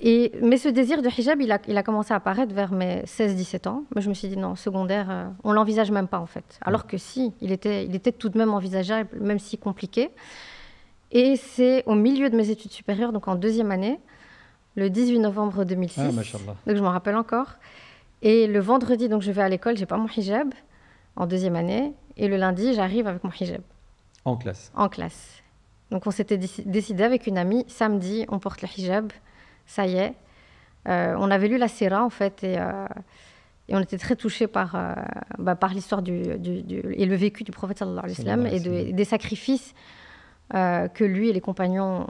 Mais ce désir de hijab, il a commencé à apparaître vers mes 16-17 ans. Mais je me suis dit non, secondaire, on l'envisage même pas en fait. Alors que si, il était tout de même envisageable, même si compliqué. Et c'est au milieu de mes études supérieures, donc en deuxième année, le 18 novembre 2006. Ah, machallah. Donc je m'en rappelle encore. Et le vendredi, donc je vais à l'école, j'ai pas mon hijab en deuxième année. Et le lundi, j'arrive avec mon hijab. En classe. En classe. Donc on s'était décidé avec une amie, samedi, on porte le hijab. Ça y est. On avait lu la Sira, en fait, et on était très touchés par l'histoire et le vécu du prophète sallallahu alayhi wa sallam et des sacrifices que lui et les compagnons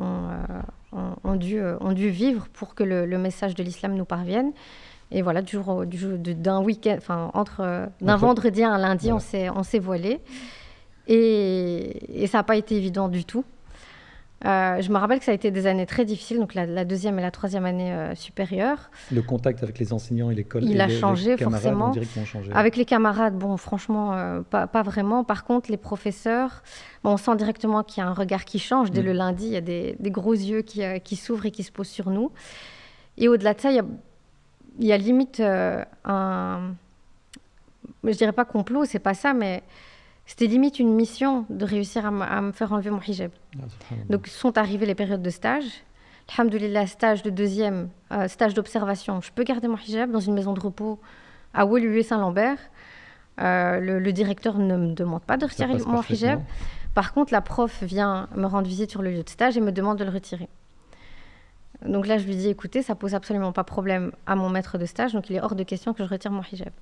ont dû vivre pour que le message de l'islam nous parvienne. Et voilà, d'un week-end, d'un vendredi à un lundi, voilà. on s'est voilé. Et ça n'a pas été évident du tout. Je me rappelle que ça a été des années très difficiles, donc la deuxième et la troisième année supérieure. Le contact avec les enseignants et l'école, il a changé, les camarades forcément. ont directement changé. Avec les camarades, bon, franchement, pas vraiment. Par contre, les professeurs, on sent directement qu'il y a un regard qui change. Dès le lundi, il y a des gros yeux qui s'ouvrent et qui se posent sur nous. Et au-delà de ça, il y a limite je dirais pas complot, c'est pas ça, mais c'était limite une mission de réussir à me faire enlever mon hijab. Donc sont arrivées les périodes de stage. Alhamdoulilah, stage de deuxième, stage d'observation. Je peux garder mon hijab dans une maison de repos à Woluwe Saint-Lambert. Le directeur ne me demande pas de retirer mon hijab. Par contre, la prof vient me rendre visite sur le lieu de stage et me demande de le retirer. Donc là, je lui dis, écoutez, ça pose absolument pas problème à mon maître de stage, donc il est hors de question que je retire mon hijab.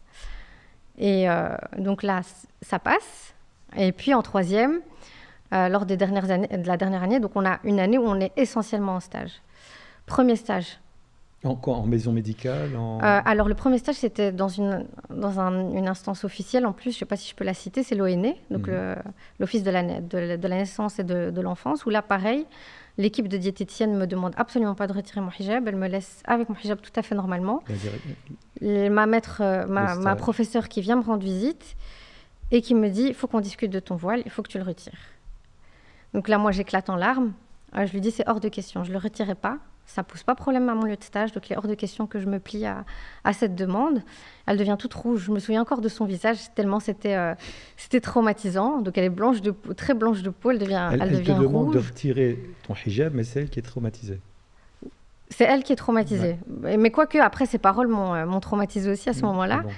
Et donc là, ça passe. Et puis en troisième, lors de la dernière année, donc on a une année où on est essentiellement en stage. Premier stage. En quoi? En maison médicale Alors le premier stage, c'était dans une instance officielle. En plus, je ne sais pas si je peux la citer, c'est l'ONE, donc l'Office de la naissance et de l'enfance, où là, pareil, l'équipe de diététicienne ne me demande absolument pas de retirer mon hijab. Elle me laisse avec mon hijab tout à fait normalement. Ma professeure qui vient me rendre visite et qui me dit, il faut qu'on discute de ton voile, il faut que tu le retires. Donc là, moi, j'éclate en larmes. Je lui dis, c'est hors de question, je ne le retirerai pas. Ça ne pose pas problème à mon lieu de stage, donc il est hors de question que je me plie à cette demande. Elle devient toute rouge, je me souviens encore de son visage, tellement c'était traumatisant. Donc elle est très blanche de peau, elle devient rouge. Elle te demande de retirer ton hijab, mais c'est elle qui est traumatisée. C'est elle qui est traumatisée. Ouais. Mais quoique, après, ses paroles m'ont traumatisée aussi à ce moment-là, bon.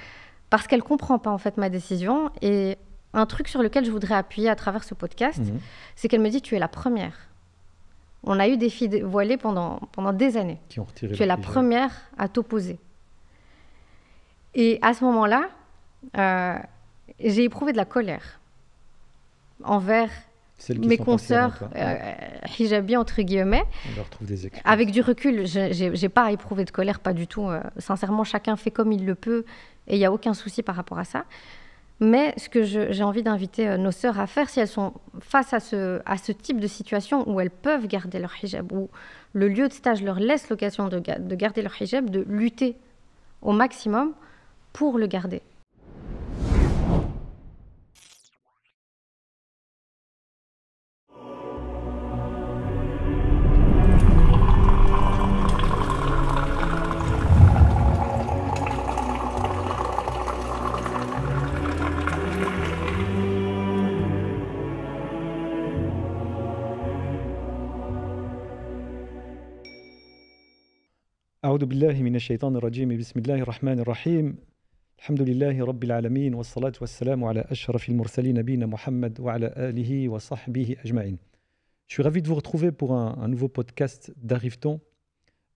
Parce qu'elle ne comprend pas en fait ma décision. Et un truc sur lequel je voudrais appuyer à travers ce podcast, c'est qu'elle me dit, tu es la première. On a eu des filles voilées pendant des années. Qui ont retiré tu es la première à t'opposer. Et à ce moment-là, j'ai éprouvé de la colère envers mes consoeurs hijabi, entre guillemets. On leur trouve des excuses. Avec du recul, je n'ai pas éprouvé de colère, pas du tout. Sincèrement, chacun fait comme il le peut et il n'y a aucun souci par rapport à ça. Mais ce que j'ai envie d'inviter nos sœurs à faire, si elles sont face à ce type de situation où elles peuvent garder leur hijab, où le lieu de stage leur laisse l'occasion de garder leur hijab, de lutter au maximum pour le garder. أعوذ بالله من الشيطان الرجيم بسم الله الرحمن الرحيم الحمد لله رب العالمين والصلاة والسلام على أشرف المرسلين نبينا محمد وعلى آله وصحبه أجمعين. Je suis ravi de vous retrouver pour un nouveau podcast d'Arrive-t-on,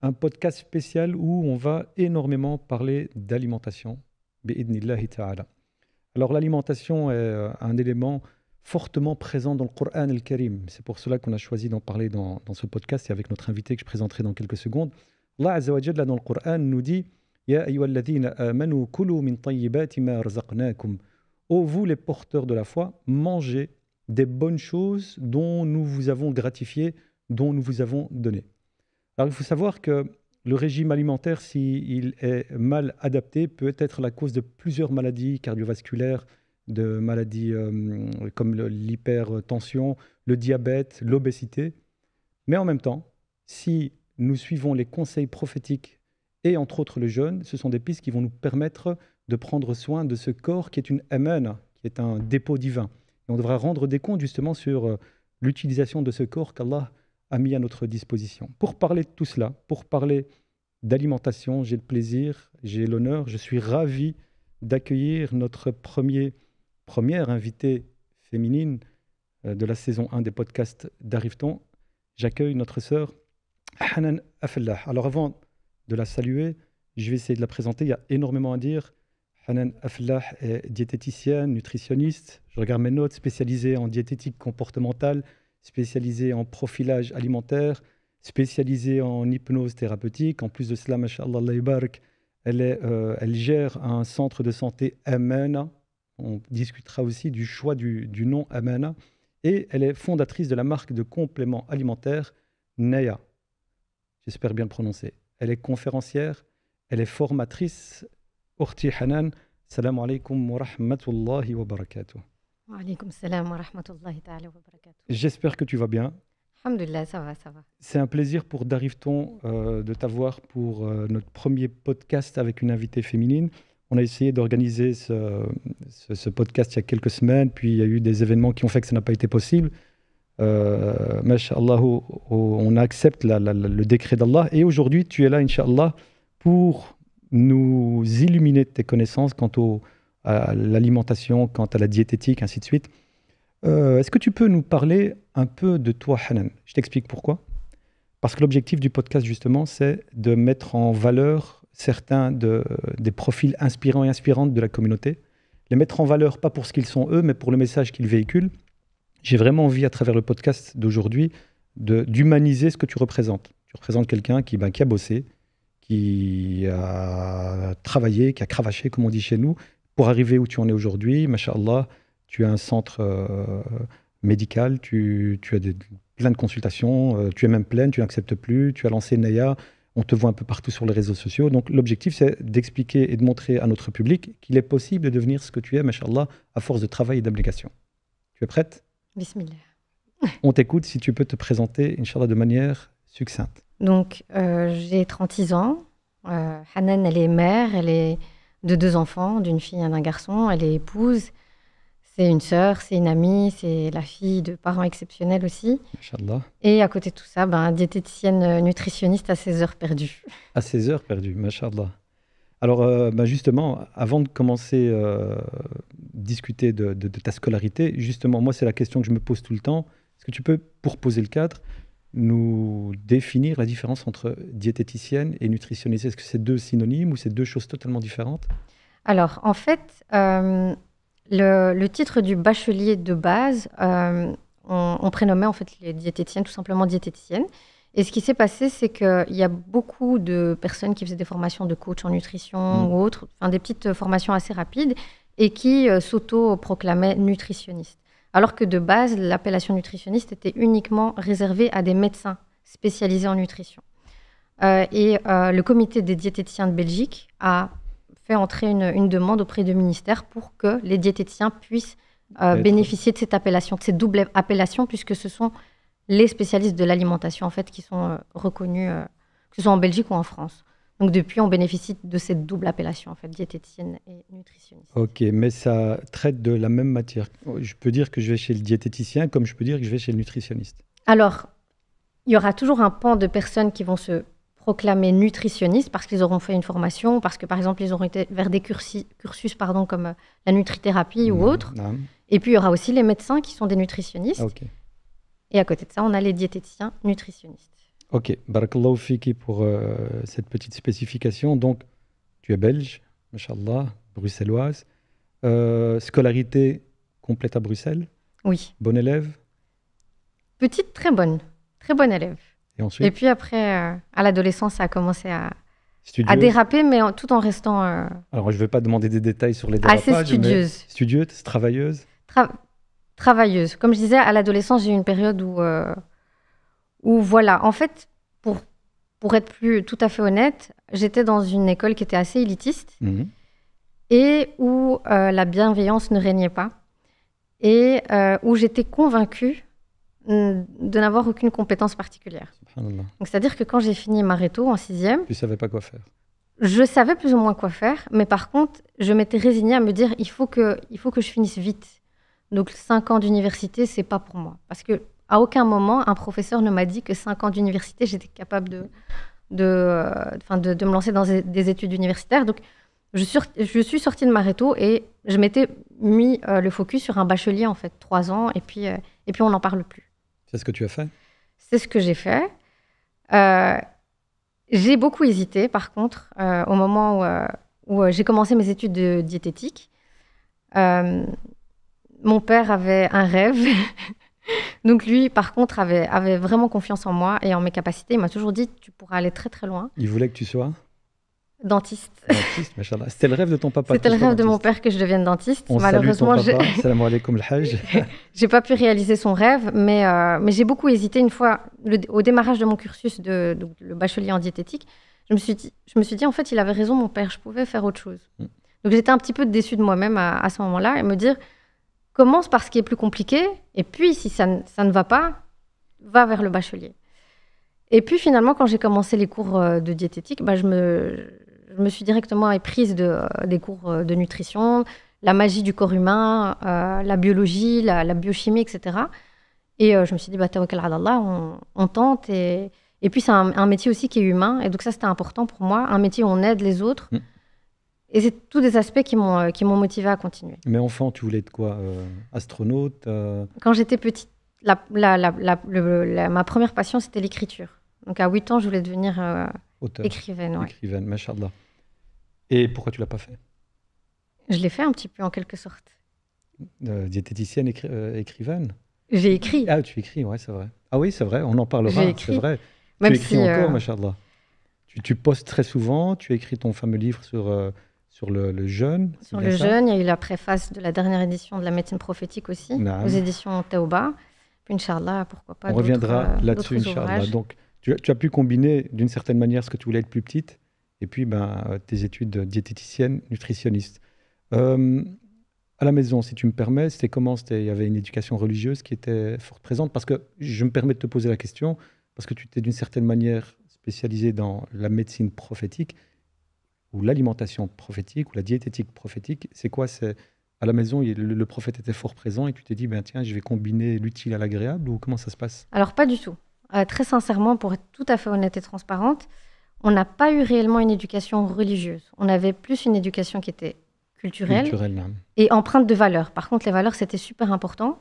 un podcast spécial où on va énormément parler d'alimentation, bi'idnillahi ta'ala. Alors l'alimentation est un élément fortement présent dans le Coran al-Karim. C'est pour cela qu'on a choisi d'en parler dans ce podcast et avec notre invité que je présenterai dans quelques secondes. Allah Azza wa Jalla dans le Coran nous dit Ya ayyuhalladhina amanu kulu min tayyibati ma razaqnakum. Ô vous les porteurs de la foi, mangez des bonnes choses dont nous vous avons gratifié, dont nous vous avons donné. Alors il faut savoir que le régime alimentaire, s'il est mal adapté, peut être la cause de plusieurs maladies cardiovasculaires, de maladies comme l'hypertension, le diabète, l'obésité. Mais en même temps, si nous suivons les conseils prophétiques et entre autres le jeûne, ce sont des pistes qui vont nous permettre de prendre soin de ce corps qui est une amana, qui est un dépôt divin. Et on devra rendre des comptes justement sur l'utilisation de ce corps qu'Allah a mis à notre disposition. Pour parler de tout cela, pour parler d'alimentation, j'ai le plaisir, j'ai l'honneur, je suis ravi d'accueillir notre première invitée féminine de la saison 1 des podcasts d'Arrive-t-on. J'accueille notre sœur Hanan Afallah. Alors avant de la saluer, je vais essayer de la présenter, il y a énormément à dire. Hanan Afallah est diététicienne, nutritionniste, je regarde mes notes, spécialisée en diététique comportementale, spécialisée en profilage alimentaire, spécialisée en hypnose thérapeutique. En plus de cela, masha'Allah, Allah yabarak, elle gère un centre de santé Amana. On discutera aussi du choix du nom Amana. Et elle est fondatrice de la marque de compléments alimentaires Naya. J'espère bien le prononcer. Elle est conférencière, elle est formatrice. Ukhti Hanan, salam alaikum wa rahmatullahi wa barakatuh. Wa alaykoum salam wa rahmatullahi ta'ala wa barakatuh. J'espère que tu vas bien. Alhamdulillah, ça va, ça va. C'est un plaisir pour d'Arrive-t-on de t'avoir pour notre premier podcast avec une invitée féminine. On a essayé d'organiser ce podcast il y a quelques semaines, puis il y a eu des événements qui ont fait que ça n'a pas été possible. Masha'Allah, on accepte le décret d'Allah. Et aujourd'hui, tu es là, Inch'Allah, pour nous illuminer de tes connaissances quant à l'alimentation, quant à la diététique, ainsi de suite. Est-ce que tu peux nous parler un peu de toi, Hanan? Je t'explique pourquoi. Parce que l'objectif du podcast, justement, c'est de mettre en valeur certains des profils inspirants et inspirantes de la communauté. Les mettre en valeur, pas pour ce qu'ils sont eux, mais pour le message qu'ils véhiculent. J'ai vraiment envie, à travers le podcast d'aujourd'hui, d'humaniser ce que tu représentes. Tu représentes quelqu'un qui a bossé, qui a travaillé, qui a cravaché, comme on dit chez nous, pour arriver où tu en es aujourd'hui. Masha'Allah, tu as un centre médical, tu as plein de consultations, tu es même pleine, tu n'acceptes plus, tu as lancé Naya, on te voit un peu partout sur les réseaux sociaux. Donc l'objectif, c'est d'expliquer et de montrer à notre public qu'il est possible de devenir ce que tu es, Masha'Allah, à force de travail et d'abnégation. Tu es prête? Bismillah. On t'écoute, si tu peux te présenter, Inch'Allah, de manière succincte. Donc, j'ai 36 ans. Hanan, elle est mère, elle est de 2 enfants, d'une fille et d'un garçon. Elle est épouse. C'est une sœur, c'est une amie, c'est la fille de parents exceptionnels aussi. Inch'Allah. Et à côté de tout ça, diététicienne nutritionniste à ses heures perdues. À ses heures perdues, Masha'Allah. Alors, justement, avant de commencer à discuter de ta scolarité, justement, moi, c'est la question que je me pose tout le temps. Est-ce que tu peux, pour poser le cadre, nous définir la différence entre diététicienne et nutritionniste? Est-ce que c'est 2 synonymes ou c'est 2 choses totalement différentes? Alors, en fait, le titre du bachelier de base, on prénommait en fait les diététiciennes tout simplement diététiciennes. Et ce qui s'est passé, c'est qu'il y a beaucoup de personnes qui faisaient des formations de coach en nutrition ou autres, des petites formations assez rapides, et qui s'auto-proclamaient nutritionnistes. Alors que de base, l'appellation nutritionniste était uniquement réservée à des médecins spécialisés en nutrition. Le comité des diététiciens de Belgique a fait entrer une demande auprès du ministère pour que les diététiciens puissent bénéficier de cette appellation, de cette double appellation, puisque ce sont les spécialistes de l'alimentation en fait qui sont reconnus, que ce soit en Belgique ou en France. Donc depuis, on bénéficie de cette double appellation en fait, diététicienne et nutritionniste. Ok, mais ça traite de la même matière. Je peux dire que je vais chez le diététicien comme je peux dire que je vais chez le nutritionniste. Alors, il y aura toujours un pan de personnes qui vont se proclamer nutritionnistes parce qu'ils auront fait une formation, parce que par exemple, ils auront été vers des cursus comme la nutrithérapie ou autre. Et puis, il y aura aussi les médecins qui sont des nutritionnistes. Ok. Et à côté de ça, on a les diététiciens nutritionnistes. Ok, barakallahu fiki pour cette petite spécification. Donc, tu es belge, mashallah, bruxelloise. Scolarité complète à Bruxelles? Oui. Bonne élève? Petite, très bonne élève. Et ensuite? Et puis après, à l'adolescence, ça a commencé à déraper, mais tout en restant... Alors, je ne vais pas demander des détails sur les dérapages. Assez studieuse. Studieuse, travailleuse? Travailleuse. Comme je disais, à l'adolescence, j'ai eu une période où voilà, en fait, pour être tout à fait honnête, j'étais dans une école qui était assez élitiste et où la bienveillance ne régnait pas et où j'étais convaincue de n'avoir aucune compétence particulière. Subhanallah. Donc, c'est-à-dire que quand j'ai fini ma réto en 6e, Tu ne savais pas quoi faire. je savais plus ou moins quoi faire, mais par contre, je m'étais résignée à me dire il faut que je finisse vite. Donc 5 ans d'université, c'est pas pour moi. Parce que à aucun moment, un professeur ne m'a dit que 5 ans d'université, j'étais capable de me lancer dans des études universitaires. Donc je suis sortie de ma réto et je m'étais mis le focus sur un bachelier, en fait, 3 ans, et puis on n'en parle plus. C'est ce que tu as fait? C'est ce que j'ai fait. J'ai beaucoup hésité, par contre, au moment où j'ai commencé mes études de diététique. Mon père avait un rêve. Donc lui, par contre, avait vraiment confiance en moi et en mes capacités. Il m'a toujours dit, tu pourras aller très très loin. Il voulait que tu sois dentiste. Dentiste, machallah. C'était le rêve de ton papa. C'était le rêve de mon père que je devienne dentiste. On Malheureusement, salue ton papa. Salam alaikum al-hajj. J'ai pas pu réaliser son rêve, mais j'ai beaucoup hésité une fois au démarrage de mon cursus de le bachelier en diététique. Je me suis dit, en fait, il avait raison, mon père, je pouvais faire autre chose. Donc j'étais un petit peu déçue de moi-même à ce moment-là et me dire, commence par ce qui est plus compliqué, et puis si ça ne va pas, va vers le bachelier. Et puis finalement, quand j'ai commencé les cours de diététique, je me suis directement éprise des cours de nutrition, la magie du corps humain, la biologie, la biochimie, etc. Et je me suis dit, tawakkal ala Allah, on tente. Et puis c'est un métier aussi qui est humain, et donc ça c'était important pour moi, un métier où on aide les autres. Et c'est tous des aspects qui m'ont motivée à continuer. Mais enfant, tu voulais être quoi? Astronaute Quand j'étais petite, ma première passion, c'était l'écriture. Donc à 8 ans, je voulais devenir écrivaine. Ouais. Écrivaine, mashallah. Et pourquoi tu ne l'as pas fait? Je l'ai fait un petit peu en quelque sorte. Diététicienne, écrivaine? J'ai écrit. Ah, tu écris, ouais, c'est vrai. Ah oui, c'est vrai, on en parlera, c'est vrai. Même tu écris encore, mashallah. Tu postes très souvent, tu as écrit ton fameux livre sur le jeûne. Sur le jeûne, il y a eu la préface de la dernière édition de la médecine prophétique aussi, aux éditions Théoba. Puis, Inch'Allah, pourquoi pas. On reviendra là-dessus, Inch'Allah. Donc, tu as pu combiner d'une certaine manière ce que tu voulais être plus petite et puis tes études de diététicienne, nutritionniste. À la maison, si tu me permets, c'était comment? Il y avait une éducation religieuse qui était fort présente, parce que je me permets de te poser la question, parce que tu t'es d'une certaine manière spécialisé dans la médecine prophétique, ou l'alimentation prophétique, ou la diététique prophétique. C'est quoi? C'est à la maison, le prophète était fort présent et tu t'es dit, tiens, je vais combiner l'utile à l'agréable, ou comment ça se passe? Alors, pas du tout. Très sincèrement, pour être tout à fait honnête et transparente, on n'a pas eu réellement une éducation religieuse. On avait plus une éducation qui était culturelle et empreinte de valeurs. Par contre, les valeurs, c'était super important.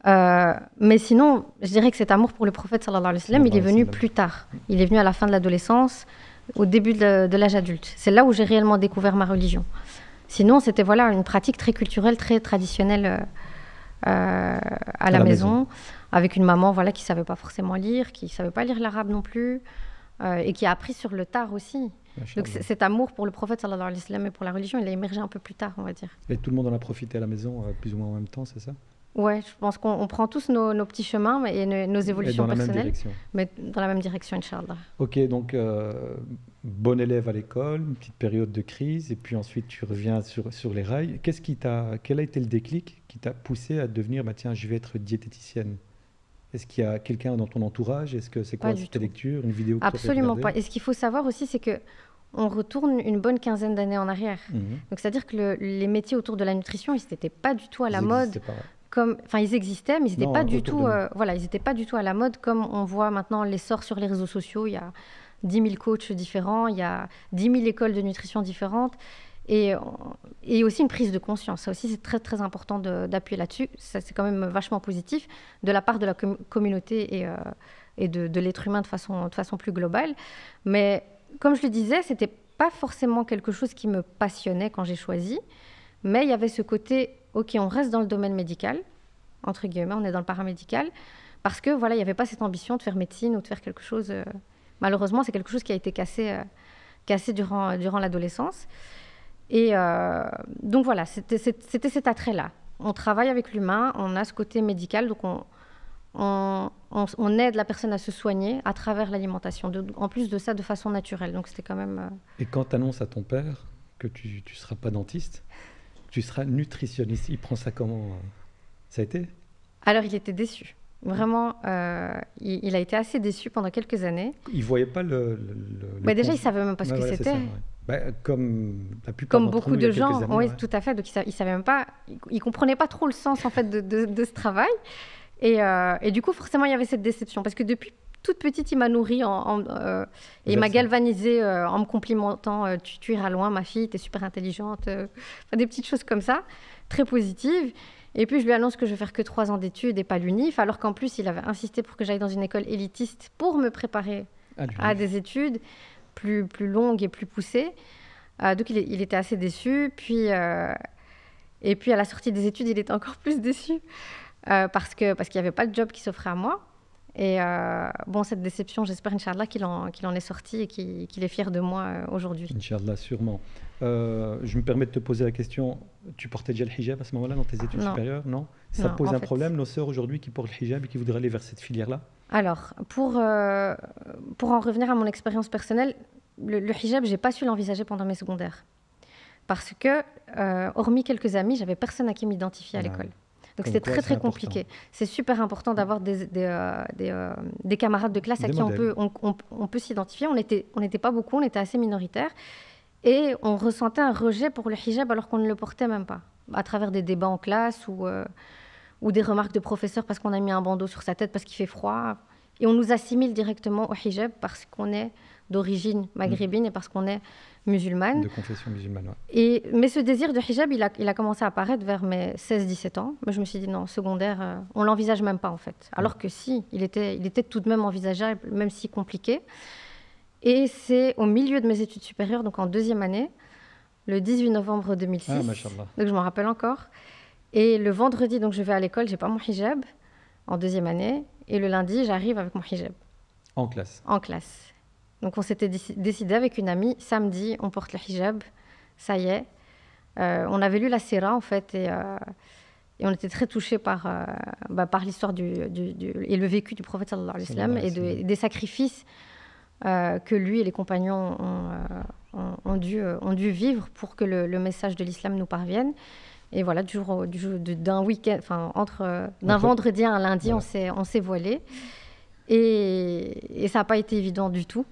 Mais sinon, je dirais que cet amour pour le prophète, sallallahu alayhi wa sallam, il est venu plus tard. Il est venu à la fin de l'adolescence, au début de l'âge adulte. C'est là où j'ai réellement découvert ma religion. Sinon, c'était une pratique très culturelle, très traditionnelle à la maison, avec une maman qui ne savait pas forcément lire, qui ne savait pas lire l'arabe non plus, et qui a appris sur le tard aussi. Donc cet amour pour le prophète sallallahu alayhi wa sallam et pour la religion, il a émergé un peu plus tard, on va dire. Et tout le monde en a profité à la maison, plus ou moins en même temps, c'est ça? Ouais, je pense qu'on prend tous nos petits chemins et nos évolutions personnelles, mais dans la même direction, Inch'Allah. Ok, donc bon élève à l'école, une petite période de crise, et puis ensuite tu reviens sur les rails. Quel a été le déclic qui t'a poussé à devenir, tiens, je vais être diététicienne? Est-ce qu'il y a quelqu'un dans ton entourage? Est-ce que c'est quoi cette lecture, une vidéo que Absolument pas. Et ce qu'il faut savoir aussi, c'est que on retourne une bonne quinzaine d'années en arrière. Donc c'est-à-dire que les métiers autour de la nutrition, ils n'étaient pas du tout à la mode. Ils existaient, mais ils n'étaient pas du tout. Ils n'étaient pas du tout à la mode comme on voit maintenant l'essor sur les réseaux sociaux. Il y a 10 000 coachs différents, il y a 10 000 écoles de nutrition différentes. Et aussi une prise de conscience. Ça aussi, c'est très, très important d'appuyer là-dessus. Ça, c'est quand même vachement positif de la part de la communauté et de l'être humain de façon plus globale. Mais comme je le disais, ce n'était pas forcément quelque chose qui me passionnait quand j'ai choisi. Mais il y avait ce côté, OK, on reste dans le domaine médical, entre guillemets, on est dans le paramédical, parce que il n'y avait pas cette ambition de faire médecine ou de faire quelque chose. Malheureusement, c'est quelque chose qui a été cassé durant l'adolescence. Et donc voilà, c'était cet attrait-là. On travaille avec l'humain, on a ce côté médical, donc on aide la personne à se soigner à travers l'alimentation, en plus de ça de façon naturelle. Donc c'était quand même... Et quand tu annonces à ton père que tu ne seras pas dentiste, tu seras nutritionniste, il prend ça comment? Ça a été? Alors il était déçu. Vraiment, il a été assez déçu pendant quelques années. Il ne voyait pas déjà, il ne savait même pas ce que c'était. Comme la plupart d'entre beaucoup nous, de gens, années, oui, tout à fait. Donc, il savait même pas, il comprenait pas trop le sens en fait de ce travail. Et du coup, forcément, il y avait cette déception parce que depuis toute petite, il m'a nourrie et il m'a galvanisée en me complimentant. Tu iras loin, ma fille, tu es super intelligente. Des petites choses comme ça, très positives. Et puis, je lui annonce que je vais faire que 3 ans d'études et pas l'UNIF, alors qu'en plus, il avait insisté pour que j'aille dans une école élitiste pour me préparer à des études plus longues et plus poussées. Donc, il était assez déçu. Et puis, à la sortie des études, il était encore plus déçu parce qu'il n'y avait pas de job qui s'offrait à moi. Et cette déception, j'espère, Inch'Allah, qu'il en est sorti et qu'il est fier de moi aujourd'hui. Inch'Allah, sûrement. Je me permets de te poser la question, tu portais déjà le hijab à ce moment-là dans tes études supérieures? Non. Ça pose un problème, nos sœurs aujourd'hui qui portent le hijab et qui voudraient aller vers cette filière-là? Alors, pour en revenir à mon expérience personnelle, le hijab, je n'ai pas su l'envisager pendant mes secondaires. Parce que, hormis quelques amis, j'avais personne à qui m'identifier à l'école. Donc c'était très compliqué. C'est super important d'avoir des camarades de classe à qui on peut s'identifier. On n'était pas beaucoup, on était assez minoritaires. Et on ressentait un rejet pour le hijab alors qu'on ne le portait même pas, à travers des débats en classe ou des remarques de professeurs parce qu'on a mis un bandeau sur sa tête parce qu'il fait froid. Et on nous assimile directement au hijab parce qu'on est d'origine maghrébine et parce qu'on est musulmane. De confession musulmane, ouais. Mais ce désir de hijab, il a commencé à apparaître vers mes 16-17 ans. Mais je me suis dit non, secondaire, on ne l'envisage même pas en fait. Alors que si, il était tout de même envisageable, même si compliqué. Et c'est au milieu de mes études supérieures, donc en 2e année, le 18 novembre 2006. Ah, machallah. Donc je m'en rappelle encore. Et le vendredi, donc je vais à l'école, j'ai pas mon hijab en 2e année. Et le lundi, j'arrive avec mon hijab. En classe? En classe. Donc on s'était décidé avec une amie, samedi, on porte le hijab, ça y est. On avait lu la Sira en fait et on était très touchés par l'histoire et le vécu du prophète sallallahu alayhi wa sallam et des sacrifices que lui et les compagnons ont dû vivre pour que le message de l'islam nous parvienne. Et voilà, d'un week-end, d'un vendredi à un lundi, voilà. on s'est voilé. Et ça n'a pas été évident du tout.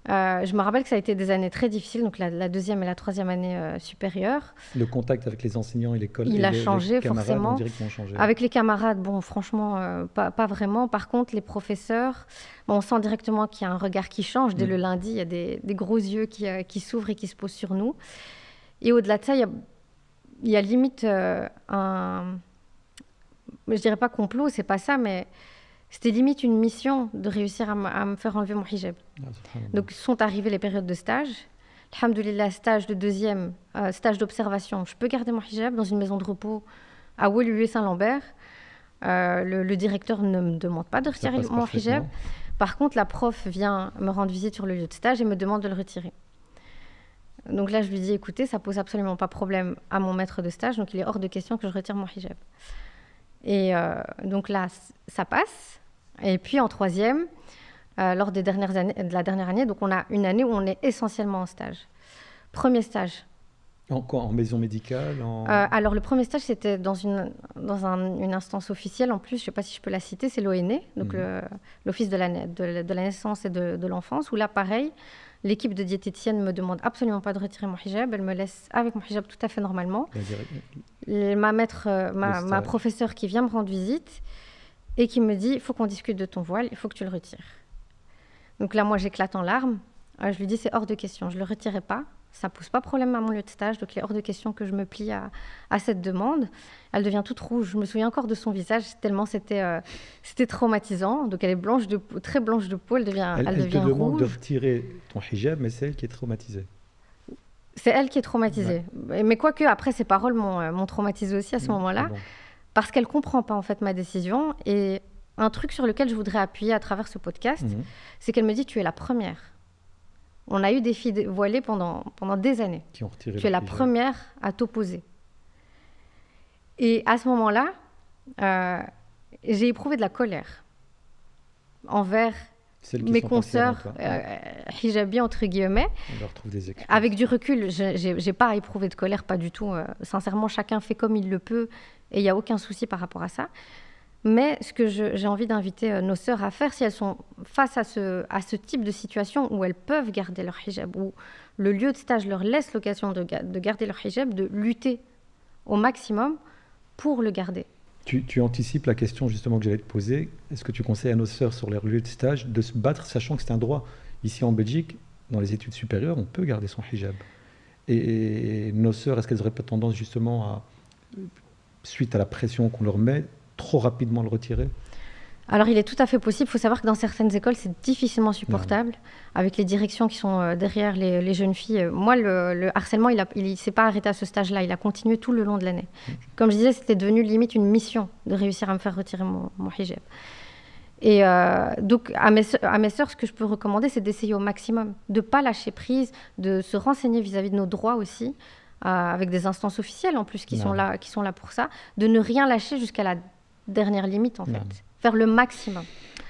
Je me rappelle que ça a été des années très difficiles, donc la 2e et la 3e année supérieure. Le contact avec les enseignants et l'école, il a changé forcément. Changé. Avec les camarades, franchement, pas vraiment. Par contre, les professeurs, on sent directement qu'il y a un regard qui change. Dès le lundi, il y a des gros yeux qui s'ouvrent et qui se posent sur nous. Et au-delà de ça, il y a limite je dirais pas complot, c'est pas ça, mais c'était limite une mission de réussir à me faire enlever mon hijab. Donc sont arrivées les périodes de stage. Alhamdoulilah, stage de 2e, stage d'observation. Je peux garder mon hijab dans une maison de repos à Woluwe Saint-Lambert. Le directeur ne me demande pas de retirer mon hijab. Par contre, la prof vient me rendre visite sur le lieu de stage et me demande de le retirer. Donc là, je lui dis, écoutez, ça pose absolument pas problème à mon maître de stage, donc il est hors de question que je retire mon hijab. Et donc là, ça passe. Et puis en 3e, lors de la dernière année, donc on a une année où on est essentiellement en stage. Premier stage. En quoi? En maison médicale? Alors le premier stage, c'était dans une instance officielle. En plus, je ne sais pas si je peux la citer, c'est l'ONE, donc l'Office de la naissance et de l'enfance, où là, pareil, l'équipe de diététicienne ne me demande absolument pas de retirer mon hijab. Elle me laisse avec mon hijab tout à fait normalement. Ma professeure qui vient me rendre visite et qui me dit, il faut qu'on discute de ton voile, il faut que tu le retires. Donc là, moi, j'éclate en larmes. Je lui dis, c'est hors de question, je ne le retirerai pas. Ça ne pose pas problème à mon lieu de stage, donc il est hors de question que je me plie à cette demande. Elle devient toute rouge, je me souviens encore de son visage, tellement c'était traumatisant. Donc elle est très blanche de peau, elle devient rouge. Elle te demande de retirer ton hijab, mais c'est elle qui est traumatisée. C'est elle qui est traumatisée. Ouais. Mais quoique, après, ses paroles m'ont traumatisée aussi à ce moment-là, bon. Parce qu'elle ne comprend pas en fait ma décision. Et un truc sur lequel je voudrais appuyer à travers ce podcast, c'est qu'elle me dit, tu es la première. On a eu des filles voilées pendant des années. Qui ont retiré tu es la première à t'opposer. Et à ce moment-là, j'ai éprouvé de la colère envers mes consoeurs hijabi, entre guillemets. On leur trouve des excuses. Avec du recul, je n'ai pas éprouvé de colère, pas du tout. Sincèrement, chacun fait comme il le peut et il n'y a aucun souci par rapport à ça. Mais ce que j'ai envie d'inviter nos sœurs à faire, si elles sont face à ce type de situation où elles peuvent garder leur hijab, où le lieu de stage leur laisse l'occasion de garder leur hijab, de lutter au maximum pour le garder. Tu anticipes la question justement que j'allais te poser. Est-ce que tu conseilles à nos sœurs sur leur lieu de stage de se battre, sachant que c'est un droit? Ici en Belgique, dans les études supérieures, on peut garder son hijab. Et nos sœurs, est-ce qu'elles auraient pas tendance justement à, suite à la pression qu'on leur met, trop rapidement le retirer? Alors, il est tout à fait possible. Il faut savoir que dans certaines écoles, c'est difficilement supportable, avec les directions qui sont derrière les jeunes filles. Moi, le harcèlement, il ne s'est pas arrêté à ce stage-là. Il a continué tout le long de l'année. Comme je disais, c'était devenu limite une mission de réussir à me faire retirer mon hijab. Et donc, à mes sœurs, ce que je peux recommander, c'est d'essayer au maximum, de ne pas lâcher prise, de se renseigner vis-à-vis de nos droits aussi, avec des instances officielles en plus qui sont là pour ça, de ne rien lâcher jusqu'à la dernière limite, en fait. Faire le maximum.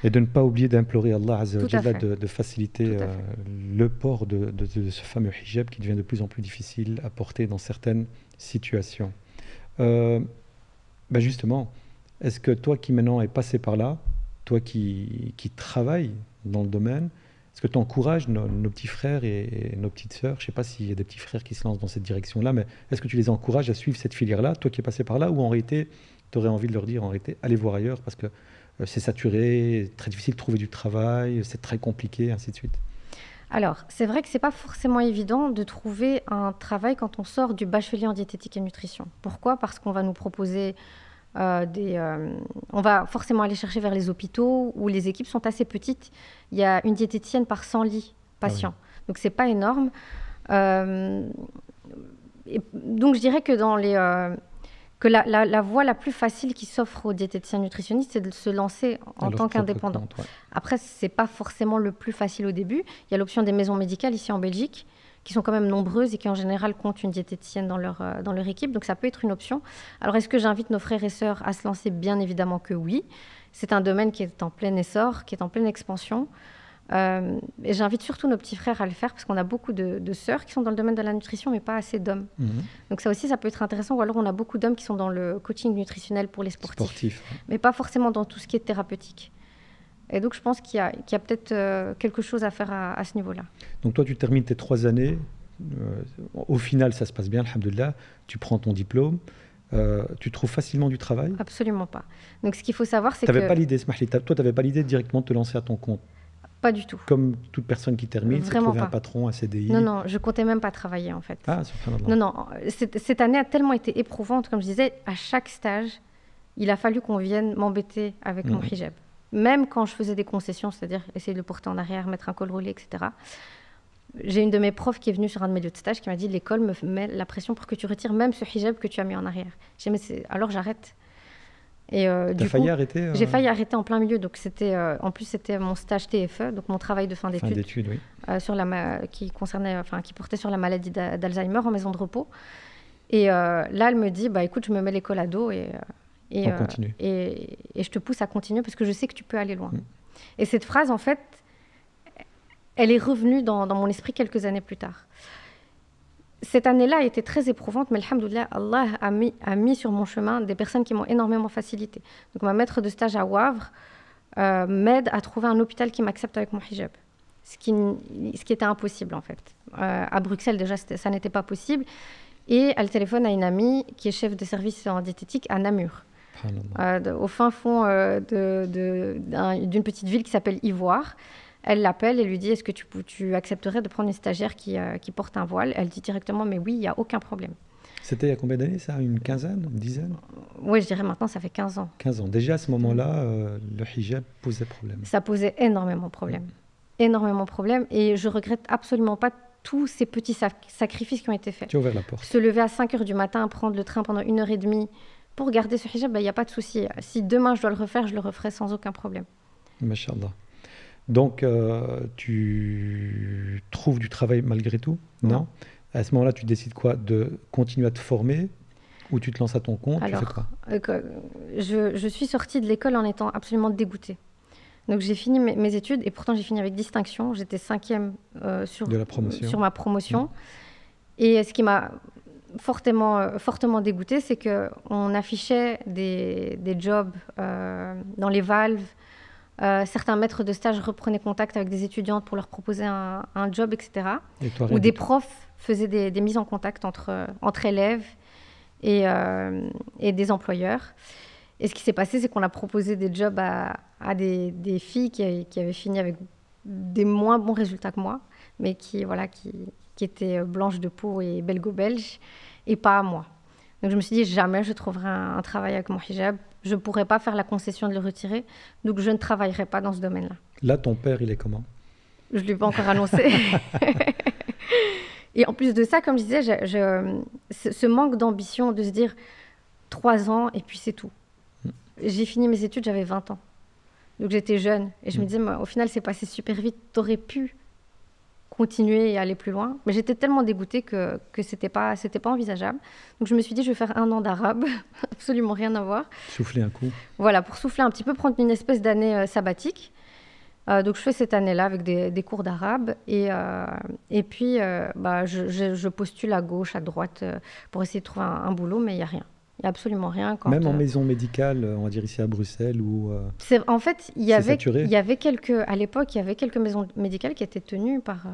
Et de ne pas oublier d'implorer Allah Azza wa Jalla de faciliter le port de ce fameux hijab qui devient de plus en plus difficile à porter dans certaines situations. Justement, est-ce que toi qui maintenant es passé par là, toi qui travailles dans le domaine, est-ce que tu encourages nos petits frères et nos petites sœurs, je ne sais pas s'il y a des petits frères qui se lancent dans cette direction-là, mais est-ce que tu les encourages à suivre cette filière-là, toi qui es passé par là, ou en réalité, tu aurais envie de leur dire, en réalité, allez voir ailleurs, parce que c'est saturé, très difficile de trouver du travail, c'est très compliqué, ainsi de suite? Alors, c'est vrai que ce n'est pas forcément évident de trouver un travail quand on sort du bachelier en diététique et nutrition. Pourquoi? Parce qu'on va nous proposer on va forcément aller chercher vers les hôpitaux où les équipes sont assez petites. Il y a une diététicienne par 100 lits patients. Ah oui. Donc, ce n'est pas énorme. Donc, je dirais que la voie la plus facile qui s'offre aux diététiciens nutritionnistes, c'est de se lancer en tant qu'indépendant. Ouais. Après, ce n'est pas forcément le plus facile au début. Il y a l'option des maisons médicales ici en Belgique, qui sont quand même nombreuses et qui en général comptent une diététicienne dans leur équipe. Donc ça peut être une option. Alors est-ce que j'invite nos frères et sœurs à se lancer? Bien évidemment que oui. C'est un domaine qui est en plein essor, qui est en pleine expansion. Et j'invite surtout nos petits frères à le faire parce qu'on a beaucoup de sœurs qui sont dans le domaine de la nutrition, mais pas assez d'hommes. Donc ça aussi, ça peut être intéressant. Ou alors on a beaucoup d'hommes qui sont dans le coaching nutritionnel pour les sportifs. Mais pas forcément dans tout ce qui est thérapeutique. Et donc, je pense qu'il y a peut-être quelque chose à faire à ce niveau-là. Donc, toi, tu termines tes 3 années. Au final, ça se passe bien, alhamdoulilah. Tu prends ton diplôme. Tu trouves facilement du travail? Absolument pas. Donc, ce qu'il faut savoir, c'est que... Toi, tu n'avais pas l'idée directement de te lancer à ton compte? Pas du tout. Comme toute personne qui termine, c'est trouver un patron, un CDI? Non, je comptais même pas travailler, en fait. Ah, subhanallah. Non. Cette année a tellement été éprouvante. Comme je disais, à chaque stage, il a fallu qu'on vienne m'embêter avec mon hijab. Même quand je faisais des concessions, c'est-à-dire essayer de le porter en arrière, mettre un col roulé, etc. J'ai une de mes profs qui est venue sur un de mes lieux de stage qui m'a dit « L'école me met la pression pour que tu retires même ce hijab que tu as mis en arrière. » J'ai dit « Alors j'arrête. » Et T'as failli arrêter J'ai failli arrêter en plein milieu. Donc en plus, c'était mon stage TFE, donc mon travail de fin d'études, oui. Qui portait sur la maladie d'Alzheimer en maison de repos. Et là, elle me dit « Écoute, je me mets l'école à dos et je te pousse à continuer parce que je sais que tu peux aller loin. » Et cette phrase, en fait, elle est revenue dans mon esprit quelques années plus tard. Cette année-là a été très éprouvante, mais alhamdoulilah, Allah a mis sur mon chemin des personnes qui m'ont énormément facilité. Donc ma maître de stage à Wavre m'aide à trouver un hôpital qui m'accepte avec mon hijab, ce qui était impossible en fait. À Bruxelles déjà, ça n'était pas possible. Et elle téléphone à une amie qui est chef de service en diététique à Namur. Au fin fond d'une petite ville qui s'appelle Ivoire. Elle l'appelle et lui dit « Est-ce que tu accepterais de prendre une stagiaire qui porte un voile ?» Elle dit directement « Mais oui, il n'y a aucun problème. » C'était il y a combien d'années ça? Une quinzaine? Une dizaine? Oui, je dirais maintenant, ça fait 15 ans. 15 ans. Déjà à ce moment-là, le hijab posait problème. Ça posait énormément de problèmes. Énormément de problèmes. Et je ne regrette absolument pas tous ces petits sacrifices qui ont été faits. Tu as ouvert la porte. Se lever à 5 h du matin, prendre le train pendant 1h30 pour garder ce hijab, il n'y a pas de souci. Si demain je dois le refaire, je le referai sans aucun problème. Masha'Allah. Donc, tu trouves du travail malgré tout? Non. À ce moment-là, tu décides quoi? De continuer à te former ou tu te lances à ton compte? Alors, tu fais quoi? Je suis sortie de l'école en étant absolument dégoûtée. Donc, j'ai fini mes études et pourtant, j'ai fini avec distinction. J'étais 5e sur ma promotion. Et ce qui m'a fortement dégoûtée, c'est qu'on affichait des jobs dans les valves. Certains maîtres de stage reprenaient contact avec des étudiantes pour leur proposer un job, etc. Ou des profs faisaient des mises en contact entre élèves et des employeurs. Et ce qui s'est passé, c'est qu'on a proposé des jobs à des filles qui avaient fini avec des moins bons résultats que moi, mais qui étaient blanches de peau et belgo-belges, et pas à moi. Donc je me suis dit, jamais je trouverai un travail avec mon hijab. Je ne pourrais pas faire la concession de le retirer, donc je ne travaillerai pas dans ce domaine-là. Là, ton père, il est comment? Je ne lui ai pas encore annoncé. Et en plus de ça, comme je disais, ce manque d'ambition de se dire 3 ans et puis c'est tout. J'ai fini mes études, j'avais 20 ans. Donc j'étais jeune. Et je me disais, au final, c'est passé super vite. Tu aurais pu continuer et aller plus loin. Mais j'étais tellement dégoûtée que c'était pas envisageable. Donc je me suis dit, je vais faire 1 an d'arabe. Absolument rien à voir. Souffler un coup. Voilà, pour souffler un petit peu, prendre une espèce d'année sabbatique. Donc je fais cette année-là avec des cours d'arabe. Et puis, je postule à gauche, à droite, pour essayer de trouver un boulot, mais il n'y a rien. Il n'y a absolument rien. Même en maison médicale, on va dire ici à Bruxelles ou en fait, il y avait à l'époque, il y avait quelques maisons médicales qui étaient tenues par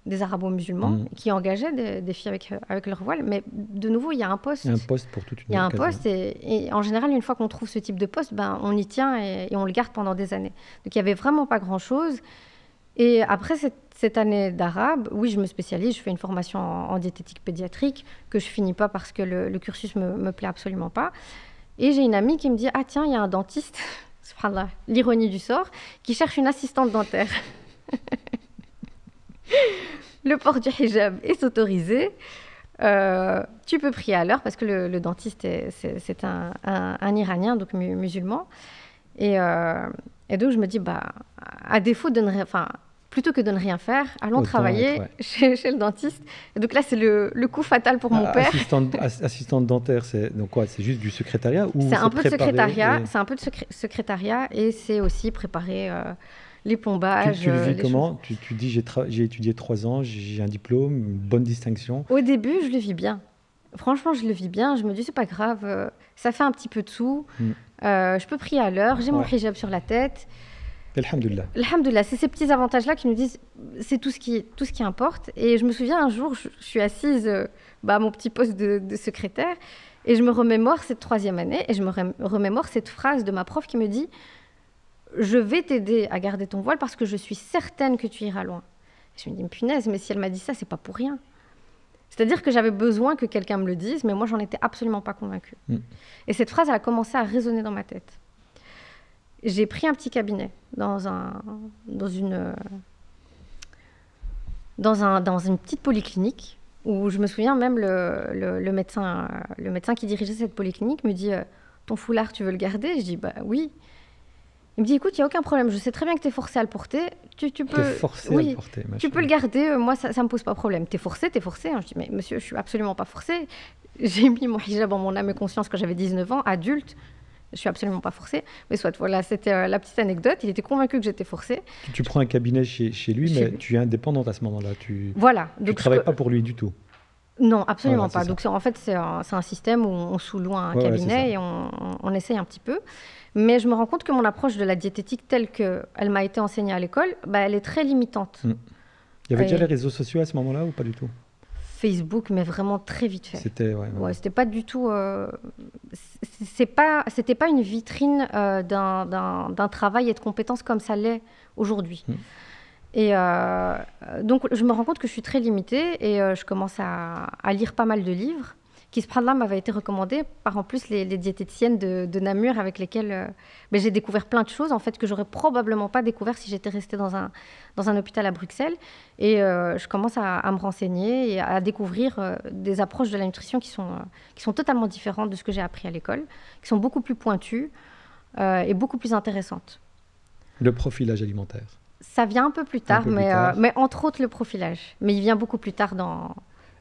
des arabo-musulmans qui engageaient des filles avec leur voile. Mais de nouveau, il y a un poste. Il y a un poste pour toute une Il y a un poste et en général, une fois qu'on trouve ce type de poste, on y tient et on le garde pendant des années. Donc il n'y avait vraiment pas grand-chose. Et après cette année d'arabe, oui, je me spécialise, je fais une formation en diététique pédiatrique que je finis pas parce que le cursus me plaît absolument pas. Et j'ai une amie qui me dit « Ah tiens, il y a un dentiste, subhanallah, l'ironie du sort, qui cherche une assistante dentaire. » Le port du hijab est autorisé. Tu peux prier à l'heure parce que le dentiste, c'est un Iranien, donc musulman. Et donc, je me dis, à défaut de plutôt que de ne rien faire, allons travailler chez le dentiste. Et donc là, c'est le coup fatal pour mon père. Assistante dentaire, c'est donc quoi? C'est juste du secrétariat ou c'est un peu de secrétariat. C'est un peu de secrétariat et c'est aussi préparer les plombages. Tu le vis comment? Tu dis, j'ai étudié 3 ans, j'ai un diplôme, une bonne distinction. Au début, je le vis bien. Franchement, je le vis bien. Je me dis, c'est pas grave, ça fait un petit peu de sous. Je peux prier à l'heure, j'ai mon hijab sur la tête. Alhamdulillah. Alhamdulillah, c'est ces petits avantages-là qui nous disent, c'est tout ce qui importe. Et je me souviens un jour, je suis assise à mon petit poste de secrétaire et je me remémore cette 3e année et je me remémore cette phrase de ma prof qui me dit « Je vais t'aider à garder ton voile parce que je suis certaine que tu iras loin. » Je me dis « Punaise, mais si elle m'a dit ça, c'est pas pour rien. » C'est-à-dire que j'avais besoin que quelqu'un me le dise, mais moi, j'en étais absolument pas convaincue. Et cette phrase, elle a commencé à résonner dans ma tête. J'ai pris un petit cabinet dans une petite polyclinique où je me souviens même le médecin qui dirigeait cette polyclinique me dit « Ton foulard, tu veux le garder ?» Je dis « Bah oui. » Il me dit « Écoute, il n'y a aucun problème, je sais très bien que tu es forcé à le porter. Tu peux le garder, moi ça ne me pose pas de problème. Tu es forcé, tu es forcé. » Je dis « Mais monsieur, je ne suis absolument pas forcée. J'ai mis mon hijab en mon âme et conscience quand j'avais 19 ans, adulte. Je ne suis absolument pas forcée. » Mais soit, voilà, c'était la petite anecdote. Il était convaincu que j'étais forcée. Tu prends un cabinet chez lui, mais tu es indépendante à ce moment-là. Tu ne travailles pas pour lui du tout. Non, absolument pas. Donc en fait, c'est un système où on sous-loue un cabinet et on essaye un petit peu. Mais je me rends compte que mon approche de la diététique telle qu'elle m'a été enseignée à l'école, elle est très limitante. Il y avait déjà les réseaux sociaux à ce moment-là ou pas du tout? Facebook, mais vraiment très vite fait. C'était c'était pas du tout. C'était pas une vitrine d'un travail et de compétences comme ça l'est aujourd'hui. Et donc je me rends compte que je suis très limitée et je commence à lire pas mal de livres qui, subhanallah, m'avaient été recommandés par en plus les diététiciennes de Namur avec lesquelles j'ai découvert plein de choses en fait que j'aurais probablement pas découvert si j'étais restée dans un hôpital à Bruxelles. Et je commence à me renseigner et à découvrir des approches de la nutrition qui sont totalement différentes de ce que j'ai appris à l'école, qui sont beaucoup plus pointues et beaucoup plus intéressantes. Le profilage alimentaire. Ça vient un peu plus tard, mais entre autres le profilage. Mais il vient beaucoup plus tard dans...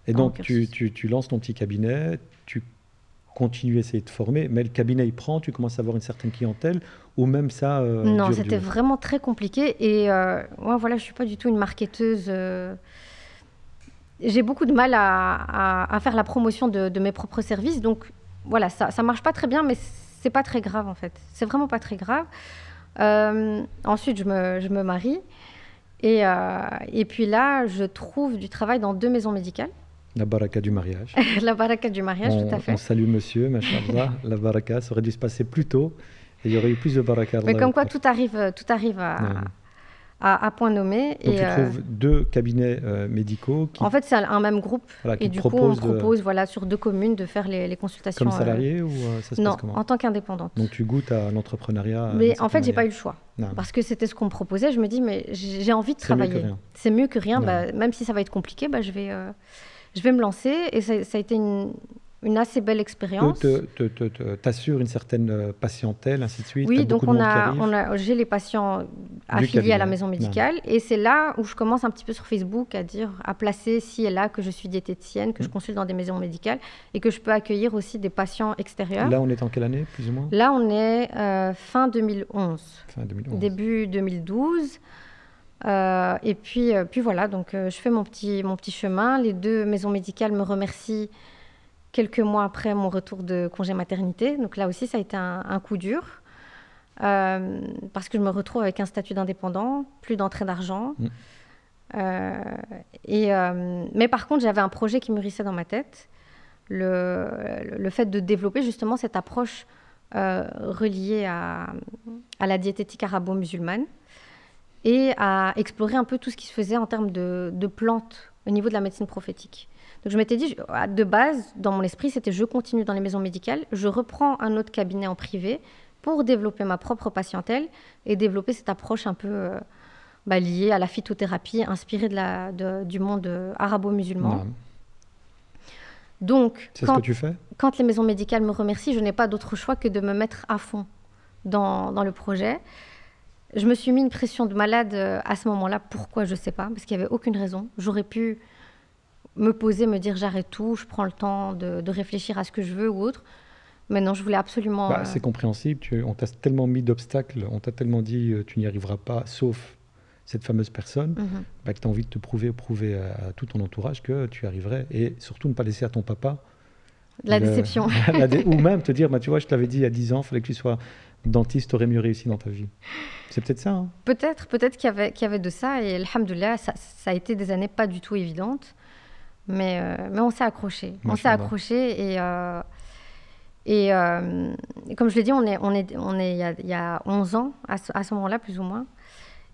Et donc, tu lances ton petit cabinet, tu continues à essayer de te former, mais le cabinet, il prend, tu commences à avoir une certaine clientèle, ou même ça non, c'était vraiment très compliqué. Et moi, voilà, je ne suis pas du tout une marketeuse. j'ai beaucoup de mal à faire la promotion de mes propres services. Donc, voilà, ça marche pas très bien, mais c'est pas très grave, en fait. C'est vraiment pas très grave. Ensuite, je me marie. Et puis là, je trouve du travail dans 2 maisons médicales. La baraka du mariage. La baraka du mariage, tout à fait. On salue monsieur, machallah. La baraka, ça aurait dû se passer plus tôt. Et il y aurait eu plus de baraka. Mais comme quoi, tout arrive à point nommé. Donc tu trouves 2 cabinets médicaux qui... En fait, c'est un même groupe. Voilà, et du coup, on propose sur 2 communes de faire les consultations. Comme salarié ou ça se passe comment? Non, en tant qu'indépendante. Donc tu goûtes à l'entrepreneuriat? Mais en fait, j'ai pas eu le choix. Non. Parce que c'était ce qu'on me proposait. Je me dis, mais j'ai envie de travailler. C'est mieux que rien. Même si ça va être compliqué, je vais me lancer. Et ça a été une assez belle expérience. T'assures une certaine patientèle, ainsi de suite. Oui, donc j'ai les patients affiliés à la maison médicale. Et c'est là où je commence un petit peu sur Facebook à placer ci et là que je suis diététicienne, que je consulte dans des maisons médicales et que je peux accueillir aussi des patients extérieurs. Là, on est en quelle année, plus ou moins? Là, on est fin 2011. Fin 2011. Début 2012. Et puis voilà, donc je fais mon petit chemin. Les 2 maisons médicales me remercient quelques mois après mon retour de congé maternité. Donc là aussi, ça a été un coup dur. Parce que je me retrouve avec un statut d'indépendant, plus d'entrée d'argent. Mais par contre, j'avais un projet qui mûrissait dans ma tête. Le fait de développer justement cette approche reliée à la diététique arabo-musulmane et à explorer un peu tout ce qui se faisait en termes de plantes au niveau de la médecine prophétique. Donc je m'étais dit, de base, dans mon esprit, c'était je continue dans les maisons médicales, je reprends un autre cabinet en privé pour développer ma propre patientèle et développer cette approche un peu liée à la phytothérapie, inspirée du monde arabo-musulman. Donc, c'est ce que tu fais? Quand les maisons médicales me remercient, je n'ai pas d'autre choix que de me mettre à fond dans le projet. Je me suis mis une pression de malade à ce moment-là. Pourquoi? Je ne sais pas, parce qu'il n'y avait aucune raison. J'aurais pu me poser, me dire j'arrête tout, je prends le temps de réfléchir à ce que je veux ou autre. Mais non, je voulais absolument... C'est compréhensible. On t'a tellement mis d'obstacles, on t'a tellement dit tu n'y arriveras pas, sauf cette fameuse personne, que tu as envie de te prouver à tout ton entourage que tu arriverais. Et surtout ne pas laisser à ton papa... La déception. Ou même te dire, tu vois, je t'avais dit il y a 10 ans, il fallait que tu sois dentiste, tu aurais mieux réussi dans ta vie. C'est peut-être ça. Hein. Peut-être qu'il y avait de ça. Et alhamdoulilah, ça a été des années pas du tout évidentes. Mais on s'est accroché. On s'est accroché et comme je l'ai dit, on est il y a 11 ans, à ce moment-là, plus ou moins.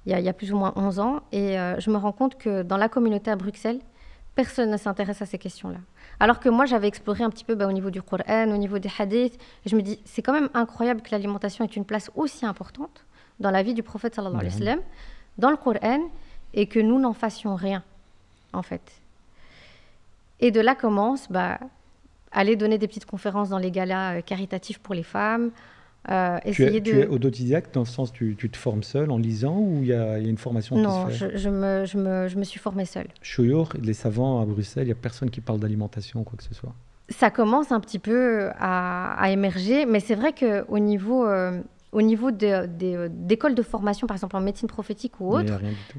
Il y a plus ou moins 11 ans. Et je me rends compte que dans la communauté à Bruxelles, personne ne s'intéresse à ces questions-là. Alors que moi, j'avais exploré un petit peu au niveau du Coran, au niveau des hadiths. Et je me dis, c'est quand même incroyable que l'alimentation ait une place aussi importante dans la vie du prophète sallallahu alayhi wa sallam, dans le Coran, et que nous n'en fassions rien, en fait. Et de là commence, aller donner des petites conférences dans les galas caritatifs pour les femmes. Tu es autodidacte dans le sens tu te formes seule en lisant ou il y a une formation qui se fait? Non, je me suis formée seule. Chouyour, les savants à Bruxelles, il n'y a personne qui parle d'alimentation ou quoi que ce soit? Ça commence un petit peu à émerger, mais c'est vrai qu'au niveau d'écoles de formation, par exemple en médecine prophétique ou autre, il n'y a rien du tout.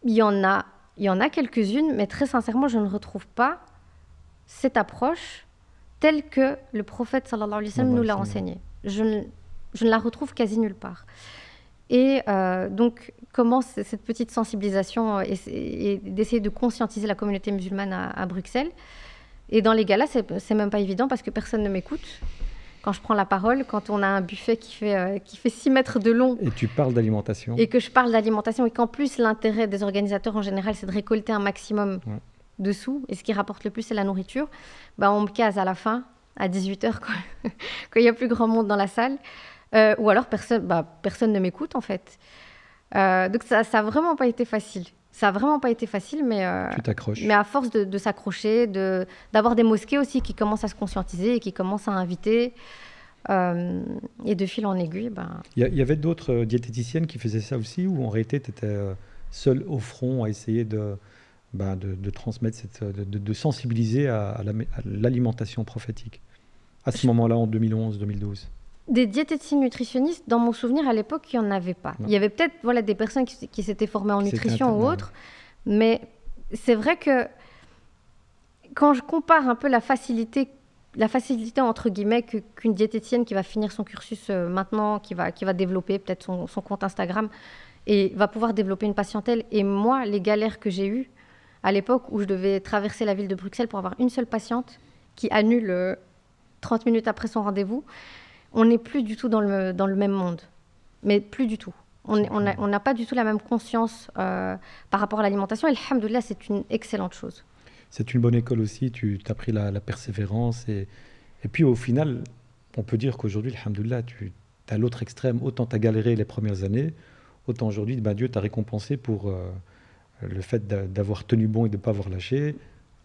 Il y en a quelques-unes, mais très sincèrement, je ne retrouve pas cette approche telle que le prophète sallallahu alayhi wa sallam nous l'a enseignée. Je ne la retrouve quasi nulle part. Et donc, commence cette petite sensibilisation et d'essayer de conscientiser la communauté musulmane à Bruxelles. Et dans les galas, c'est même pas évident parce que personne ne m'écoute. Quand je prends la parole, quand on a un buffet qui fait 6 mètres de long... Et tu parles d'alimentation. Et que je parle d'alimentation et qu'en plus, l'intérêt des organisateurs en général, c'est de récolter un maximum de sous. Et ce qui rapporte le plus, c'est la nourriture. On me case à la fin, à 18h, quand il n'y a plus grand monde dans la salle. Ou alors, personne ne m'écoute, en fait. Donc, ça n'a vraiment pas été facile. Ça n'a vraiment pas été facile, mais... tu t'accroches. Mais à force de s'accrocher, d'avoir des mosquées aussi qui commencent à se conscientiser et qui commencent à inviter, et de fil en aiguille... Il y avait d'autres diététiciennes qui faisaient ça aussi, ou en réalité, tu étais seule au front à essayer de transmettre, de sensibiliser à l'alimentation prophétique, à ce moment-là, en 2011-2012? Des diététiciens nutritionnistes, dans mon souvenir, à l'époque, il n'y en avait pas. Non. Il y avait peut-être des personnes qui s'étaient formées en nutrition ou autre, mais c'est vrai que quand je compare un peu la facilité entre guillemets qu'une diététicienne qui va finir son cursus maintenant, qui va développer peut-être son compte Instagram et va pouvoir développer une patientèle, et moi, les galères que j'ai eues à l'époque où je devais traverser la ville de Bruxelles pour avoir une seule patiente qui annule 30 minutes après son rendez-vous, on n'est plus du tout dans le même monde. Mais plus du tout. On n'a pas du tout la même conscience par rapport à l'alimentation. Et alhamdoulilah, c'est une excellente chose. C'est une bonne école aussi, tu as pris la persévérance. Et puis au final, on peut dire qu'aujourd'hui, alhamdoulilah, tu as l'autre extrême. Autant tu as galéré les premières années, autant aujourd'hui, Dieu t'a récompensé pour le fait d'avoir tenu bon et de ne pas avoir lâché.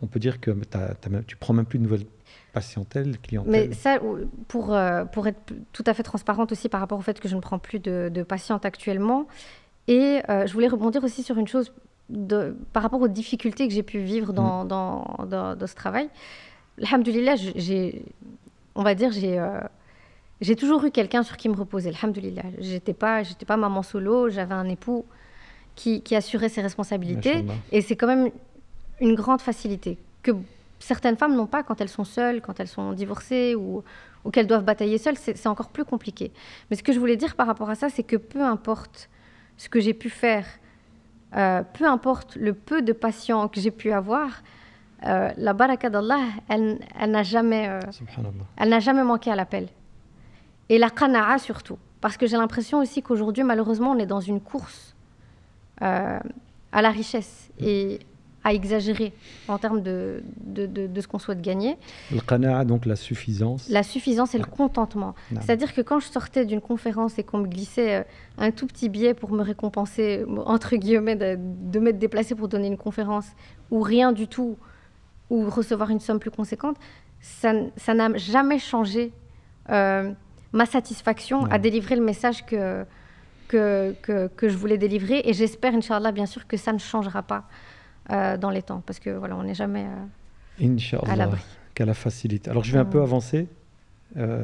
On peut dire que tu prends même plus de nouvelles clientèle. Mais ça, pour être tout à fait transparente aussi par rapport au fait que je ne prends plus de patientes actuellement. Et je voulais rebondir aussi sur une chose par rapport aux difficultés que j'ai pu vivre dans ce travail. Alhamdoulilah, on va dire, j'ai toujours eu quelqu'un sur qui me reposer. Alhamdoulilah. J'étais pas maman solo, j'avais un époux qui assurait ses responsabilités. Et c'est quand même une grande facilité que certaines femmes n'ont pas quand elles sont seules, quand elles sont divorcées ou qu'elles doivent batailler seules. C'est encore plus compliqué. Mais ce que je voulais dire par rapport à ça, c'est que peu importe ce que j'ai pu faire, peu importe le peu de patients que j'ai pu avoir, la baraka d'Allah, elle n'a jamais manqué à l'appel. Et la qana'a surtout. Parce que j'ai l'impression aussi qu'aujourd'hui, malheureusement, on est dans une course à la richesse et à exagérer en termes de ce qu'on souhaite gagner. Le qana'a, donc la suffisance. La suffisance et le contentement. C'est-à-dire que quand je sortais d'une conférence et qu'on me glissait un tout petit billet pour me récompenser, entre guillemets, de m'être déplacée pour donner une conférence, ou rien du tout, ou recevoir une somme plus conséquente, ça n'a jamais changé ma satisfaction à délivrer le message que je voulais délivrer. Et j'espère, Inch'Allah, bien sûr, que ça ne changera pas dans les temps, parce que voilà, on n'est jamais à l'abri. Qu'à la facilite. Alors je vais un peu avancer.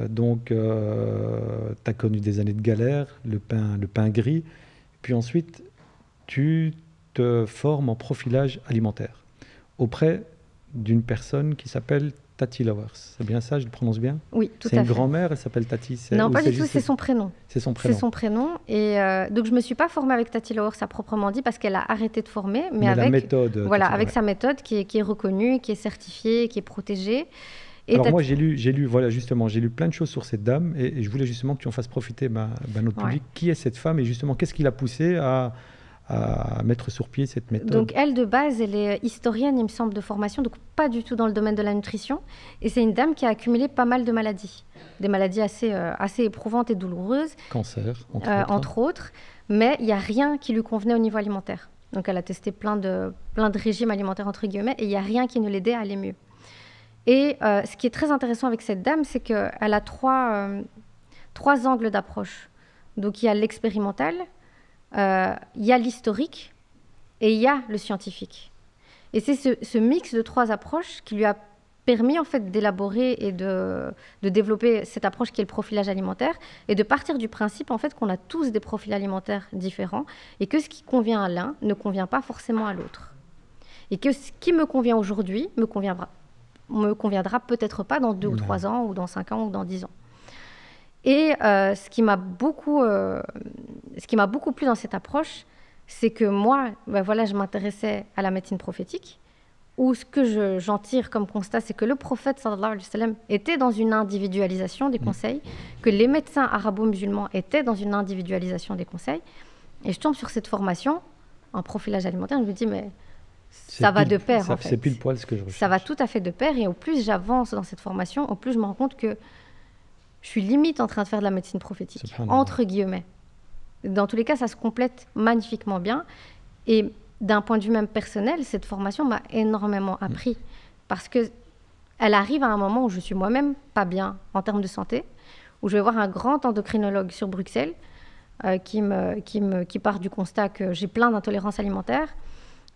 Donc tu as connu des années de galère, le pain gris, puis ensuite tu te formes en profilage alimentaire auprès d'une personne qui s'appelle Tati Lowers. C'est bien ça, je le prononce bien? Oui, tout à fait. C'est une grand-mère, elle s'appelle Tati? Non, pas du tout, c'est son prénom. C'est son prénom. C'est son prénom. Et donc, je ne me suis pas formée avec Tati Lowers à proprement dit parce qu'elle a arrêté de former. Mais avec la méthode. Voilà, avec sa méthode qui est reconnue, qui est certifiée, qui est protégée. Et alors moi, j'ai lu, voilà, justement, j'ai lu plein de choses sur cette dame et je voulais justement que tu en fasses profiter notre public. Qui est cette femme et justement, qu'est-ce qui l'a poussée à mettre sur pied cette méthode? Donc elle, de base, elle est historienne, il me semble, de formation, donc pas du tout dans le domaine de la nutrition. Et c'est une dame qui a accumulé pas mal de maladies, des maladies assez éprouvantes et douloureuses. Cancer, entre autres. Mais il n'y a rien qui lui convenait au niveau alimentaire. Donc elle a testé plein de régimes alimentaires, entre guillemets, et il n'y a rien qui ne l'aidait à aller mieux. Et ce qui est très intéressant avec cette dame, c'est qu'elle a trois angles d'approche. Donc il y a l'expérimental, il y a l'historique et il y a le scientifique. Et c'est ce mix de trois approches qui lui a permis en fait d'élaborer et de développer cette approche qui est le profilage alimentaire et de partir du principe en fait qu'on a tous des profils alimentaires différents et que ce qui convient à l'un ne convient pas forcément à l'autre. Et que ce qui me convient aujourd'hui me conviendra peut-être pas dans 2 ou 3 ans ou dans 5 ans ou dans 10 ans. Et ce qui m'a beaucoup plu dans cette approche, c'est que moi, je m'intéressais à la médecine prophétique, où ce que j'en tire comme constat, c'est que le prophète sallallahu alayhi wa sallam était dans une individualisation des conseils, que les médecins arabo-musulmans étaient dans une individualisation des conseils. Et je tombe sur cette formation en profilage alimentaire, je me dis, mais ça va de pair en fait. C'est pile poil ce que je recherche. Ça va tout à fait de pair, et au plus j'avance dans cette formation, au plus je me rends compte que je suis limite en train de faire de la médecine prophétique, entre guillemets. Dans tous les cas, ça se complète magnifiquement bien. Et d'un point de vue même personnel, cette formation m'a énormément appris. Parce qu'elle arrive à un moment où je suis moi-même pas bien en termes de santé, où je vais voir un grand endocrinologue sur Bruxelles qui part du constat que j'ai plein d'intolérances alimentaires.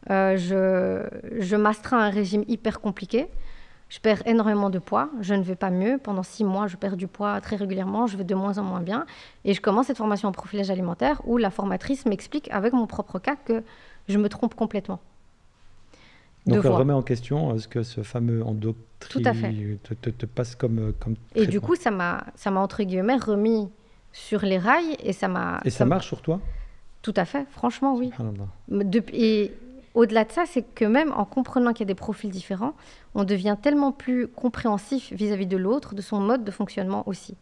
Je m'astreins à un régime hyper compliqué. Je perds énormément de poids, je ne vais pas mieux. Pendant 6 mois, je perds du poids très régulièrement, je vais de moins en moins bien. Et je commence cette formation en profilage alimentaire où la formatrice m'explique avec mon propre cas que je me trompe complètement. Donc, elle voix. remet en question ce que ce fameux Tout à fait. te passe comme Et du traitement. coup, ça m'a entre guillemets remis sur les rails et ça m'a. Et ça marche sur toi? Tout à fait, franchement, oui. Subhanallah. Et au-delà de ça, c'est que même en comprenant qu'il y a des profils différents, on devient tellement plus compréhensif vis-à-vis de l'autre, de son mode de fonctionnement aussi.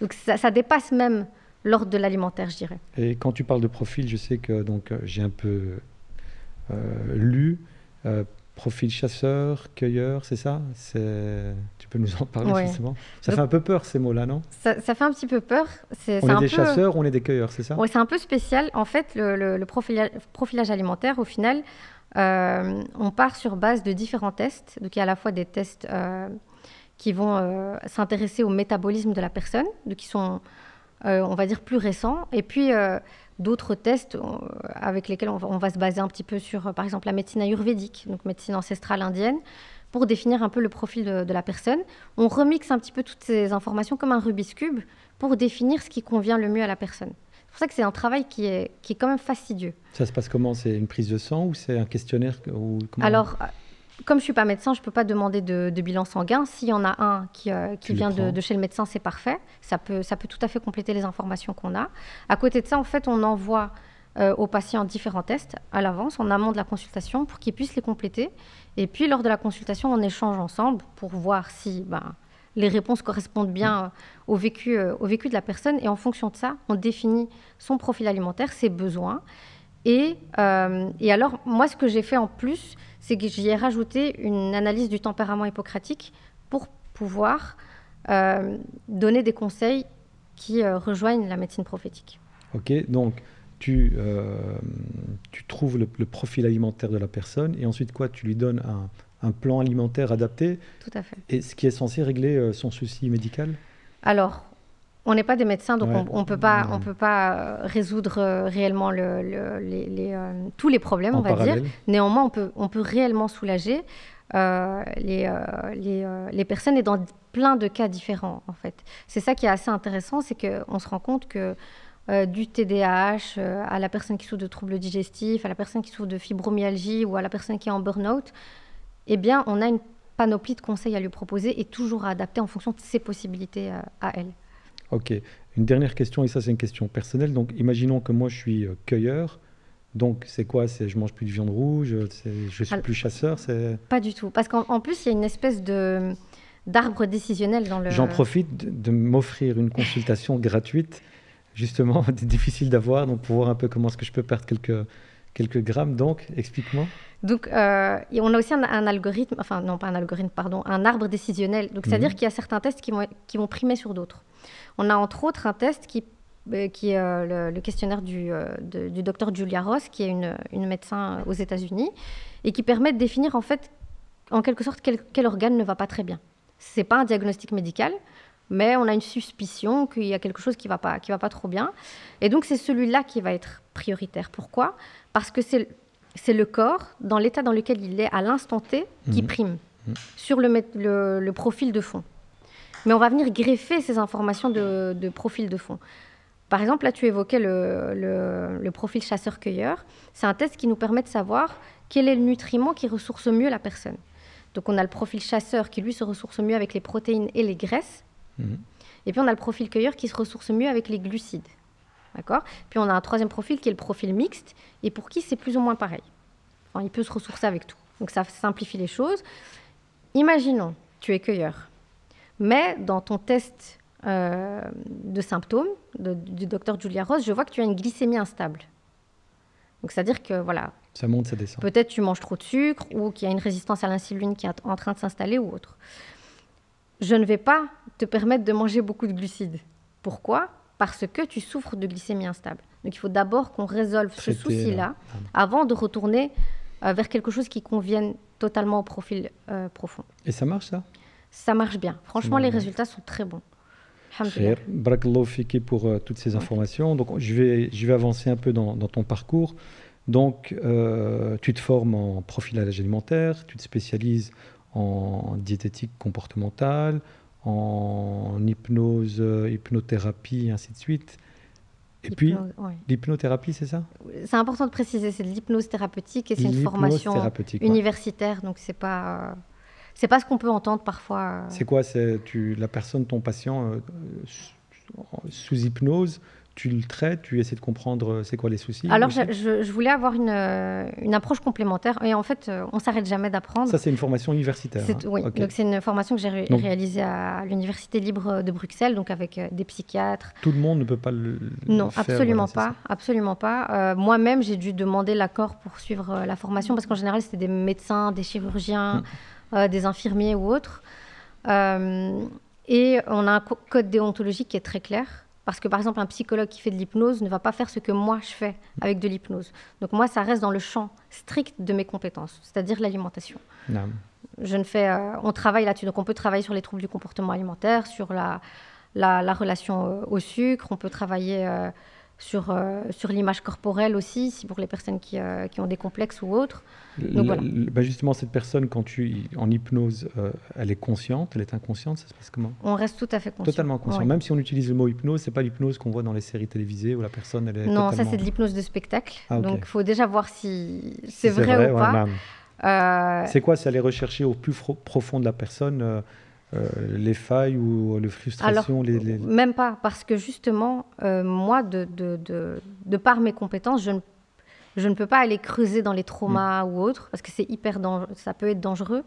Donc ça dépasse même l'ordre de l'alimentaire, je dirais. Et quand tu parles de profil, je sais que j'ai un peu lu profil chasseur, cueilleur, c'est ça? Tu peux nous en parler Ouais. justement? Ça Donc, fait un peu peur ces mots-là, non? ça fait un petit peu peur. On est des chasseurs, on est des cueilleurs, c'est ça? Ouais, c'est un peu spécial. En fait, le profilage alimentaire, au final, on part sur base de différents tests. Donc il y a à la fois des tests qui vont s'intéresser au métabolisme de la personne, donc qui sont, on va dire, plus récents. Et puis d'autres tests avec lesquels on va se baser un petit peu sur, par exemple, la médecine ayurvédique, donc médecine ancestrale indienne, pour définir un peu le profil de la personne. On remixe un petit peu toutes ces informations comme un Rubik's Cube pour définir ce qui convient le mieux à la personne. C'est pour ça que c'est un travail qui est quand même fastidieux. Ça se passe comment? C'est une prise de sang ou c'est un questionnaire ou comment... Alors, comme je ne suis pas médecin, je ne peux pas demander de bilan sanguin. S'il y en a un qui vient de chez le médecin, c'est parfait. Ça peut tout à fait compléter les informations qu'on a. À côté de ça, en fait, on envoie aux patients différents tests à l'avance, en amont de la consultation, pour qu'ils puissent les compléter. Et puis, lors de la consultation, on échange ensemble pour voir si les réponses correspondent bien au vécu de la personne. Et en fonction de ça, on définit son profil alimentaire, ses besoins. Et alors, moi, ce que j'ai fait en plus, c'est que j'y ai rajouté une analyse du tempérament hippocratique pour pouvoir donner des conseils qui rejoignent la médecine prophétique. Ok, donc tu trouves le profil alimentaire de la personne et ensuite quoi? Tu lui donnes un plan alimentaire adapté. Tout à fait. Et ce qui est censé régler son souci médical? Alors, on n'est pas des médecins, donc Ouais. on ne peut pas résoudre réellement tous les problèmes, En on va parallèle. dire. Néanmoins, on peut réellement soulager les personnes et dans plein de cas différents, en fait. C'est ça qui est assez intéressant, c'est qu'on se rend compte que du TDAH à la personne qui souffre de troubles digestifs, à la personne qui souffre de fibromyalgie ou à la personne qui est en burn-out, eh bien, on a une panoplie de conseils à lui proposer et toujours à adapter en fonction de ses possibilités à elle. Ok. Une dernière question, et ça c'est une question personnelle. Donc imaginons que moi je suis cueilleur. Donc c'est quoi? Je mange plus de viande rouge, je suis plus chasseur. Pas du tout. Parce qu'en plus, il y a une espèce d'arbre décisionnel dans le... J'en profite de m'offrir une consultation gratuite. Justement, c'est difficile d'avoir, donc pour voir un peu comment est-ce que je peux perdre quelques grammes. Donc, explique-moi. Donc, on a aussi un algorithme, enfin non pas un algorithme, pardon, un arbre décisionnel. Donc, c'est-à-dire qu'il y a certains tests qui vont primer sur d'autres. On a entre autres un test qui est le questionnaire du docteur Julia Ross, qui est une médecin aux États-Unis, et qui permet de définir en fait, en quelque sorte, quel organe ne va pas très bien. C'est pas un diagnostic médical, mais on a une suspicion qu'il y a quelque chose qui va pas trop bien. Et donc, c'est celui-là qui va être prioritaire. Pourquoi? Parce que c'est le corps, dans l'état dans lequel il est à l'instant T, qui prime sur le profil de fond. Mais on va venir greffer ces informations de profil de fond. Par exemple, là, tu évoquais le profil chasseur-cueilleur. C'est un test qui nous permet de savoir quel est le nutriment qui ressource mieux la personne. Donc, on a le profil chasseur qui, lui, se ressource mieux avec les protéines et les graisses. Et puis, on a le profil cueilleur qui se ressource mieux avec les glucides. D'accord? Puis, on a un troisième profil qui est le profil mixte et pour qui c'est plus ou moins pareil. Enfin, il peut se ressourcer avec tout. Donc, ça simplifie les choses. Imaginons, tu es cueilleur. Mais dans ton test de symptômes du docteur Julia Ross, je vois que tu as une glycémie instable. Donc, c'est-à-dire que, voilà, ça monte, ça descend. Peut-être tu manges trop de sucre ou qu'il y a une résistance à l'insuline qui est en train de s'installer ou autre. Je ne vais pas te permettre de manger beaucoup de glucides. Pourquoi? Parce que tu souffres de glycémie instable. Donc, il faut d'abord qu'on résolve ce souci-là avant de retourner vers quelque chose qui convienne totalement au profil profond. Et ça marche, ça? Ça marche bien. Franchement, les résultats sont très bons. Khair. Barakallahu fiki pour toutes ces informations. Donc, je vais avancer un peu dans ton parcours. Donc, tu te formes en profilage alimentaire, tu te spécialises en diététique comportementale, en hypnose, hypnothérapie, ainsi de suite. Et puis, ouais. l'hypnothérapie, c'est ça? C'est important de préciser, c'est de l'hypnose thérapeutique et c'est une formation universitaire, donc c'est pas ce qu'on peut entendre parfois. C'est quoi? C'est la personne, ton patient, sous hypnose, tu le traites, tu essaies de comprendre c'est quoi les soucis? Alors, je voulais avoir une approche complémentaire. Et en fait, on ne s'arrête jamais d'apprendre. Ça, c'est une formation universitaire. Oui, okay. Donc c'est une formation que j'ai réalisée à l'Université libre de Bruxelles, donc avec des psychiatres. Tout le monde ne peut pas le non, faire? Absolument pas. Absolument pas. Moi-même, j'ai dû demander l'accord pour suivre la formation, parce qu'en général, c'était des médecins, des chirurgiens, des infirmiers ou autres. Et on a un code déontologique qui est très clair. Parce que, par exemple, un psychologue qui fait de l'hypnose ne va pas faire ce que moi, je fais avec de l'hypnose. Donc moi, ça reste dans le champ strict de mes compétences, c'est-à-dire l'alimentation. On travaille là-dessus. Donc on peut travailler sur les troubles du comportement alimentaire, sur la relation au sucre. On peut travailler sur l'image corporelle aussi, pour les personnes qui ont des complexes ou autres. Donc, voilà. Justement, cette personne, en hypnose, elle est consciente, elle est inconsciente, ça se passe comment? On reste tout à fait conscient. Totalement conscient. Ouais. Même si on utilise le mot hypnose, c'est pas l'hypnose qu'on voit dans les séries télévisées où la personne, elle est non, totalement... ça c'est de l'hypnose de spectacle. Ah, okay. Donc il faut déjà voir si c'est vrai ou pas. C'est quoi? C'est aller rechercher au plus profond de la personne les failles ou les frustrations? Alors, même pas, parce que justement, moi, de par mes compétences, je ne peux pas aller creuser dans les traumas ou autres, parce que c'est ça peut être dangereux.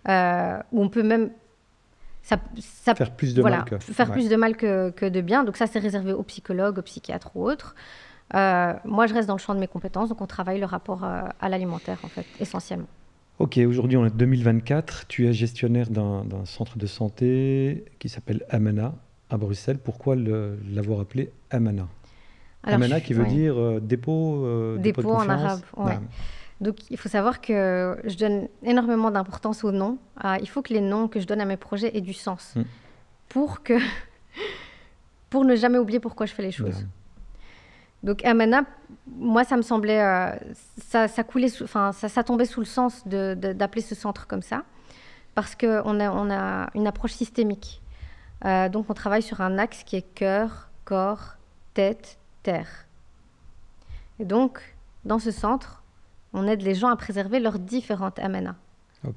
Ou on peut même faire plus de mal plus de mal que de bien. Donc ça, c'est réservé aux psychologues, aux psychiatres ou autres. Moi, je reste dans le champ de mes compétences, donc on travaille le rapport à l'alimentaire, en fait, essentiellement. Ok, aujourd'hui on est en 2024, tu es gestionnaire d'un centre de santé qui s'appelle Amana à Bruxelles. Pourquoi l'avoir appelé Amana? Amana qui veut dire dépôt de en arabe. Ouais. Donc il faut savoir que je donne énormément d'importance aux noms. Il faut que les noms que je donne à mes projets aient du sens pour ne jamais oublier pourquoi je fais les choses. Donc Amana, moi ça me semblait, ça tombait sous le sens d'appeler ce centre comme ça, parce qu'on a une approche systémique. Donc on travaille sur un axe qui est cœur, corps, tête, terre. Et donc dans ce centre, on aide les gens à préserver leurs différentes Amana,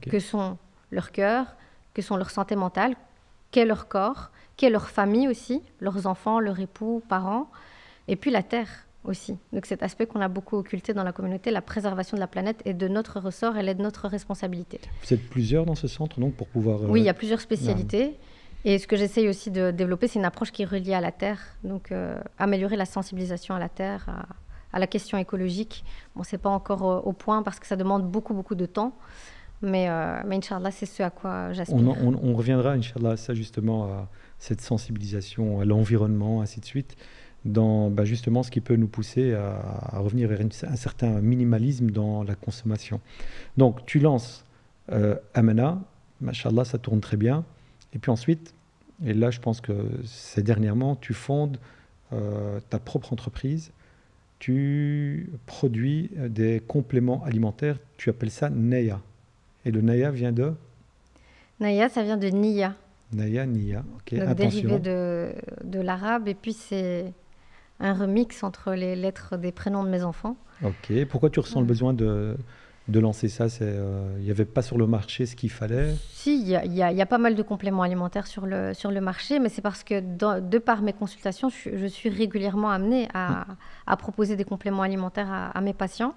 que sont leur cœur, que sont leur santé mentale, qu'est leur corps, qu'est leur famille aussi, leurs enfants, leur époux, parents. Et puis la terre aussi. Donc cet aspect qu'on a beaucoup occulté dans la communauté, la préservation de la planète est de notre ressort, elle est de notre responsabilité. Vous êtes plusieurs dans ce centre donc pour pouvoir... Oui, il y a plusieurs spécialités. Et ce que j'essaye aussi de développer, c'est une approche qui est reliée à la terre. Donc améliorer la sensibilisation à la terre, à la question écologique. Bon, c'est pas encore au point parce que ça demande beaucoup, beaucoup de temps. Mais Inch'Allah, c'est ce à quoi j'aspire. On reviendra, Inch'Allah, à ça justement, à cette sensibilisation à l'environnement, ainsi de suite, dans justement ce qui peut nous pousser à revenir vers un certain minimalisme dans la consommation. Donc, tu lances Amana, Masha'Allah, ça tourne très bien. Et puis ensuite, et là, je pense que c'est dernièrement, tu fondes ta propre entreprise. Tu produis des compléments alimentaires. Tu appelles ça Naya. Et le Naya vient de? Naya, ça vient de Niya. Naya, Niya. Ok. Donc dérivé de l'arabe. Et puis c'est un remix entre les lettres des prénoms de mes enfants. Ok. Pourquoi tu ressens le besoin de lancer ça? Il n'y avait pas sur le marché ce qu'il fallait? Si, il y a pas mal de compléments alimentaires sur le marché, mais c'est parce que de par mes consultations, je suis régulièrement amenée à proposer des compléments alimentaires à mes patients.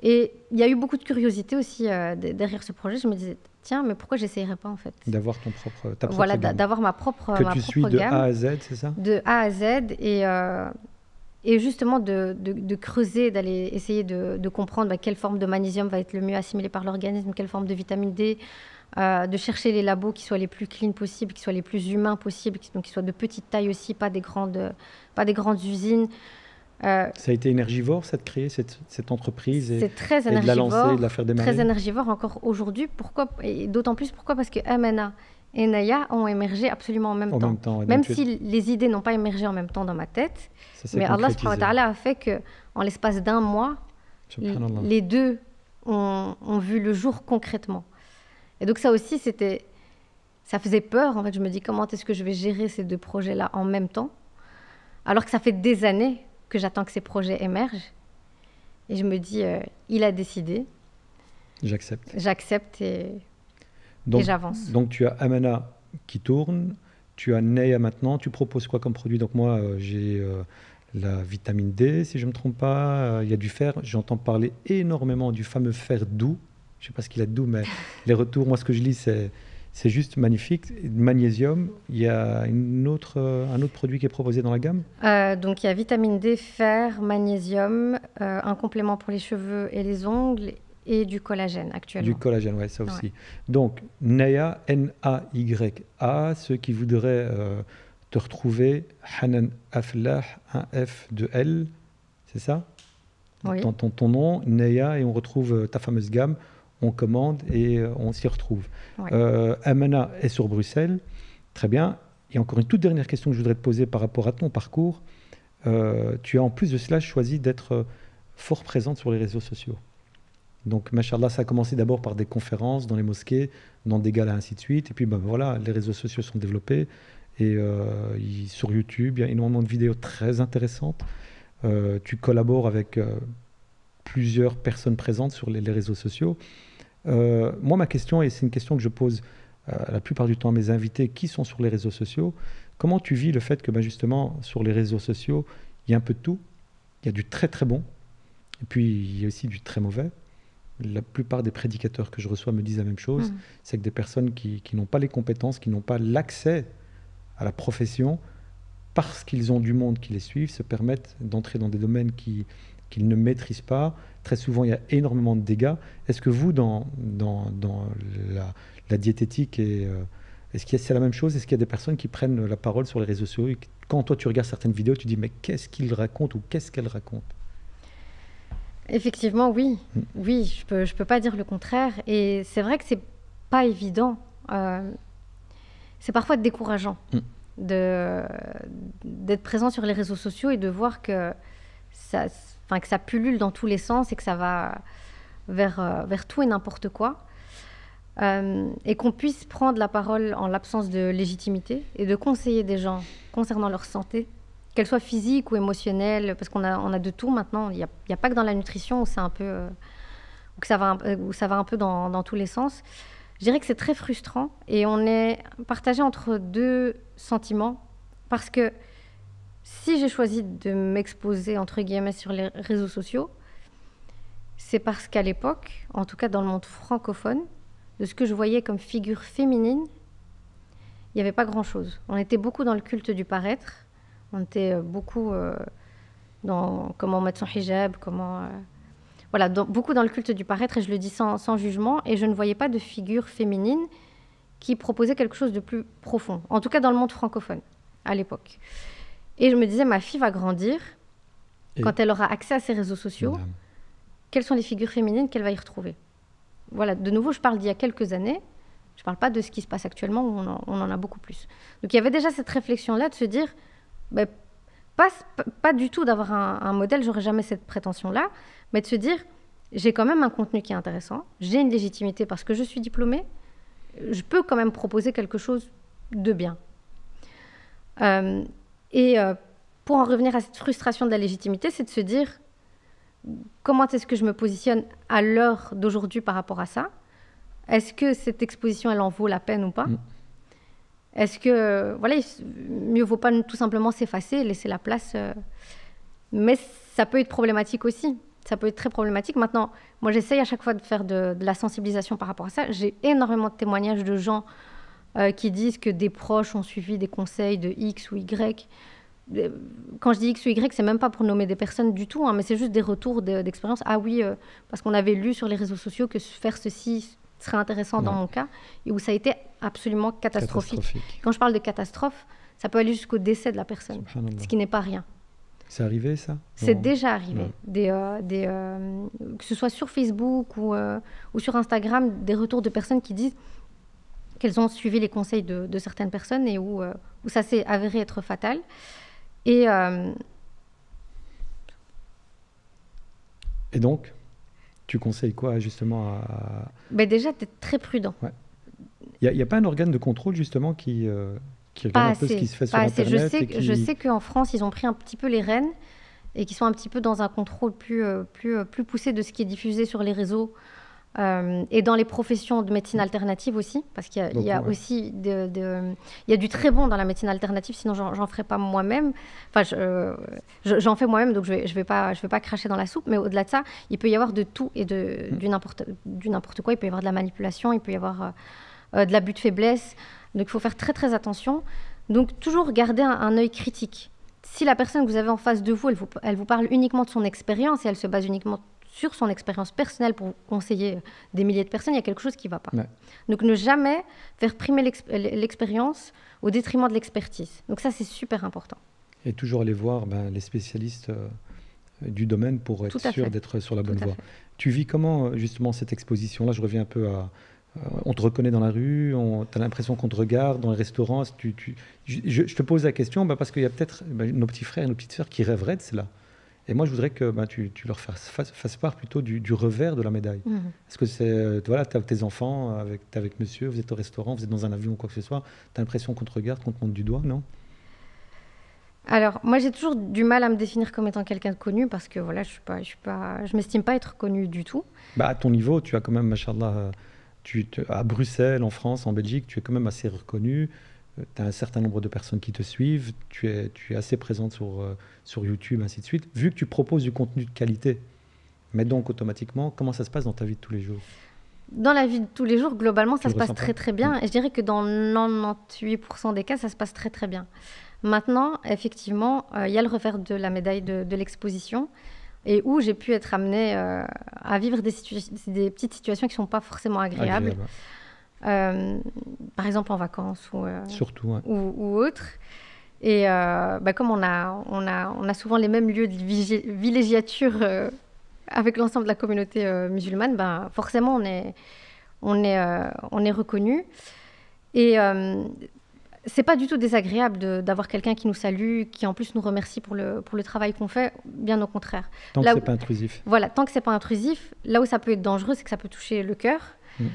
Et il y a eu beaucoup de curiosité aussi derrière ce projet. Je me disais, tiens, mais pourquoi j'essayerais pas en fait? D'avoir ta propre voilà, gamme. D'avoir ma propre que ma tu propre suis de gamme, A à Z, c'est ça? De A à Z et justement de creuser, d'aller essayer de comprendre quelle forme de magnésium va être le mieux assimilé par l'organisme, quelle forme de vitamine D, de chercher les labos qui soient les plus clean possibles, qui soient les plus humains possibles, donc qui soient de petite taille aussi, pas des grandes usines. Ça a été énergivore, ça de créer cette entreprise c'est très énergivore, de la lancer, de la faire démarrer. Très énergivore encore aujourd'hui. Pourquoi? Et d'autant plus pourquoi? Parce que Amana et Naya ont émergé absolument en même temps. Même si les idées n'ont pas émergé en même temps dans ma tête, mais Allah subhanahu wa ta'ala a fait qu'en l'espace d'un mois, les deux ont vu le jour concrètement. Et donc ça aussi, ça faisait peur. En fait, je me dis comment est-ce que je vais gérer ces deux projets-là en même temps. Alors que ça fait des années que j'attends que ces projets émergent. Et je me dis, il a décidé. J'accepte. J'accepte et j'avance. Donc tu as Amana qui tourne, tu as Neya maintenant. Tu proposes quoi comme produit? Donc moi, j'ai la vitamine D, si je ne me trompe pas. Il y a du fer. J'entends parler énormément du fameux fer doux. Je ne sais pas ce qu'il a de doux, mais les retours, moi, ce que je lis, c'est juste magnifique. Magnésium, il y a un autre produit qui est proposé dans la gamme? Donc il y a vitamine D, fer, magnésium, un complément pour les cheveux et les ongles et du collagène actuellement. Du collagène, ouais, ça aussi. Ouais. Donc Naya, N-A-Y-A, ceux qui voudraient te retrouver, Hanan Aflah, un F de L, c'est ça? Oui. Ton nom, Naya, et on retrouve ta fameuse gamme. On commande et on s'y retrouve. Ouais. Amana est sur Bruxelles. Très bien. Et encore une toute dernière question que je voudrais te poser par rapport à ton parcours. Tu as en plus de cela choisi d'être fort présente sur les réseaux sociaux. Donc, machallah, ça a commencé d'abord par des conférences dans les mosquées, dans des galas, ainsi de suite. Et puis, ben, voilà, les réseaux sociaux sont développés. Et sur YouTube, il y a énormément de vidéos très intéressantes. Tu collabores avec plusieurs personnes présentes sur les réseaux sociaux. Moi, ma question, et c'est une question que je pose la plupart du temps à mes invités qui sont sur les réseaux sociaux, comment tu vis le fait que justement, sur les réseaux sociaux, il y a un peu de tout, il y a du très très bon, et puis il y a aussi du très mauvais. La plupart des prédicateurs que je reçois me disent la même chose, c'est que des personnes qui n'ont pas les compétences, qui n'ont pas l'accès à la profession, parce qu'ils ont du monde qui les suivent, se permettent d'entrer dans des domaines qu'ils ne maîtrisent pas. Très souvent, il y a énormément de dégâts. Est-ce que vous, dans la diététique, est-ce qu'il y a, c'est la même chose? Est-ce qu'il y a des personnes qui prennent la parole sur les réseaux sociaux et quand toi, tu regardes certaines vidéos, tu dis, mais qu'est-ce qu'il raconte ou qu'est-ce qu'elle raconte? Effectivement, oui. Oui, je peux pas dire le contraire. Et c'est vrai que c'est pas évident. C'est parfois décourageant d'être présent sur les réseaux sociaux et de voir que ça pullule dans tous les sens et que ça va vers tout et n'importe quoi. Et qu'on puisse prendre la parole en l'absence de légitimité et de conseiller des gens concernant leur santé, qu'elle soit physique ou émotionnelle, parce qu'on a de tout maintenant. Il y a pas que dans la nutrition où c'est un peu où ça va un peu dans tous les sens. Je dirais que c'est très frustrant et on est partagé entre deux sentiments parce que si j'ai choisi de m'exposer, entre guillemets, sur les réseaux sociaux, c'est parce qu'à l'époque, en tout cas dans le monde francophone, de ce que je voyais comme figure féminine, il n'y avait pas grand-chose. On était beaucoup dans le culte du paraître, on était beaucoup dans comment mettre son hijab, beaucoup dans le culte du paraître, et je le dis sans jugement, et je ne voyais pas de figure féminine qui proposait quelque chose de plus profond, en tout cas dans le monde francophone, à l'époque. Et je me disais, ma fille va grandir, quand elle aura accès à ces réseaux sociaux, quelles sont les figures féminines qu'elle va y retrouver? Voilà, de nouveau, je parle d'il y a quelques années, je ne parle pas de ce qui se passe actuellement, où on en a beaucoup plus. Donc il y avait déjà cette réflexion-là de se dire, pas du tout d'avoir un modèle, j'aurais jamais cette prétention-là, mais de se dire, j'ai quand même un contenu qui est intéressant, j'ai une légitimité parce que je suis diplômée, je peux quand même proposer quelque chose de bien. Pour en revenir à cette frustration de la légitimité, c'est de se dire comment est-ce que je me positionne à l'heure d'aujourd'hui par rapport à ça? Est-ce que cette exposition, elle en vaut la peine ou pas? Est-ce que, mieux vaut pas tout simplement s'effacer et laisser la place mais ça peut être problématique aussi. Ça peut être très problématique. Maintenant, moi, j'essaye à chaque fois de faire de la sensibilisation par rapport à ça. J'ai énormément de témoignages de gens qui disent que des proches ont suivi des conseils de X ou Y. Quand je dis X ou Y, c'est même pas pour nommer des personnes du tout, mais c'est juste des retours d'expérience. Ah oui, parce qu'on avait lu sur les réseaux sociaux que faire ceci serait intéressant dans mon cas, et où ça a été absolument catastrophique. Quand je parle de catastrophe, ça peut aller jusqu'au décès de la personne, ce qui n'est pas rien. C'est arrivé, ça? C'est déjà arrivé. Que ce soit sur Facebook ou sur Instagram, des retours de personnes qui disent qu'elles ont suivi les conseils de certaines personnes et où ça s'est avéré être fatal. Et donc, tu conseilles quoi justement à... Déjà, d'être très prudent. Il n'y a pas un organe de contrôle justement qui qui Pas regardent un peu ce assez, qui se fait sur pas assez. Internet et Je qui... sais qu'en France, ils ont pris un petit peu les rênes et qui sont un petit peu dans un contrôle plus poussé de ce qui est diffusé sur les réseaux et dans les professions de médecine alternative aussi, parce qu'il y a, il y a Beaucoup, ouais. aussi il y a du très bon dans la médecine alternative, sinon j'en ferai pas moi-même. Enfin, j'en fais moi-même, donc je vais pas cracher dans la soupe. Mais au-delà de ça, il peut y avoir de tout et du n'importe quoi. Il peut y avoir de la manipulation, il peut y avoir de l'abus de faiblesse. Donc il faut faire très très attention. Donc toujours garder un œil critique. Si la personne que vous avez en face de vous, elle vous parle uniquement de son expérience et elle se base uniquement sur son expérience personnelle pour conseiller des milliers de personnes, il y a quelque chose qui ne va pas. Ouais. Donc ne jamais faire primer l'expérience au détriment de l'expertise. Donc ça, c'est super important. Et toujours aller voir les spécialistes du domaine pour être sûr d'être sur la bonne voie. Tu vis comment justement cette exposition-là? Je reviens un peu à... on te reconnaît dans la rue, tu as l'impression qu'on te regarde dans les restaurants. Je te pose la question parce qu'il y a peut-être nos petits frères et nos petites sœurs qui rêveraient de cela. Et moi, je voudrais que tu leur fasses part plutôt du revers de la médaille. Mmh. Est-ce que c'est... voilà, tu as tes enfants, t'es avec monsieur, vous êtes au restaurant, vous êtes dans un avion ou quoi que ce soit, tu as l'impression qu'on te regarde, qu'on te montre du doigt, non? Alors, moi, j'ai toujours du mal à me définir comme étant quelqu'un de connu parce que voilà, je m'estime pas être connue du tout. À ton niveau, tu as quand même, machallah, à Bruxelles, en France, en Belgique, tu es quand même assez reconnu. Tu as un certain nombre de personnes qui te suivent, tu es assez présente sur YouTube, ainsi de suite. Vu que tu proposes du contenu de qualité, mais donc automatiquement, comment ça se passe dans ta vie de tous les jours? Dans la vie de tous les jours, globalement, ça se passe très très bien. Et je dirais que dans 98% des cas, ça se passe très très bien. Maintenant, effectivement, il y a le revers de la médaille de l'exposition et où j'ai pu être amenée à vivre des petites situations qui ne sont pas forcément agréables. Par exemple en vacances surtout, ouais. ou autre. Et comme on a souvent les mêmes lieux de villégiature avec l'ensemble de la communauté musulmane, forcément on est reconnu. Et c'est pas du tout désagréable d'avoir quelqu'un qui nous salue, qui en plus nous remercie pour le travail qu'on fait, bien au contraire. Tant que c'est pas intrusif. Voilà, tant que c'est pas intrusif. Là où ça peut être dangereux, c'est que ça peut toucher le cœur. Ouais.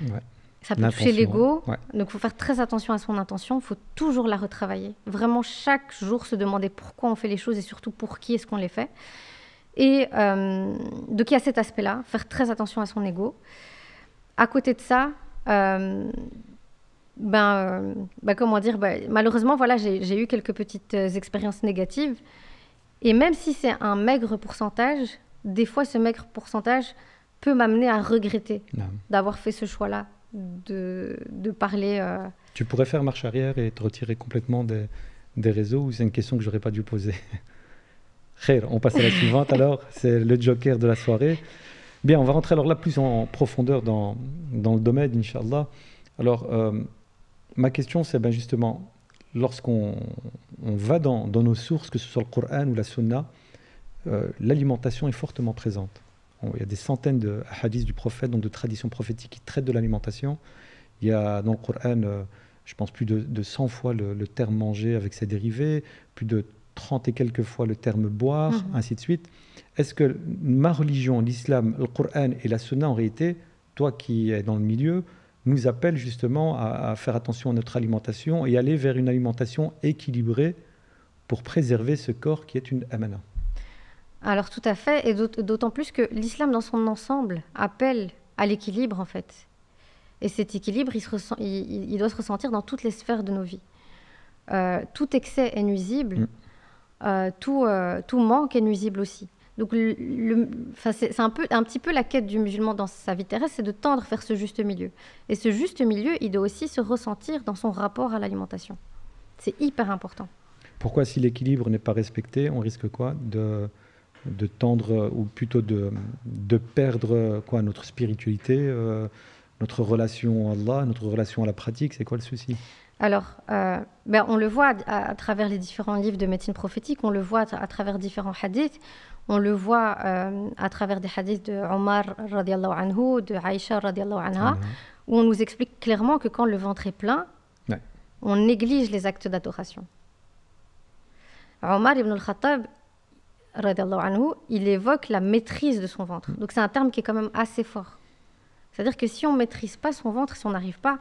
Ça peut toucher l'ego, ouais. Donc il faut faire très attention à son intention, il faut toujours la retravailler. Vraiment, chaque jour, se demander pourquoi on fait les choses et surtout pour qui est-ce qu'on les fait. Et donc il y a cet aspect-là, faire très attention à son ego. À côté de ça, comment dire, malheureusement, voilà, j'ai eu quelques petites expériences négatives. Et même si c'est un maigre pourcentage, des fois, ce maigre pourcentage peut m'amener à regretter d'avoir fait ce choix-là. De parler... Tu pourrais faire marche arrière et te retirer complètement des réseaux ou c'est une question que je n'aurais pas dû poser? Khair, on passe à la suivante alors, c'est le joker de la soirée. Bien, on va rentrer alors là plus en profondeur dans le domaine, Inch'Allah. Alors, ma question c'est justement, lorsqu'on va dans nos sources, que ce soit le Coran ou la Sunna, l'alimentation est fortement présente. Il y a des centaines de hadiths du prophète, donc de traditions prophétiques qui traitent de l'alimentation. Il y a dans le Coran, je pense, plus de 100 fois le terme manger avec ses dérivés, plus de 30 et quelques fois le terme boire, ainsi de suite. Est-ce que ma religion, l'islam, le Coran et la Sunna, en réalité, toi qui es dans le milieu, nous appellent justement à faire attention à notre alimentation et aller vers une alimentation équilibrée pour préserver ce corps qui est une amana? Alors tout à fait, et d'autant plus que l'islam dans son ensemble appelle à l'équilibre en fait. Et cet équilibre, il doit se ressentir dans toutes les sphères de nos vies. Tout excès est nuisible, tout manque est nuisible aussi. Donc c'est un petit peu la quête du musulman dans sa vie terrestre, c'est de tendre vers ce juste milieu. Et ce juste milieu, il doit aussi se ressentir dans son rapport à l'alimentation. C'est hyper important. Pourquoi, si l'équilibre n'est pas respecté, on risque quoi de tendre, ou plutôt de perdre notre spiritualité, notre relation à Allah, notre relation à la pratique? C'est quoi le souci? Alors, on le voit à travers les différents livres de médecine prophétique, on le voit à travers différents hadiths, on le voit à travers des hadiths de Omar radiallahu anhu, de Aïcha radiallahu anha, où on nous explique clairement que quand le ventre est plein, on néglige les actes d'adoration. Omar ibn al-Khattab radiallahu anhu, il évoque la maîtrise de son ventre. Donc c'est un terme qui est quand même assez fort. C'est-à-dire que si on ne maîtrise pas son ventre, si on n'arrive pas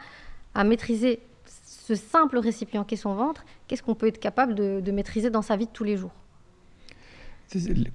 à maîtriser ce simple récipient qu'est son ventre, qu'est-ce qu'on peut être capable de maîtriser dans sa vie de tous les jours.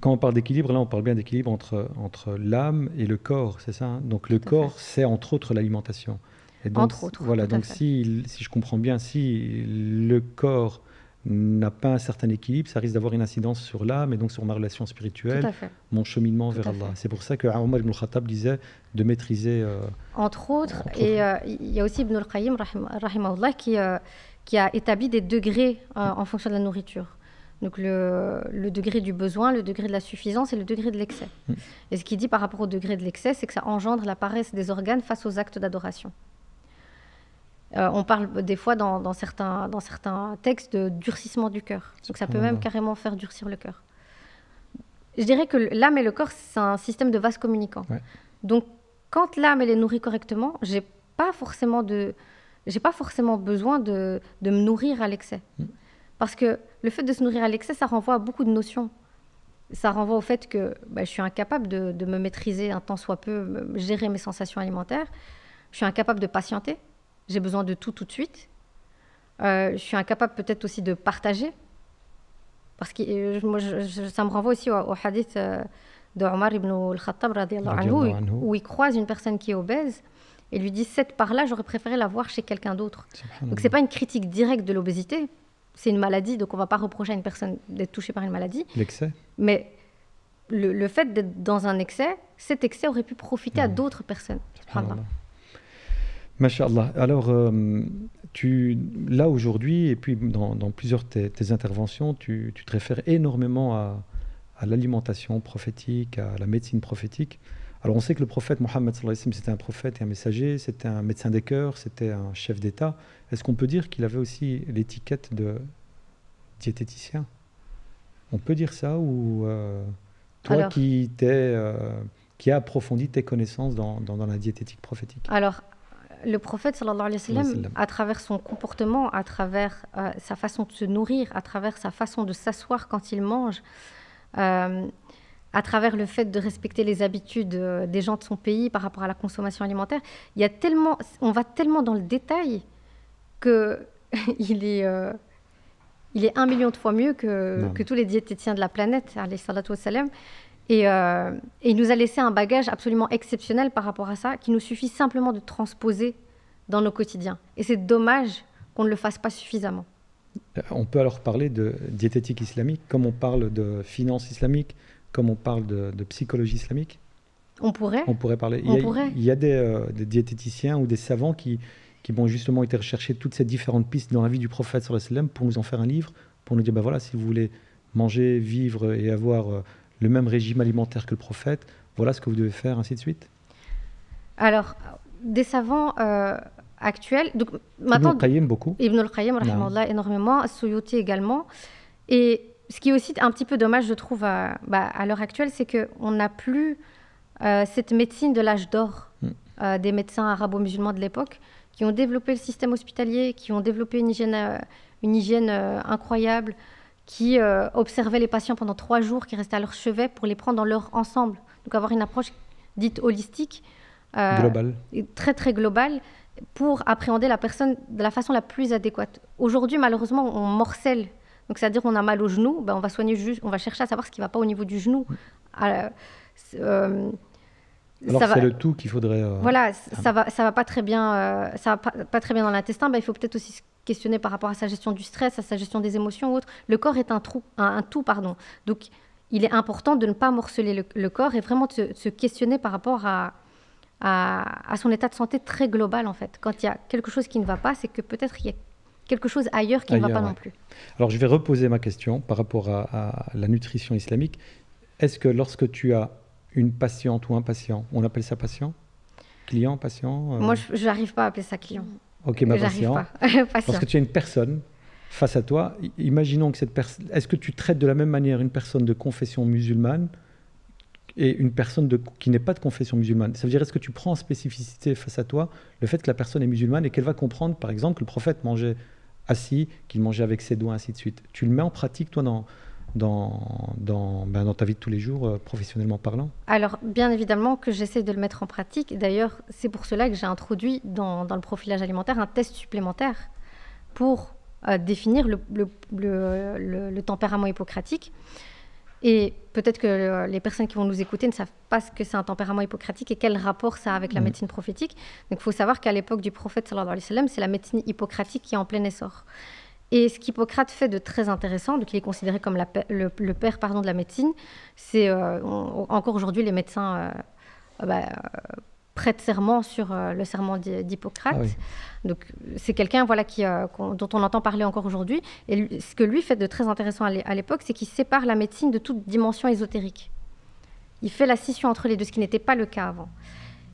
Quand on parle d'équilibre, là on parle bien d'équilibre entre l'âme et le corps, c'est ça, hein? Donc le corps, c'est entre autres l'alimentation. Et donc, entre autres. Voilà, donc si je comprends bien, si le corps n'a pas un certain équilibre, ça risque d'avoir une incidence sur l'âme et donc sur ma relation spirituelle, mon cheminement vers Allah. C'est pour ça que Omar ibn al-Khattab disait de maîtriser... entre autres. Et il y a aussi Ibn al-Qayyim, rahimahullah, qui a établi des degrés en fonction de la nourriture. Donc le degré du besoin, le degré de la suffisance et le degré de l'excès. Et ce qu'il dit par rapport au degré de l'excès, c'est que ça engendre la paresse des organes face aux actes d'adoration. On parle des fois dans certains textes de durcissement du cœur. Donc ça peut même carrément faire durcir le cœur. Je dirais que l'âme et le corps, c'est un système de vases communicants. Ouais. Donc quand l'âme elle est nourrie correctement, j'ai pas forcément besoin de me nourrir à l'excès. Parce que le fait de se nourrir à l'excès, ça renvoie à beaucoup de notions. Ça renvoie au fait que je suis incapable de me maîtriser un tant soit peu, gérer mes sensations alimentaires. Je suis incapable de patienter. J'ai besoin de tout de suite. Je suis incapable peut-être aussi de partager. Parce que ça me renvoie aussi au hadith de Omar ibn al-Khattab, où il croise une personne qui est obèse et lui dit « Cette part-là, j'aurais préféré la voir chez quelqu'un d'autre. » Donc ce n'est pas une critique directe de l'obésité. C'est une maladie, donc on ne va pas reprocher à une personne d'être touchée par une maladie. L'excès. Mais le fait d'être dans un excès, cet excès aurait pu profiter à d'autres personnes. Masha'Allah. Alors, là aujourd'hui, et puis dans plusieurs de tes interventions, tu te réfères énormément à l'alimentation prophétique, à la médecine prophétique. Alors on sait que le prophète Mohammed sallallahu alayhi wa sallam, c'était un prophète et un messager, c'était un médecin des cœurs, c'était un chef d'État. Est-ce qu'on peut dire qu'il avait aussi l'étiquette de diététicien? On peut dire ça? Ou toi alors, qui a approfondi tes connaissances dans la diététique prophétique? Alors, le prophète sallallahu alayhi wa sallam, à travers son comportement, à travers sa façon de se nourrir, à travers sa façon de s'asseoir quand il mange, à travers le fait de respecter les habitudes des gens de son pays par rapport à la consommation alimentaire, on va tellement dans le détail qu'il est 1 million de fois mieux que tous les diététiciens de la planète, alayhi salatu wassalam. Et il nous a laissé un bagage absolument exceptionnel par rapport à ça, qui nous suffit simplement de transposer dans nos quotidiens. Et c'est dommage qu'on ne le fasse pas suffisamment. On peut alors parler de diététique islamique, comme on parle de finance islamique, comme on parle de psychologie islamique? On pourrait parler. Il y a des diététiciens ou des savants qui vont justement été rechercher toutes ces différentes pistes dans la vie du prophète sallallahu alayhi wa sallam pour nous en faire un livre, pour nous dire, voilà, si vous voulez manger, vivre et avoir le même régime alimentaire que le prophète, voilà ce que vous devez faire, ainsi de suite. Alors, des savants actuels, donc maintenant Ibn al-Qayyim beaucoup. Ibn al-Qayyim, rahimahullah, énormément, As-Suyuti également. Et ce qui est aussi un petit peu dommage, je trouve, à l'heure actuelle, c'est qu'on n'a plus cette médecine de l'âge d'or des médecins arabo-musulmans de l'époque qui ont développé le système hospitalier, qui ont développé une hygiène incroyable, qui observaient les patients pendant 3 jours, qui restaient à leur chevet pour les prendre dans leur ensemble. Donc avoir une approche dite holistique, globale, très très globale, pour appréhender la personne de la façon la plus adéquate. Aujourd'hui, malheureusement, on morcelle. Donc c'est-à-dire qu'on a mal au genou, on va soigner on va chercher à savoir ce qui ne va pas au niveau du genou. Alors c'est le tout qu'il faudrait... Voilà, ça va pas très bien, pas très bien dans l'intestin. Il faut peut-être aussi se questionner par rapport à sa gestion du stress, à sa gestion des émotions ou autre. Le corps est un tout. Donc il est important de ne pas morceler le corps et vraiment de se questionner par rapport à son état de santé très global en fait. Quand il y a quelque chose qui ne va pas, c'est que peut-être il y a quelque chose ailleurs qui ne va pas non plus. Alors je vais reposer ma question par rapport à la nutrition islamique. Est-ce que lorsque tu as une patiente ou un patient, on appelle ça patient? Client, patient Moi, je n'arrive pas à appeler ça client. Ok, patient. Parce que tu as une personne face à toi. Imaginons que cette personne... Est-ce que tu traites de la même manière une personne de confession musulmane et une personne qui n'est pas de confession musulmane? Ça veut dire, est-ce que tu prends en spécificité face à toi le fait que la personne est musulmane et qu'elle va comprendre, par exemple, que le prophète mangeait assis, qu'il mangeait avec ses doigts, ainsi de suite? Tu le mets en pratique, toi, dans ta vie de tous les jours, professionnellement parlant? Alors, bien évidemment que j'essaie de le mettre en pratique. D'ailleurs, c'est pour cela que j'ai introduit dans le profilage alimentaire un test supplémentaire pour définir le tempérament hippocratique. Et peut-être que les personnes qui vont nous écouter ne savent pas ce que c'est un tempérament hippocratique et quel rapport ça a avec la médecine prophétique. Donc il faut savoir qu'à l'époque du prophète sallallahu alayhi wa sallam, c'est la médecine hippocratique qui est en plein essor. Et ce qu'Hippocrate fait de très intéressant, donc il est considéré comme le père de la médecine, c'est encore aujourd'hui les médecins prêtent serment sur le serment d'Hippocrate. Ah oui. Donc c'est quelqu'un dont on entend parler encore aujourd'hui. Et ce que lui fait de très intéressant à l'époque, c'est qu'il sépare la médecine de toute dimension ésotérique. Il fait la scission entre les deux, ce qui n'était pas le cas avant.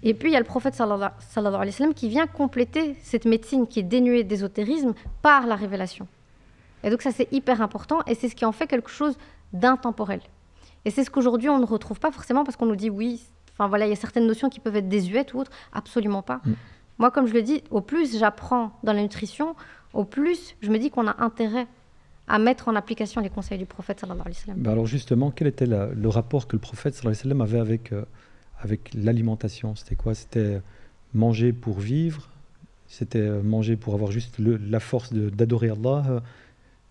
Et puis il y a le prophète sallallahu alayhi wa sallam qui vient compléter cette médecine qui est dénuée d'ésotérisme par la révélation. Et donc ça c'est hyper important et c'est ce qui en fait quelque chose d'intemporel. Et c'est ce qu'aujourd'hui on ne retrouve pas forcément parce qu'on nous dit oui, il y a certaines notions qui peuvent être désuètes ou autres, absolument pas. Moi, comme je le dis, au plus j'apprends dans la nutrition, au plus je me dis qu'on a intérêt à mettre en application les conseils du prophète sallallahu alayhi wa sallam. Alors justement, quel était le rapport que le prophète sallallahu alayhi wa sallam avait avec l'alimentation? C'était quoi? C'était manger pour vivre? C'était manger pour avoir juste la force d'adorer Allah?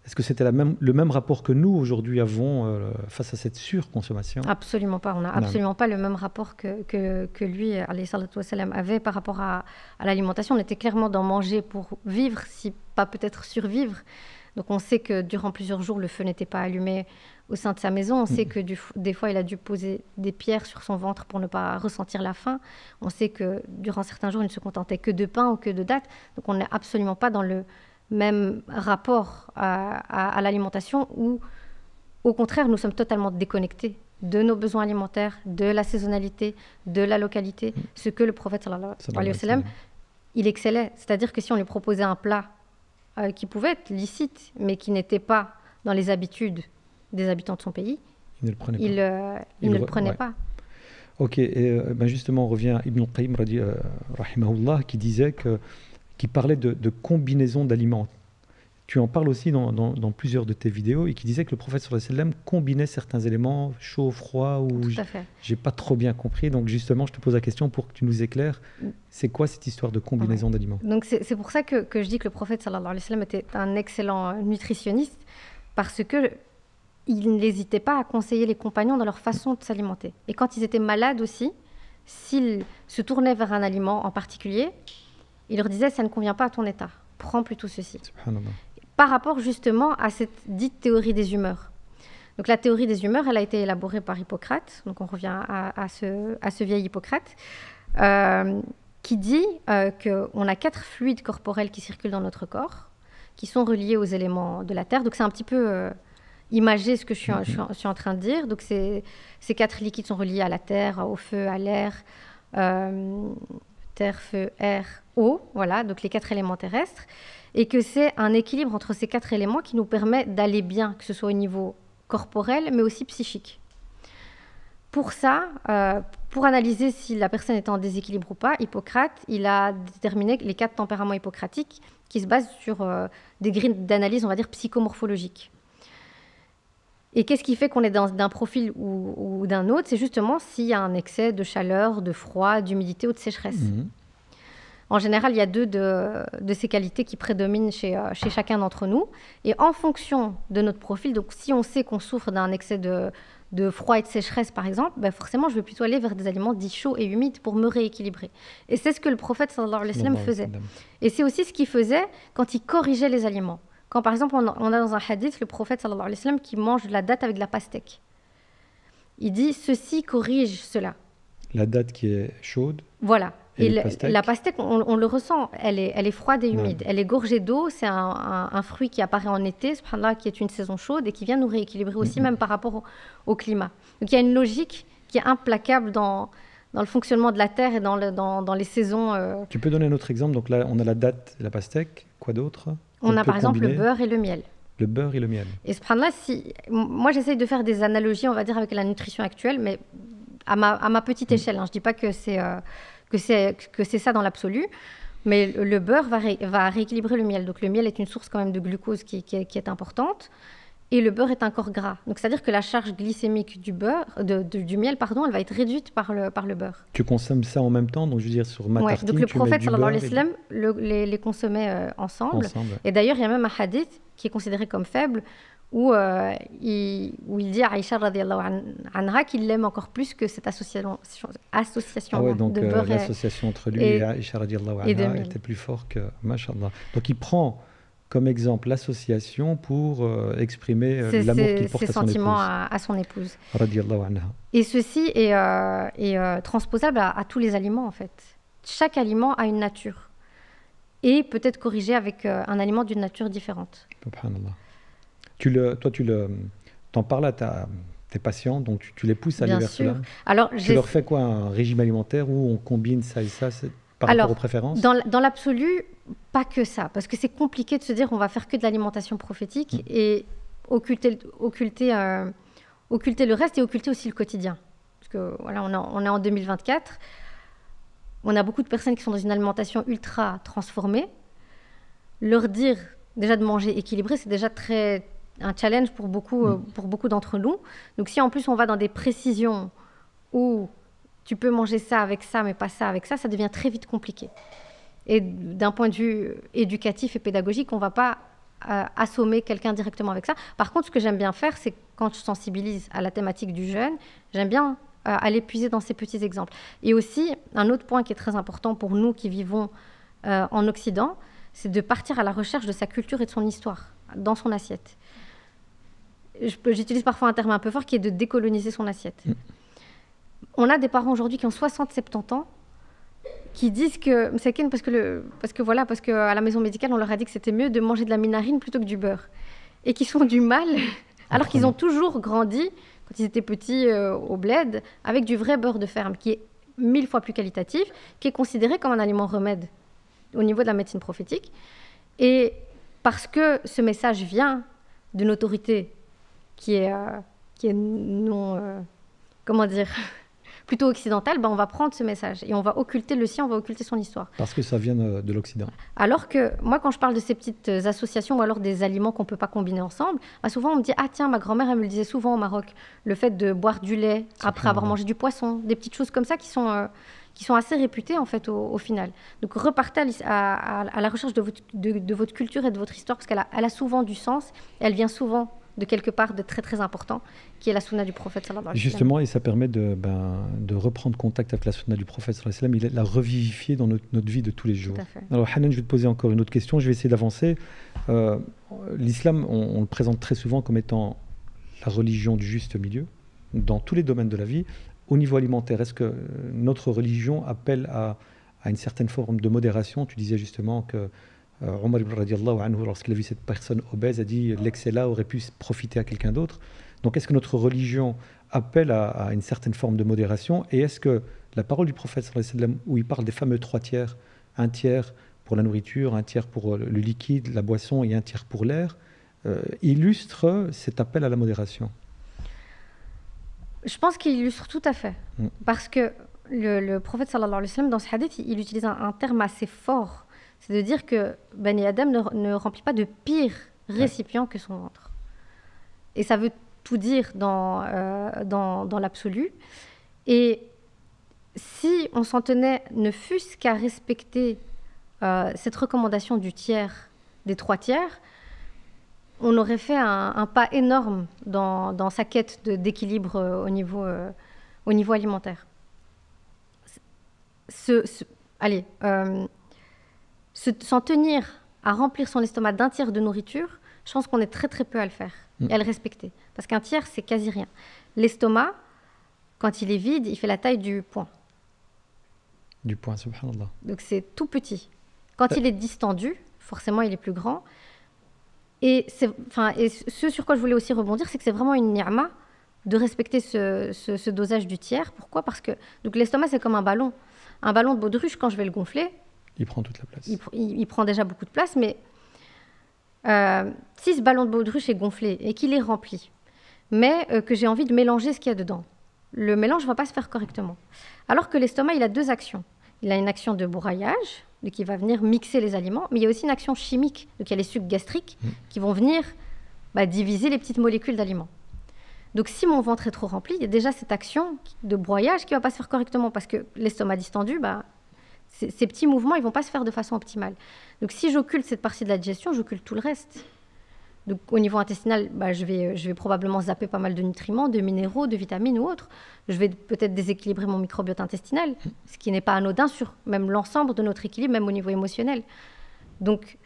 Est-ce que c'était le même rapport que nous aujourd'hui avons face à cette surconsommation? Absolument pas. On n'a absolument pas le même rapport que lui, alayhi salatu wa salam, avait par rapport à l'alimentation. On était clairement dans manger pour vivre, si pas peut-être survivre. Donc on sait que durant plusieurs jours, le feu n'était pas allumé au sein de sa maison. On sait que des fois, il a dû poser des pierres sur son ventre pour ne pas ressentir la faim. On sait que durant certains jours, il ne se contentait que de pain ou que de dattes. Donc on n'est absolument pas dans le même rapport à l'alimentation où, au contraire, nous sommes totalement déconnectés de nos besoins alimentaires, de la saisonnalité, de la localité, ce que le prophète sallallahu alayhi wa sallam, il excellait. C'est-à-dire que si on lui proposait un plat qui pouvait être licite, mais qui n'était pas dans les habitudes des habitants de son pays, il ne le prenait pas. Ok, et justement, on revient à Ibn al-Qayyim, rahimahullah, qui parlait de combinaison d'aliments. Tu en parles aussi dans plusieurs de tes vidéos et qui disait que le prophète sallallahu alayhi wa sallam combinait certains éléments, chaud, froid, ou j'ai pas trop bien compris. Donc justement, je te pose la question pour que tu nous éclaires. C'est quoi cette histoire de combinaison d'aliments? Donc c'est pour ça que je dis que le prophète sallallahu alayhi wa sallam était un excellent nutritionniste, parce que il n'hésitait pas à conseiller les compagnons dans leur façon de s'alimenter. Et quand ils étaient malades aussi, s'ils se tournaient vers un aliment en particulier, il leur disait, ça ne convient pas à ton état, prends plutôt ceci. Par rapport justement à cette dite théorie des humeurs. Donc la théorie des humeurs, elle a été élaborée par Hippocrate, donc on revient à ce vieil Hippocrate, qui dit qu'on a 4 fluides corporels qui circulent dans notre corps, qui sont reliés aux éléments de la terre. Donc c'est un petit peu imagé ce que je suis en train de dire. Donc ces 4 liquides sont reliés à la terre, au feu, à l'air, terre, feu, air, eau, voilà, donc les 4 éléments terrestres, et que c'est un équilibre entre ces 4 éléments qui nous permet d'aller bien, que ce soit au niveau corporel, mais aussi psychique. Pour ça, pour analyser si la personne est en déséquilibre ou pas, Hippocrate, il a déterminé les 4 tempéraments hippocratiques qui se basent sur des grilles d'analyse, on va dire, psychomorphologiques. Et qu'est-ce qui fait qu'on est d'un profil ou d'un autre? C'est justement s'il y a un excès de chaleur, de froid, d'humidité ou de sécheresse. En général, il y a 2 de ces qualités qui prédominent chez chacun d'entre nous. Et en fonction de notre profil, donc si on sait qu'on souffre d'un excès de froid et de sécheresse, par exemple, forcément, je vais plutôt aller vers des aliments dits chauds et humides pour me rééquilibrer. Et c'est ce que le prophète sallallahu alayhi wa sallam faisait. Et c'est aussi ce qu'il faisait quand il corrigeait les aliments. Quand, par exemple, on a dans un hadith le prophète sallallahu alayhi wa sallam qui mange de la date avec de la pastèque. Il dit, ceci corrige cela. La date qui est chaude. Voilà. Et la pastèque, on le ressent, elle est froide et humide. Elle est gorgée d'eau, c'est un fruit qui apparaît en été, subhanallah, qui est une saison chaude et qui vient nous rééquilibrer aussi, même par rapport au climat. Donc il y a une logique qui est implacable dans le fonctionnement de la Terre et dans les saisons. Tu peux donner un autre exemple? Donc là, on a la date et la pastèque. Quoi d'autre? On a par exemple le beurre et le miel. Le beurre et le miel. Et subhanallah, moi j'essaye de faire des analogies, on va dire, avec la nutrition actuelle, mais à ma petite échelle. Je ne dis pas que c'est ça dans l'absolu, mais le beurre va rééquilibrer le miel. Donc le miel est une source quand même de glucose qui est importante. et le beurre est un corps gras. Donc, c'est-à-dire que la charge glycémique du miel, pardon, elle va être réduite par le beurre. Tu consommes ça en même temps, donc je veux dire sur ma tartine, donc le tu prophète mets du sallallahu alayhi beurre wa sallam les consommait ensemble. ouais. Et d'ailleurs, il y a même un hadith qui est considéré comme faible où il dit à Aïcha radhiyallahu anha qu'il l'aime encore plus que cette association Ah ouais, donc de beurre l'association entre lui et Aïcha radhiyallahu anha était plus fort que Mashallah. Donc il prend comme exemple l'association pour exprimer l'amour qu'il porte ses sentiments à son épouse. Radhiyallahu anha. Et ceci est transposable à tous les aliments en fait. Chaque aliment a une nature et peut être corrigé avec un aliment d'une nature différente. Subhanallah. Toi, tu t'en parles à tes patients, donc tu les pousses à aller vers cela. Alors, tu leur fais quoi, un régime alimentaire où on combine ça et ça par rapport aux préférences? Dans l'absolu, pas que ça, parce que c'est compliqué de se dire on va faire que de l'alimentation prophétique et occulter le reste et occulter aussi le quotidien. Parce que voilà, on est en 2024, on a beaucoup de personnes qui sont dans une alimentation ultra transformée. Leur dire déjà de manger équilibré, c'est déjà un challenge pour beaucoup d'entre nous. Donc si en plus on va dans des précisions où tu peux manger ça avec ça, mais pas ça avec ça, ça devient très vite compliqué. Et d'un point de vue éducatif et pédagogique, on ne va pas assommer quelqu'un directement avec ça. Par contre, ce que j'aime bien faire, c'est quand je sensibilise à la thématique du jeûne, j'aime bien aller puiser dans ces petits exemples. Et aussi, un autre point qui est très important pour nous qui vivons en Occident, c'est de partir à la recherche de sa culture et de son histoire dans son assiette. J'utilise parfois un terme un peu fort qui est de décoloniser son assiette. On a des parents aujourd'hui qui ont 60-70 ans qui disent que parce que à la maison médicale on leur a dit que c'était mieux de manger de la minarine plutôt que du beurre et qui sont du mal alors qu'ils ont toujours grandi quand ils étaient petits au bled avec du vrai beurre de ferme qui est 1000 fois plus qualitatif, qui est considéré comme un aliment remède au niveau de la médecine prophétique. Et parce que ce message vient d'une autorité qui est non plutôt occidentale, on va prendre ce message et on va occulter le sien, on va occulter son histoire. Parce que ça vient de l'Occident. Alors que moi, quand je parle de ces petites associations ou alors des aliments qu'on ne peut pas combiner ensemble, souvent on me dit « Ah tiens, ma grand-mère, elle me le disait souvent au Maroc, le fait de boire du lait après avoir mangé du poisson, des petites choses comme ça qui sont assez réputées en fait au final. » Donc repartez à la recherche de votre culture et de votre histoire parce qu'elle a souvent du sens, et elle vient souvent de quelque part de très très important, qui est la sunna du prophète sallallahu alayhi wa sallam. Justement, et ça permet de reprendre contact avec la sunna du prophète sallallahu alayhi wa sallam, il la revivifier dans notre vie de tous les jours. Alors Hanan, je vais te poser encore une autre question, je vais essayer d'avancer. L'islam, on le présente très souvent comme étant la religion du juste milieu, dans tous les domaines de la vie. Au niveau alimentaire, est-ce que notre religion appelle à une certaine forme de modération? Tu disais justement que Omar ibn radiallahu anhu, lorsqu'il a vu cette personne obèse, a dit l'excella aurait pu profiter à quelqu'un d'autre. Donc est-ce que notre religion appelle à une certaine forme de modération? Et est-ce que la parole du prophète sallallahu alayhi wa sallam, où il parle des fameux 3 tiers, un tiers pour la nourriture, un tiers pour le liquide, la boisson et un tiers pour l'air, illustre cet appel à la modération? Je pense qu'il illustre tout à fait. Parce que le prophète sallallahu alayhi wa sallam, dans ce hadith, il utilise un terme assez fort. C'est de dire que Bani Adam ne remplit pas de pire récipient que son ventre. Et ça veut tout dire dans l'absolu. Et si on s'en tenait ne fût-ce qu'à respecter cette recommandation du tiers, des 3 tiers, on aurait fait un pas énorme dans sa quête d'équilibre au niveau alimentaire. S'en tenir à remplir son estomac d'un tiers de nourriture, je pense qu'on est très très peu à le faire et à le respecter. Parce qu'un tiers, c'est quasi rien. L'estomac, quand il est vide, il fait la taille du poing. Du poing, subhanallah. Donc c'est tout petit. Quand il est distendu, forcément il est plus grand. Et ce sur quoi je voulais aussi rebondir, c'est que c'est vraiment une ni'ma de respecter ce dosage du tiers. Pourquoi? Parce que donc l'estomac, c'est comme un ballon. Un ballon de baudruche, quand je vais le gonfler, il prend toute la place. Il prend déjà beaucoup de place, mais si ce ballon de baudruche est gonflé et qu'il est rempli, mais que j'ai envie de mélanger ce qu'il y a dedans, le mélange ne va pas se faire correctement. Alors que l'estomac, il a 2 actions. Il a une action de bourraillage, qui va venir mixer les aliments, mais il y a aussi une action chimique, donc il y a les sucs gastriques qui vont venir diviser les petites molécules d'aliments. Donc si mon ventre est trop rempli, il y a déjà cette action de broyage qui ne va pas se faire correctement parce que l'estomac distendu, ces petits mouvements, ils ne vont pas se faire de façon optimale. Donc si j'occulte cette partie de la digestion, j'occulte tout le reste. Donc au niveau intestinal, je vais probablement zapper pas mal de nutriments, de minéraux, de vitamines ou autres. Je vais peut-être déséquilibrer mon microbiote intestinal, ce qui n'est pas anodin sur même l'ensemble de notre équilibre, même au niveau émotionnel. Donc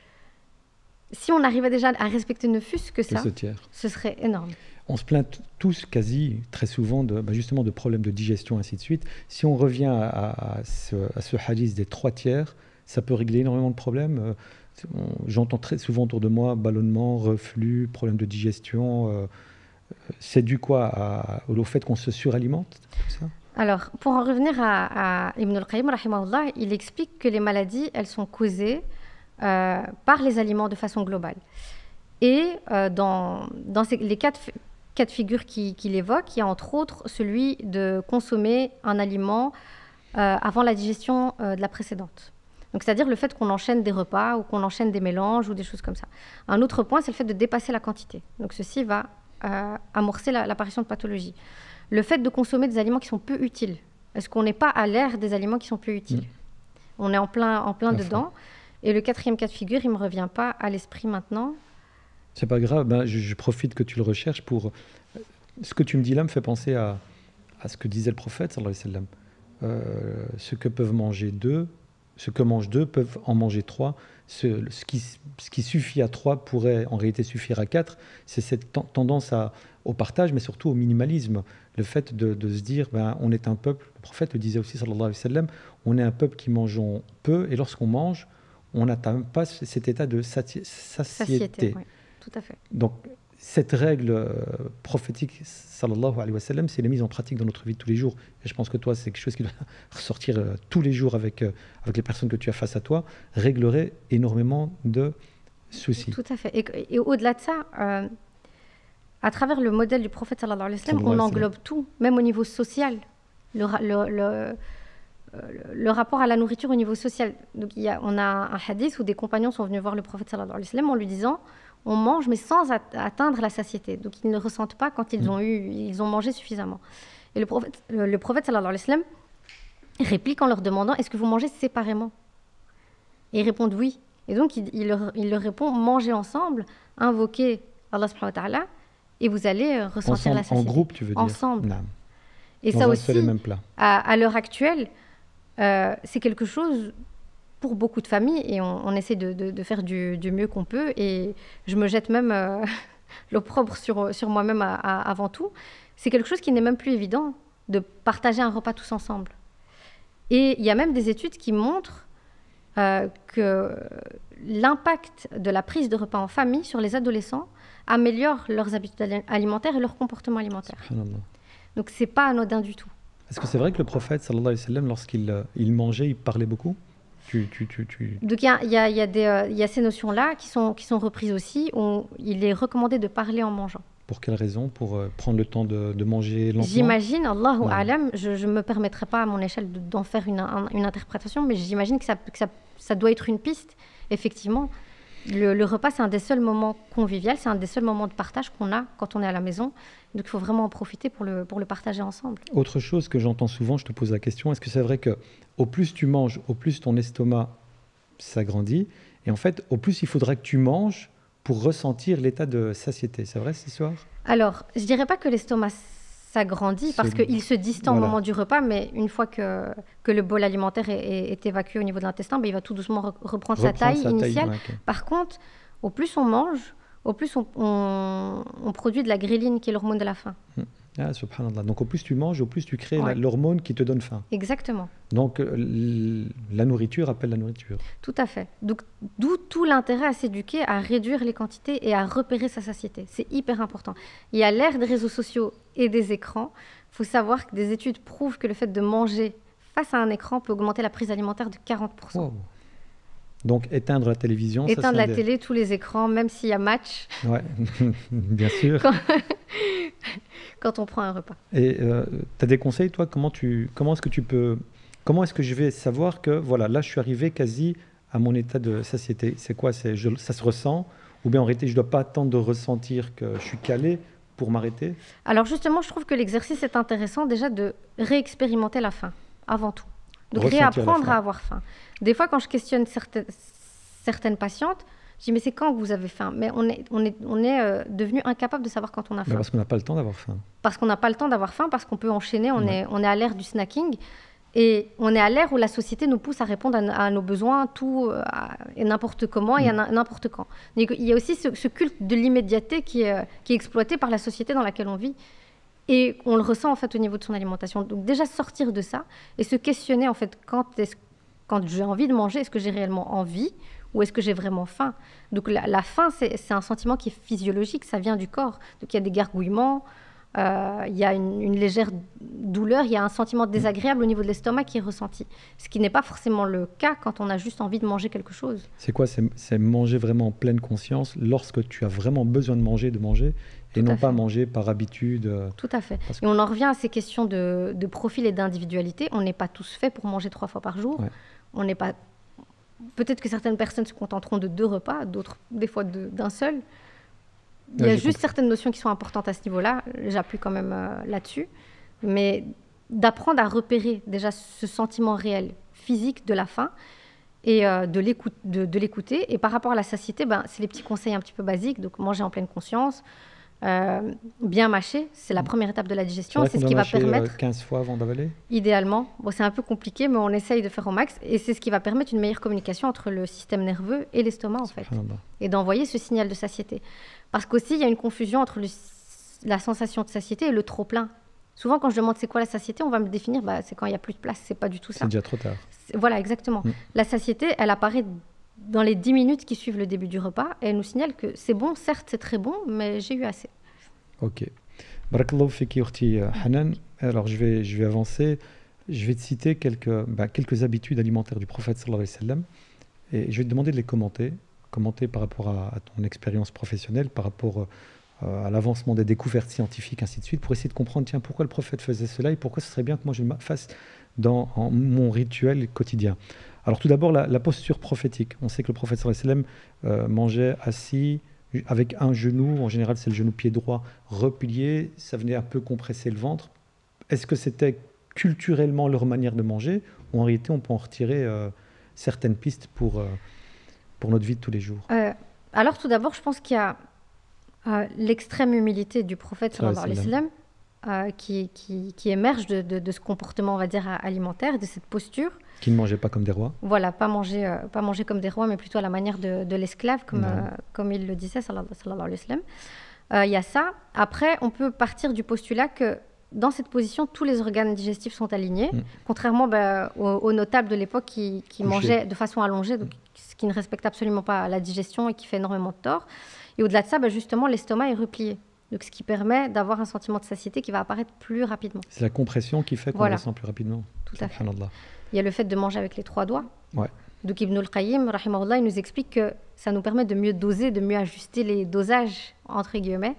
si on arrivait déjà à respecter ne fût-ce que ça, ce serait énorme. On se plaint tous, quasi, très souvent, justement de problèmes de digestion, ainsi de suite. Si on revient à ce hadith des 3 tiers, ça peut régler énormément de problèmes. J'entends très souvent autour de moi ballonnement, reflux, problèmes de digestion. C'est dû quoi au fait qu'on se suralimente, tout ça? Alors, pour en revenir à Ibn al-Qayyim, rahimahullah, il explique que les maladies, elles sont causées par les aliments de façon globale. Et dans les cas de figure qu'il évoque, il y a entre autres celui de consommer un aliment avant la digestion de la précédente. Donc, c'est-à-dire le fait qu'on enchaîne des repas ou qu'on enchaîne des mélanges ou des choses comme ça. Un autre point, c'est le fait de dépasser la quantité. Donc, ceci va amorcer l'apparition de pathologies. Le fait de consommer des aliments qui sont peu utiles. Est-ce qu'on n'est pas à l'ère des aliments qui sont peu utiles? On est en plein dedans. Et le 4e cas de figure, il ne me revient pas à l'esprit maintenant. C'est pas grave, je profite que tu le recherches pour... Ce que tu me dis là me fait penser à ce que disait le prophète, sallallahu alayhi wa sallam. Ce que peuvent manger 2, ce que mangent 2 peuvent en manger 3. Ce qui suffit à 3 pourrait en réalité suffire à 4. C'est cette tendance au partage, mais surtout au minimalisme. Le fait de se dire, on est un peuple, le prophète le disait aussi, sallallahu alayhi wa sallam, on est un peuple qui mangeons peu, et lorsqu'on mange, on n'atteint pas cet état de satiété. Oui, tout à fait. Donc, cette règle prophétique, sallallahu alayhi wa sallam, c'est la mise en pratique dans notre vie de tous les jours. Et je pense que toi, c'est quelque chose qui doit ressortir tous les jours avec les personnes que tu as face à toi, réglerait énormément de soucis. Tout à fait. Et au-delà de ça, à travers le modèle du prophète, sallallahu alayhi wa sallam, on englobe tout, même au niveau social. Le rapport à la nourriture au niveau social. Donc, on a un hadith où des compagnons sont venus voir le prophète, sallallahu alayhi wa sallam, en lui disant... On mange, mais sans atteindre la satiété. Donc, ils ne ressentent pas quand ils ont mangé suffisamment. Et le prophète sallallahu alayhi wa sallam, réplique en leur demandant, est-ce que vous mangez séparément? Et ils répondent oui. Et donc, il leur répond, mangez ensemble, invoquez Allah subhanahu wa ta'ala, et vous allez ressentir la satiété. En groupe, tu veux dire? Ensemble. Non. Et dans ça un aussi, seul et même plat. À l'heure actuelle, c'est quelque chose... pour beaucoup de familles, et on essaie de faire du mieux qu'on peut, et je me jette même l'opprobre sur moi-même avant tout. C'est quelque chose qui n'est même plus évident, de partager un repas tous ensemble. Et il y a même des études qui montrent que l'impact de la prise de repas en famille sur les adolescents améliore leurs habitudes alimentaires et leur comportement alimentaire. Donc c'est pas anodin du tout. Est-ce que c'est vrai que le prophète, sallallahu alayhi wa sallam, lorsqu'il mangeait, il parlait beaucoup? Donc il y a ces notions-là qui sont reprises aussi. Il est recommandé de parler en mangeant. Pour quelle raison? Pour prendre le temps de manger lentement? J'imagine, Allahu a'lam, je ne me permettrai pas à mon échelle d'en faire une interprétation, mais j'imagine que ça doit être une piste. Effectivement, le repas, c'est un des seuls moments conviviaux, c'est un des seuls moments de partage qu'on a quand on est à la maison. Donc il faut vraiment en profiter pour le partager ensemble. Autre chose que j'entends souvent, je te pose la question, est-ce que c'est vrai que au plus tu manges, au plus ton estomac s'agrandit, et en fait, au plus il faudra que tu manges pour ressentir l'état de satiété. C'est vrai cette histoire? Alors, je ne dirais pas que l'estomac s'agrandit parce qu'il se distend au moment du repas, mais une fois que le bol alimentaire est évacué au niveau de l'intestin, il va tout doucement reprendre sa taille initiale. Okay. Par contre, au plus on mange, au plus on produit de la gréline, qui est l'hormone de la faim. Ah, subhanallah. Donc au plus tu manges, au plus tu crées l'hormone qui te donne faim. Exactement. Donc la nourriture appelle la nourriture. Tout à fait. Donc d'où tout l'intérêt à s'éduquer, à réduire les quantités et à repérer sa satiété. C'est hyper important. Il y a l'ère des réseaux sociaux et des écrans. Il faut savoir que des études prouvent que le fait de manger face à un écran peut augmenter la prise alimentaire de 40%. Wow. Donc éteindre la télévision. Éteindre la télé, tous les écrans, même s'il y a match. Ouais, bien sûr. Quand on prend un repas. Et tu as des conseils, toi? Comment est-ce que je vais savoir que voilà, là je suis arrivé quasi à mon état de satiété? C'est quoi? Ça se ressent? Ou bien en réalité, je ne dois pas attendre de ressentir que je suis calé pour m'arrêter? Alors justement, je trouve que l'exercice est intéressant déjà de réexpérimenter la faim, avant tout. Donc Ressentir la réapprendre faim. à avoir faim. Des fois, quand je questionne certaines patientes, je dis mais c'est quand que vous avez faim? Mais on est devenu incapable de savoir quand on a Mais faim. parce qu'on n'a pas le temps d'avoir faim. Parce qu'on n'a pas le temps d'avoir faim, parce qu'on peut enchaîner, on Ouais. est à l'ère du snacking. Et on est à l'ère où la société nous pousse à répondre à nos besoins, tout et n'importe comment et à n'importe quand. Donc, il y a aussi ce culte de l'immédiateté qui est exploité par la société dans laquelle on vit. Et on le ressent en fait au niveau de son alimentation. Donc déjà sortir de ça et se questionner en fait quand j'ai envie de manger, est-ce que j'ai réellement envie ou est-ce que j'ai vraiment faim? Donc la faim, c'est un sentiment qui est physiologique, ça vient du corps. Donc il y a des gargouillements, il y a une légère douleur, il y a un sentiment désagréable au niveau de l'estomac qui est ressenti. Ce qui n'est pas forcément le cas quand on a juste envie de manger quelque chose. C'est quoi? C'est manger vraiment en pleine conscience lorsque tu as vraiment besoin de manger et Tout à non pas fait. manger par habitude. Tout à fait. Parce Et on en revient à ces questions de profil et d'individualité. On n'est pas tous faits pour manger 3 fois par jour. Ouais. On n'est pas... Peut-être que certaines personnes se contenteront de 2 repas, d'autres des fois d'un seul. Il y Ouais, a j'ai juste compris. certaines notions qui sont importantes à ce niveau-là. J'appuie quand même là-dessus. Mais d'apprendre à repérer déjà ce sentiment réel, physique de la faim et de l'écouter. Et par rapport à la satiété, c'est les petits conseils un petit peu basiques. Donc manger en pleine conscience, bien mâcher, c'est la première étape de la C'est digestion. vrai C'est qu'on ce doit qui va mâcher permettre, 15 fois avant d'avaler? idéalement, bon, c'est un peu compliqué, mais on essaye de faire au max. Et c'est ce qui va permettre une meilleure communication entre le système nerveux et l'estomac, en fait. Subhanallah. Et d'envoyer ce signal de satiété. Parce qu'aussi, il y a une confusion entre la sensation de satiété et le trop-plein. Souvent, quand je demande c'est quoi la satiété, on va me définir, c'est quand il n'y a plus de place. C'est pas du tout ça. C'est déjà trop tard. Voilà, exactement. Mm. La satiété, elle apparaît dans les 10 minutes qui suivent le début du repas et elle nous signale que c'est bon, certes, c'est très bon, mais j'ai eu assez. Ok. Barakallahu fiki ukhti Hanan. Alors je vais avancer. Je vais te citer quelques habitudes alimentaires du prophète sallallahu alayhi wa sallam. Et je vais te demander de les commenter. Commenter par rapport à ton expérience professionnelle, par rapport à l'avancement des découvertes scientifiques, ainsi de suite, pour essayer de comprendre, tiens, pourquoi le prophète faisait cela et pourquoi ce serait bien que moi je le fasse en mon rituel quotidien. Alors tout d'abord, la posture prophétique. On sait que le prophète sallallahu alayhi wa sallam mangeait assis, avec un genou, en général c'est le genou pied droit, replié, ça venait un peu compresser le ventre. Est-ce que c'était culturellement leur manière de manger, ou en réalité on peut en retirer certaines pistes pour notre vie de tous les jours? Alors tout d'abord, je pense qu'il y a l'extrême humilité du prophète sallallahu alayhi wa sallam qui émerge de ce comportement, on va dire, alimentaire, de cette posture. Qui ne mangeaient pas comme des rois. Voilà, pas manger comme des rois, mais plutôt à la manière de l'esclave, comme il le disait, sallallahu alayhi wa sallam. Il y a ça. Après, on peut partir du postulat que dans cette position, tous les organes digestifs sont alignés, contrairement aux notables de l'époque qui mangeaient de façon allongée, donc, ce qui ne respecte absolument pas la digestion et qui fait énormément de tort. Et au-delà de ça, justement, l'estomac est replié. Donc, ce qui permet d'avoir un sentiment de satiété qui va apparaître plus rapidement. C'est la compression qui fait qu'on le ressent plus rapidement. Tout à fait. Subhanallah. Il y a le fait de manger avec les 3 doigts. Ouais. Donc Ibn al-Qayyim, rahimahullah, il nous explique que ça nous permet de mieux doser, de mieux ajuster les dosages, entre guillemets.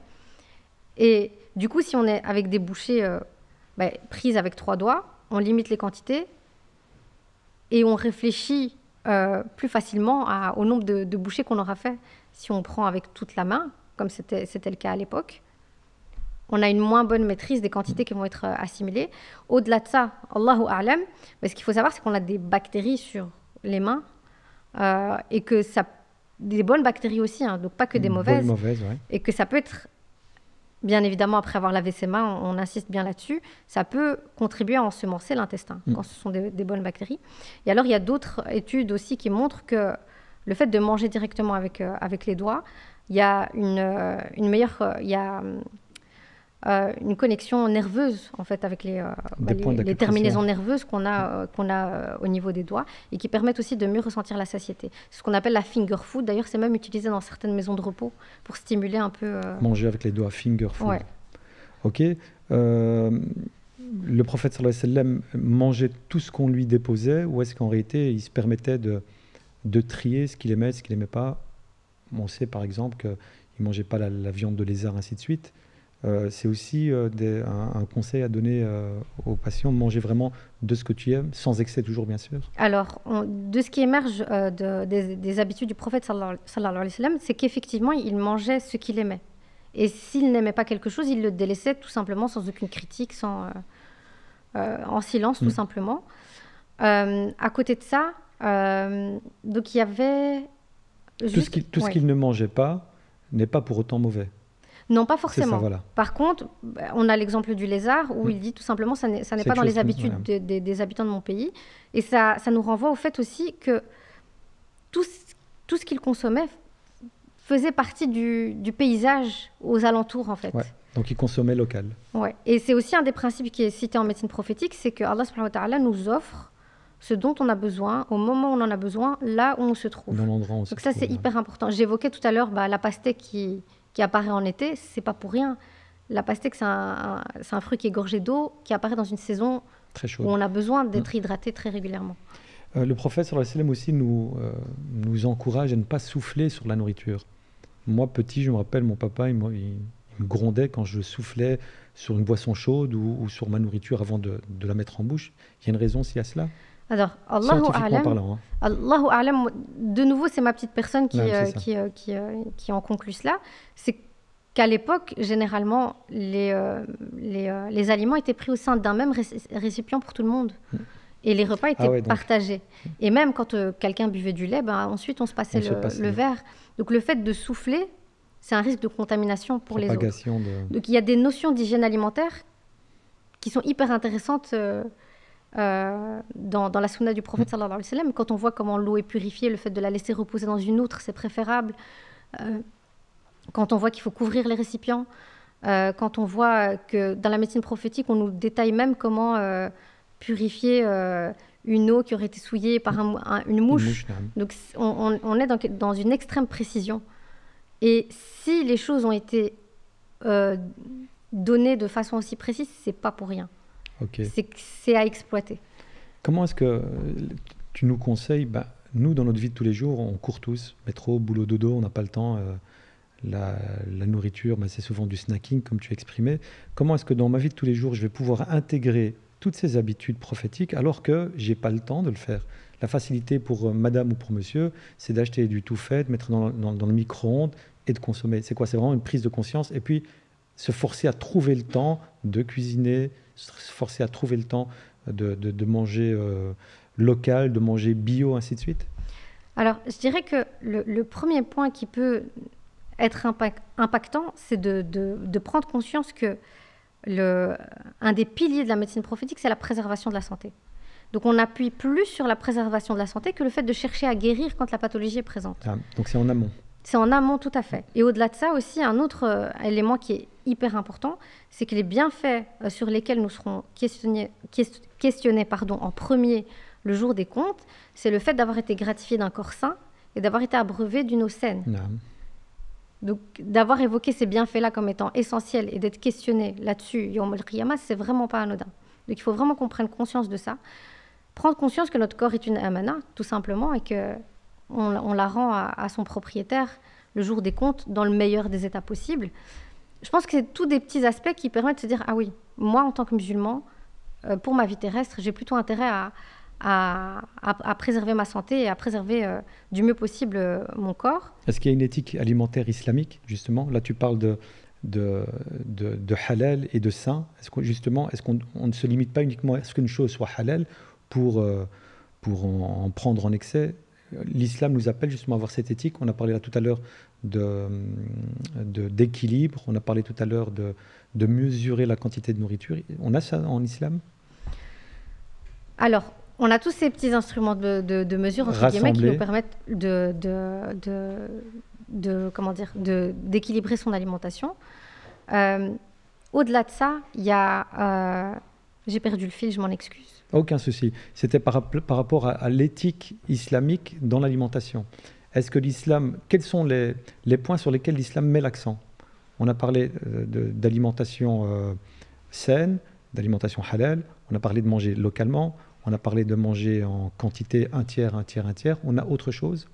Et du coup, si on est avec des bouchées prises avec 3 doigts, on limite les quantités et on réfléchit plus facilement au nombre de bouchées qu'on aura fait. Si on prend avec toute la main, comme c'était le cas à l'époque, on a une moins bonne maîtrise des quantités qui vont être assimilées. Au-delà de ça, Allahu a'lam, ce qu'il faut savoir, c'est qu'on a des bactéries sur les mains et que des bonnes bactéries aussi, donc pas que des mauvaises. Ouais. Et que ça peut être, bien évidemment, après avoir lavé ses mains, on insiste bien là-dessus, ça peut contribuer à ensemencer l'intestin quand ce sont des bonnes bactéries. Et alors, il y a d'autres études aussi qui montrent que le fait de manger directement avec les doigts, il y a une meilleure... une connexion nerveuse en fait avec les terminaisons nerveuses qu'on a au niveau des doigts et qui permettent aussi de mieux ressentir la satiété. C'est ce qu'on appelle la finger food. D'ailleurs, c'est même utilisé dans certaines maisons de repos pour stimuler un peu... Manger avec les doigts, finger food. Ouais. Ok. Le prophète sallallahu alayhi wa sallam mangeait tout ce qu'on lui déposait, ou est-ce qu'en réalité il se permettait de trier ce qu'il aimait, ce qu'il n'aimait pas? On sait par exemple qu'il ne mangeait pas la viande de lézard, ainsi de suite. c'est aussi un conseil à donner aux patients, manger vraiment de ce que tu aimes, sans excès toujours bien sûr. Alors, de ce qui émerge des habitudes du prophète sallallahu alayhi wa sallam, c'est qu'effectivement, il mangeait ce qu'il aimait. Et s'il n'aimait pas quelque chose, il le délaissait tout simplement sans aucune critique, en silence tout simplement. À côté de ça, donc il y avait... Tout ce qu'il ne mangeait pas n'est pas pour autant mauvais. Non, pas forcément. Ça, voilà. Par contre, on a l'exemple du lézard où il dit tout simplement ça n'est pas dans les habitudes des habitants de mon pays. Et ça nous renvoie au fait aussi que tout ce qu'il consommait faisait partie du paysage aux alentours, en fait. Ouais. Donc il consommait local. Ouais. Et c'est aussi un des principes qui est cité en médecine prophétique, c'est que Allah subhanahu wa ta'ala nous offre ce dont on a besoin, au moment où on en a besoin, là où on se trouve. Dans l'endroit où on se trouve. Donc ça, c'est hyper important. J'évoquais tout à l'heure la pastèque qui apparaît en été, c'est pas pour rien. La pastèque, c'est un fruit qui est gorgé d'eau, qui apparaît dans une saison très chaude, où on a besoin d'être hydraté très régulièrement. Le prophète sallallahu alayhi wa sallam aussi nous encourage à ne pas souffler sur la nourriture. Moi, petit, je me rappelle, mon papa, il me grondait quand je soufflais sur une boisson chaude ou sur ma nourriture avant de la mettre en bouche. Il y a une raison s'il y a cela? Alors, Allahu a'lam, Allahu a'lam, de nouveau, c'est ma petite personne qui en conclut cela. C'est qu'à l'époque, généralement, les aliments étaient pris au sein d'un même récipient pour tout le monde. Et les repas étaient partagés. Et même quand quelqu'un buvait du lait, ensuite on se passait le verre. Donc le fait de souffler, c'est un risque de contamination pour les autres. Donc il y a des notions d'hygiène alimentaire qui sont hyper intéressantes dans la sunna du prophète sallallahu alayhi wa sallam. Quand on voit comment l'eau est purifiée, le fait de la laisser reposer dans une outre, c'est préférable. Quand on voit qu'il faut couvrir les récipients, quand on voit que dans la médecine prophétique, on nous détaille même comment purifier une eau qui aurait été souillée par une mouche. Donc on est dans une extrême précision. Et si les choses ont été données de façon aussi précise, c'est pas pour rien. Okay. C'est à exploiter. Comment est-ce que tu nous conseilles, nous dans notre vie de tous les jours, on court tous, métro, boulot, dodo, on n'a pas le temps. La nourriture, c'est souvent du snacking, comme tu exprimais. Comment est-ce que dans ma vie de tous les jours, je vais pouvoir intégrer toutes ces habitudes prophétiques alors que je n'ai pas le temps de le faire? La facilité pour madame ou pour monsieur, c'est d'acheter du tout fait, de mettre dans le micro-ondes et de consommer. C'est quoi? C'est vraiment une prise de conscience. Et puis, se forcer à trouver le temps de cuisiner, se forcer à trouver le temps de manger local, de manger bio, ainsi de suite. Alors, je dirais que le premier point qui peut être impactant, c'est de prendre conscience que un des piliers de la médecine prophétique, c'est la préservation de la santé. Donc on appuie plus sur la préservation de la santé que le fait de chercher à guérir quand la pathologie est présente. Donc c'est en amont. C'est en amont, tout à fait. Et au-delà de ça aussi, un autre élément qui est hyper important, c'est que les bienfaits sur lesquels nous serons questionnés en premier le jour des comptes, c'est le fait d'avoir été gratifié d'un corps sain et d'avoir été abreuvé d'une eau saine. Donc, d'avoir évoqué ces bienfaits-là comme étant essentiels et d'être questionné là-dessus, Yawm al-Qiyamah, c'est vraiment pas anodin. Donc, il faut vraiment qu'on prenne conscience de ça. Prendre conscience que notre corps est une amana, tout simplement, et qu'on la rend à son propriétaire le jour des comptes dans le meilleur des états possibles. Je pense que c'est tous des petits aspects qui permettent de se dire « Ah oui, moi, en tant que musulman, pour ma vie terrestre, j'ai plutôt intérêt à préserver ma santé et à préserver du mieux possible mon corps. » Est-ce qu'il y a une éthique alimentaire islamique, justement? Là, tu parles de halal et de sain. Est-ce qu'on ne se limite pas uniquement à ce qu'une chose soit halal pour en prendre en excès? L'islam nous appelle justement à avoir cette éthique. On a parlé là tout à l'heure d'équilibre. On a parlé tout à l'heure de mesurer la quantité de nourriture. On a ça en islam? Alors, on a tous ces petits instruments de mesure entre guillemets qui nous permettent d'équilibrer son alimentation. Au-delà de ça, il y a... j'ai perdu le fil, je m'en excuse. Aucun souci. C'était par rapport à l'éthique islamique dans l'alimentation. Est-ce que l'islam... Quels sont les points sur lesquels l'islam met l'accent? On a parlé d'alimentation saine, d'alimentation halal. On a parlé de manger localement. On a parlé de manger en quantité un tiers. On a autre chose?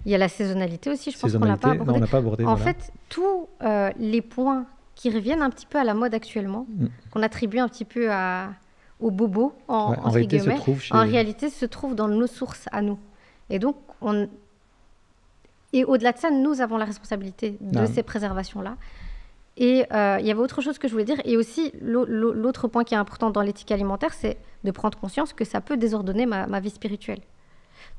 Il y a la saisonnalité aussi, je pense qu'on n'a pas abordé. Non, on n'a pas abordé. En fait, tous les points qui reviennent un petit peu à la mode actuellement, qu'on attribue un petit peu au bobo, en réalité, en réalité, se trouvent dans nos sources à nous. Et donc, et au-delà de ça, nous avons la responsabilité de ces préservations-là. Et il y avait autre chose que je voulais dire. Et aussi, l'autre point qui est important dans l'éthique alimentaire, c'est de prendre conscience que ça peut désordonner ma vie spirituelle.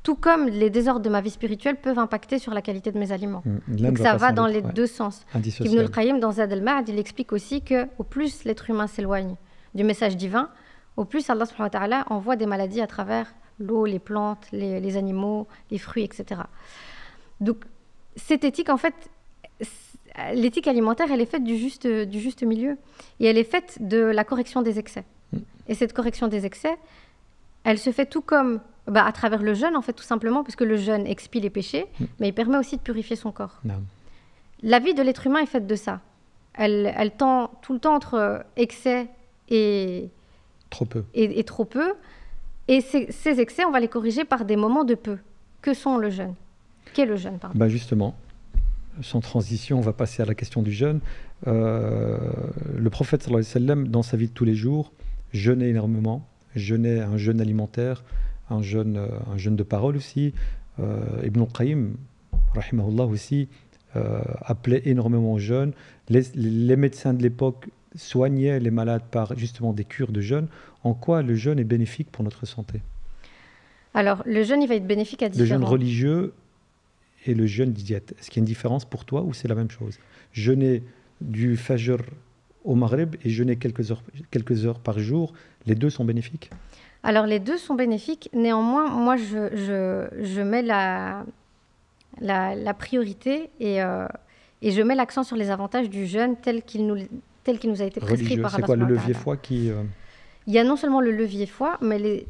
Tout comme les désordres de ma vie spirituelle peuvent impacter sur la qualité de mes aliments. Donc ça va dans les deux sens. Ibn al-Qayyim, dans Zad al-Ma'ad, il explique aussi qu'au plus l'être humain s'éloigne du message divin, au plus Allah subhanahu wa ta'ala envoie des maladies à travers l'eau, les plantes, les animaux, les fruits, etc. Donc cette éthique, en fait, l'éthique alimentaire, elle est faite du juste milieu. Et elle est faite de la correction des excès. Et cette correction des excès, elle se fait tout comme à travers le jeûne, en fait, tout simplement, parce que le jeûne expie les péchés, mais il permet aussi de purifier son corps. La vie de l'être humain est faite de ça. Elle tend tout le temps entre excès et trop peu. Et trop peu. Et ces excès, on va les corriger par des moments de peu. Que sont le jeûne? Qu'est le jeûne, pardon? Justement, sans transition, on va passer à la question du jeûne. Le prophète, sallallahu alayhi wa sallam, dans sa vie de tous les jours, jeûnait énormément. Jeûnait un jeûne alimentaire, un jeûne de parole aussi. Ibn al-Qayyim, rahimahullah aussi, appelait énormément au jeûne. Les médecins de l'époque soignaient les malades par justement des cures de jeûne. En quoi le jeûne est bénéfique pour notre santé? Alors, le jeûne, il va être bénéfique à différents... Le jeûne religieux et le jeûne diète. Est-ce qu'il y a une différence pour toi ou c'est la même chose? Jeûner du Fajr au Maghreb et jeûner quelques heures par jour, les deux sont bénéfiques? Alors, les deux sont bénéfiques. Néanmoins, moi, je mets la priorité et je mets l'accent sur les avantages du jeûne tel qu'il nous a été prescrit par Allah. C'est quoi le levier foi qui... Il y a non seulement le levier foi, mais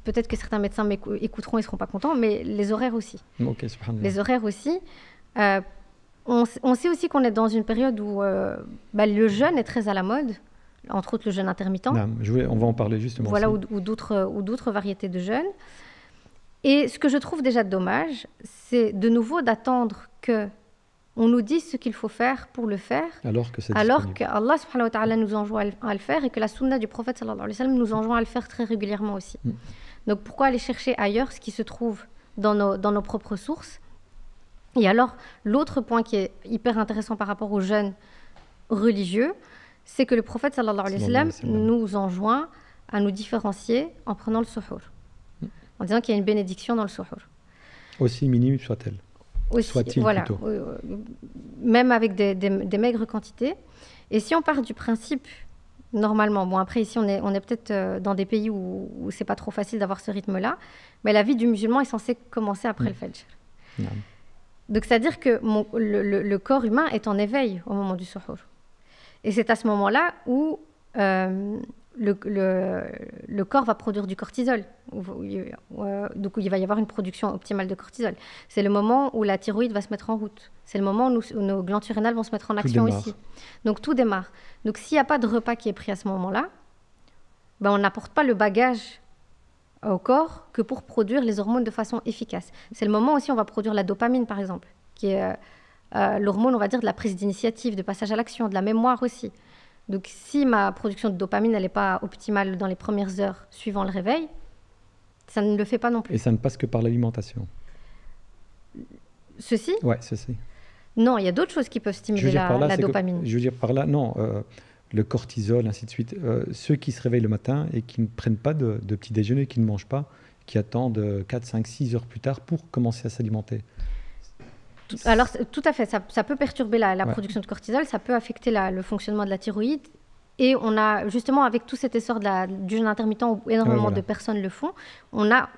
peut-être que certains médecins écouteront et ne seront pas contents, mais les horaires aussi. Okay, les horaires aussi. On sait aussi qu'on est dans une période où le jeûne est très à la mode, entre autres le jeûne intermittent. On va en parler justement. Voilà, ou d'autres variétés de jeûne. Et ce que je trouve déjà dommage, c'est de nouveau d'attendre qu'on nous dise ce qu'il faut faire pour le faire, alors qu'Allah subhanahu wa ta'ala nous enjoint à le faire et que la sunna du prophète sallallahu alayhi wa sallam nous enjoint à le faire très régulièrement aussi. Donc pourquoi aller chercher ailleurs ce qui se trouve dans nos propres sources? Et alors, l'autre point qui est hyper intéressant par rapport au jeûne religieux, c'est que le prophète sallallahu alayhi wa sallam nous enjoint à nous différencier en prenant le suhour, en disant qu'il y a une bénédiction dans le suhour. Aussi minime soit-elle. Soit-il voilà, plutôt. Même avec des maigres quantités. Et si on part du principe, normalement, après ici on est peut-être dans des pays où c'est pas trop facile d'avoir ce rythme-là, mais la vie du musulman est censée commencer après le Fajr. Donc c'est-à-dire que le corps humain est en éveil au moment du suhour. Et c'est à ce moment-là où le corps va produire du cortisol. Donc il va y avoir une production optimale de cortisol. C'est le moment où la thyroïde va se mettre en route. C'est le moment où nos glandes surrénales vont se mettre en action aussi. Donc tout démarre. Donc s'il n'y a pas de repas qui est pris à ce moment-là, on n'apporte pas le bagage au corps que pour produire les hormones de façon efficace. C'est le moment aussi où on va produire la dopamine, par exemple, qui est l'hormone, on va dire, de la prise d'initiative, de passage à l'action, de la mémoire aussi. Donc si ma production de dopamine n'est pas optimale dans les premières heures suivant le réveil, ça ne le fait pas non plus. Et ça ne passe que par l'alimentation? Ceci? Ouais, ceci. Non, il y a d'autres choses qui peuvent stimuler la dopamine. Je veux dire par là, non, le cortisol, ainsi de suite. Ceux qui se réveillent le matin et qui ne prennent pas de petit déjeuner, qui ne mangent pas, qui attendent 4, 5, 6 heures plus tard pour commencer à s'alimenter. Alors, tout à fait, ça peut perturber la production de cortisol, ça peut affecter le fonctionnement de la thyroïde. Et on a, justement, avec tout cet essor du jeûne intermittent, où énormément de personnes le font, on a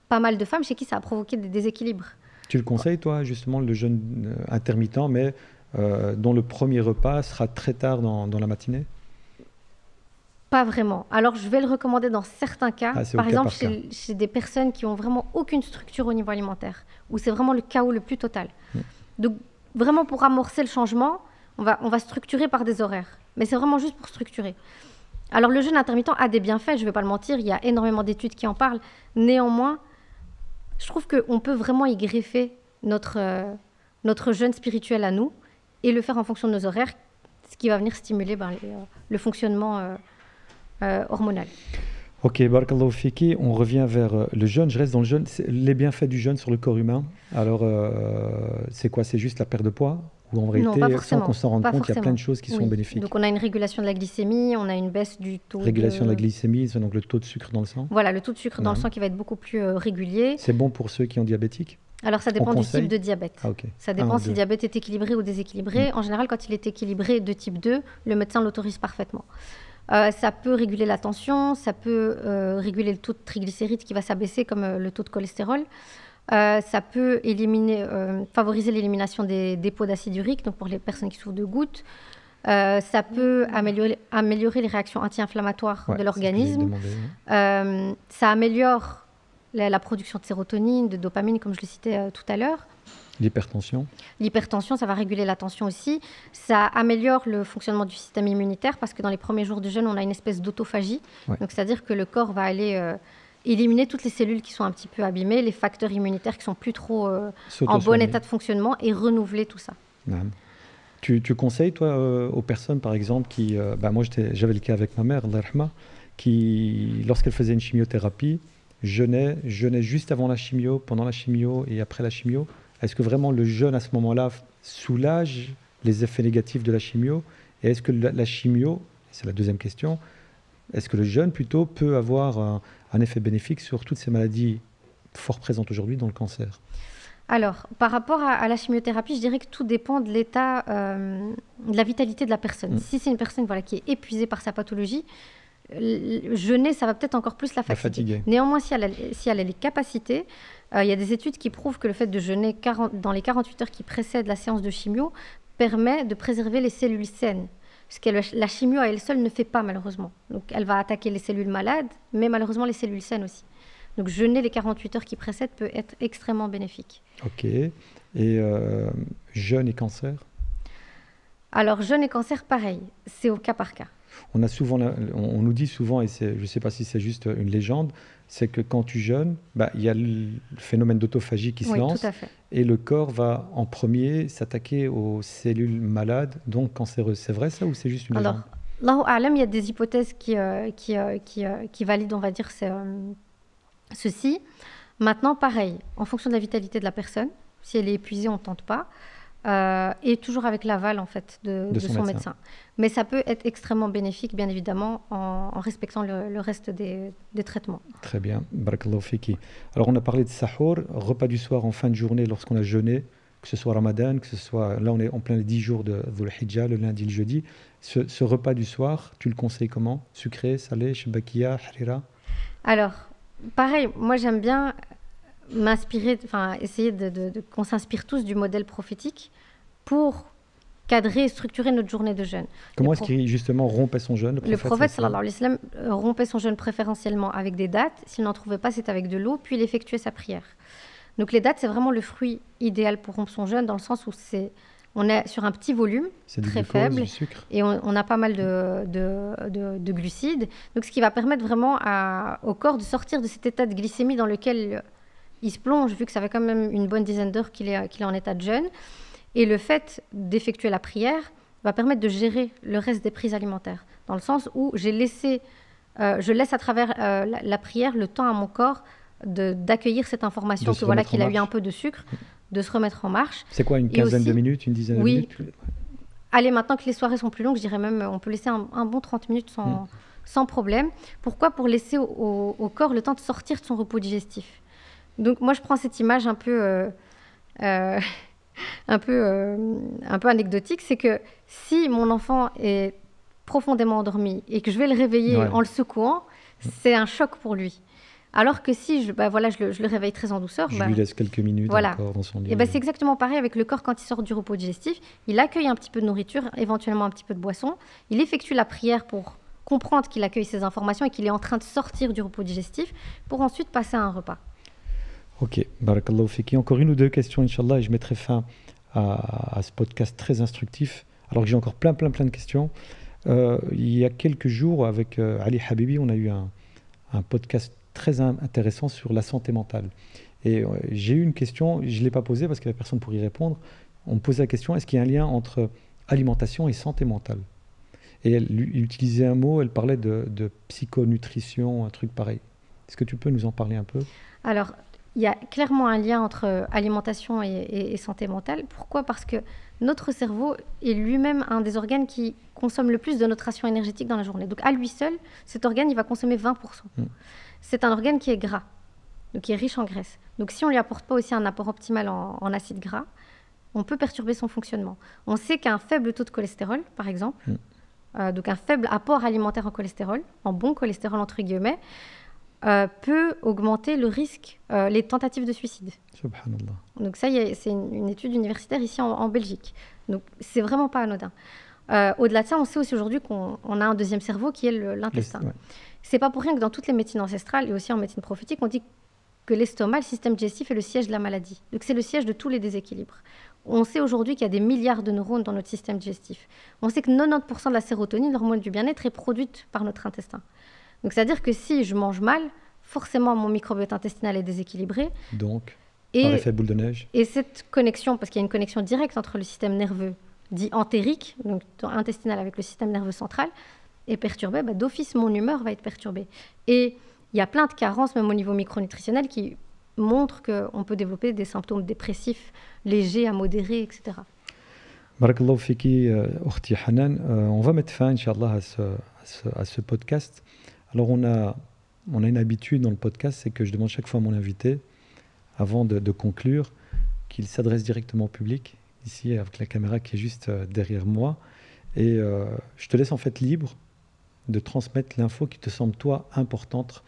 pas mal de femmes chez qui ça a provoqué des déséquilibres. Tu le conseilles, toi, justement, le jeûne intermittent, mais dont le premier repas sera très tard dans la matinée? Pas vraiment. Alors, je vais le recommander dans certains cas. Par exemple, chez des personnes qui n'ont vraiment aucune structure au niveau alimentaire, où c'est vraiment le chaos le plus total. Donc, vraiment, pour amorcer le changement, on va structurer par des horaires. Mais c'est vraiment juste pour structurer. Alors, le jeûne intermittent a des bienfaits, je ne vais pas le mentir. Il y a énormément d'études qui en parlent. Néanmoins, je trouve qu'on peut vraiment y greffer notre jeûne spirituel à nous. et le faire en fonction de nos horaires, ce qui va venir stimuler le fonctionnement hormonal. Ok, barakallahu fiki, on revient vers le jeûne, je reste dans le jeûne. Les bienfaits du jeûne sur le corps humain, alors c'est quoi? C'est juste la perte de poids? Ou en réalité, sans qu'on s'en rende compte, il y a plein de choses qui sont bénéfiques? Donc on a une régulation de la glycémie, on a une baisse du taux Régulation de la glycémie, c'est donc le taux de sucre dans le sang? Voilà, le taux de sucre dans le sang qui va être beaucoup plus régulier. C'est bon pour ceux qui ont diabétique? Alors ça dépend du type de diabète. Ah, okay. Ça dépend si le diabète est équilibré ou déséquilibré. En général, quand il est équilibré de type 2, le médecin l'autorise parfaitement. Ça peut réguler la tension, ça peut réguler le taux de triglycérides qui va s'abaisser comme le taux de cholestérol. Ça peut favoriser l'élimination des dépôts d'acide urique, donc pour les personnes qui souffrent de gouttes. Ça peut améliorer les réactions anti-inflammatoires de l'organisme. Ça améliore la production de sérotonine, de dopamine, comme je le citais tout à l'heure. L'hypertension? L'hypertension, ça va réguler la tension aussi. Ça améliore le fonctionnement du système immunitaire parce que dans les premiers jours de jeûne, on a une espèce d'autophagie. Donc, c'est-à-dire que le corps va aller éliminer toutes les cellules qui sont un petit peu abîmées, les facteurs immunitaires qui sont plus trop en bon état de fonctionnement et renouveler tout ça. Tu conseilles, toi, aux personnes, par exemple, qui... moi, j'avais le cas avec ma mère, Allah yarhamha, qui, lorsqu'elle faisait une chimiothérapie, jeûnait juste avant la chimio, pendant la chimio et après la chimio. Est-ce que vraiment le jeûne à ce moment-là soulage les effets négatifs de la chimio? Et est-ce que la chimio, c'est la deuxième question, est-ce que le jeûne plutôt peut avoir un effet bénéfique sur toutes ces maladies fort présentes aujourd'hui, dont le cancer? Alors, par rapport à la chimiothérapie, je dirais que tout dépend de l'état, de la vitalité de la personne. Si c'est une personne qui est épuisée par sa pathologie, jeûner, ça va peut-être encore plus la fatiguer. Néanmoins, si elle a les capacités, il y a des études qui prouvent que le fait de jeûner dans les 48 heures qui précèdent la séance de chimio permet de préserver les cellules saines. Ce que la chimio à elle seule ne fait pas, malheureusement. Donc, elle va attaquer les cellules malades, mais malheureusement les cellules saines aussi. Donc, jeûner les 48 heures qui précèdent peut être extrêmement bénéfique. Ok. Et jeûne et cancer? Alors, jeûne et cancer, pareil. C'est au cas par cas. On nous dit souvent, et je ne sais pas si c'est juste une légende, c'est que quand tu jeûnes, il y a le phénomène d'autophagie qui se lance. Tout à fait. Et le corps va en premier s'attaquer aux cellules malades, donc cancéreuses. C'est vrai ça ou c'est juste une légende? Alors, Allahu a'lam, il y a des hypothèses qui valident, on va dire, ceci. Maintenant, pareil, en fonction de la vitalité de la personne, si elle est épuisée, on ne tente pas. Et toujours avec l'aval en fait de son médecin. Mais ça peut être extrêmement bénéfique, bien évidemment, en respectant le reste des traitements. Très bien, barakallahu fiki. Alors on a parlé de sahur, repas du soir en fin de journée lorsqu'on a jeûné, que ce soit Ramadan, que ce soit, là on est en plein les 10 jours de Dhul Hijjah, le lundi, le jeudi. Ce repas du soir, tu le conseilles comment? Sucré, salé, shabakia, harira? Alors, pareil, moi j'aime bien essayer qu'on s'inspire tous du modèle prophétique pour cadrer et structurer notre journée de jeûne. Comment est-ce qu'il justement rompait son jeûne? Le prophète sallallahu alayhi wa sallam rompait son jeûne préférentiellement avec des dattes. S'il n'en trouvait pas, c'était avec de l'eau, puis il effectuait sa prière. Donc les dattes, c'est vraiment le fruit idéal pour rompre son jeûne, dans le sens où on est sur un petit volume, très faible, et on a pas mal de glucides. Donc ce qui va permettre vraiment au corps de sortir de cet état de glycémie dans lequel il se plonge, vu que ça fait quand même une bonne dizaine d'heures qu'il est en état de jeûne. Et le fait d'effectuer la prière va permettre de gérer le reste des prises alimentaires, dans le sens où je laisse à travers la prière le temps à mon corps d'accueillir cette information qu'il a eu un peu de sucre, de se remettre en marche. C'est quoi, une quinzaine de minutes, une dizaine de minutes? Allez, maintenant que les soirées sont plus longues, je dirais même on peut laisser un bon 30 minutes sans problème. Pourquoi? Pour laisser au corps le temps de sortir de son repos digestif. Donc moi, je prends cette image un peu anecdotique, c'est que si mon enfant est profondément endormi et que je vais le réveiller en le secouant, c'est un choc pour lui. Alors que si je le réveille très en douceur, je lui laisse quelques minutes encore dans son lit. Et c'est exactement pareil avec le corps quand il sort du repos digestif. Il accueille un petit peu de nourriture, éventuellement un petit peu de boisson. Il effectue la prière pour comprendre qu'il accueille ces informations et qu'il est en train de sortir du repos digestif pour ensuite passer à un repas. Ok, barakallahu fiki. Encore une ou deux questions, Inch'Allah, et je mettrai fin à ce podcast très instructif, alors que j'ai encore plein de questions. Il y a quelques jours, avec Ali Habibi, on a eu un podcast très intéressant sur la santé mentale. Et j'ai eu une question, je ne l'ai pas posée parce qu'il n'y avait personne pour y répondre. on me pose la question, est-ce qu'il y a un lien entre alimentation et santé mentale? Et elle utilisait un mot, elle parlait de psychonutrition, un truc pareil. Est-ce que tu peux nous en parler un peu? Alors, il y a clairement un lien entre alimentation et santé mentale. Pourquoi? Parce que notre cerveau est lui-même un des organes qui consomme le plus de notre ration énergétique dans la journée. Donc, à lui seul, cet organe, il va consommer 20%. C'est un organe qui est gras, donc qui est riche en graisse. Donc, si on ne lui apporte pas aussi un apport optimal en acides gras, on peut perturber son fonctionnement. On sait qu'un faible taux de cholestérol, par exemple, donc un faible apport alimentaire en cholestérol, en bon cholestérol entre guillemets, peut augmenter le risque, les tentatives de suicide. Subhanallah. Donc ça, c'est une étude universitaire ici en Belgique. Donc c'est vraiment pas anodin. Au-delà de ça, on sait aussi aujourd'hui qu'on a un deuxième cerveau qui est l'intestin. Ouais. C'est pas pour rien que dans toutes les médecines ancestrales et aussi en médecine prophétique, on dit que l'estomac, le système digestif, est le siège de la maladie. Donc c'est le siège de tous les déséquilibres. On sait aujourd'hui qu'il y a des milliards de neurones dans notre système digestif. On sait que 90% de la sérotonine, l'hormone du bien-être, est produite par notre intestin. Donc, c'est-à-dire que si je mange mal, forcément, mon microbiote intestinal est déséquilibré. Donc, par effet boule de neige. Et cette connexion, parce qu'il y a une connexion directe entre le système nerveux dit entérique, donc intestinal avec le système nerveux central, est perturbée, d'office, mon humeur va être perturbée. Et il y a plein de carences, même au niveau micronutritionnel, qui montrent qu'on peut développer des symptômes dépressifs légers à modérés, etc. Barakallahu fiki, Ukhti Hanan. On va mettre fin, Inch'Allah, à ce podcast. Alors, on a une habitude dans le podcast, c'est que je demande chaque fois à mon invité, avant de conclure, qu'il s'adresse directement au public, ici avec la caméra qui est juste derrière moi. Et je te laisse en fait libre de transmettre l'info qui te semble, toi, importante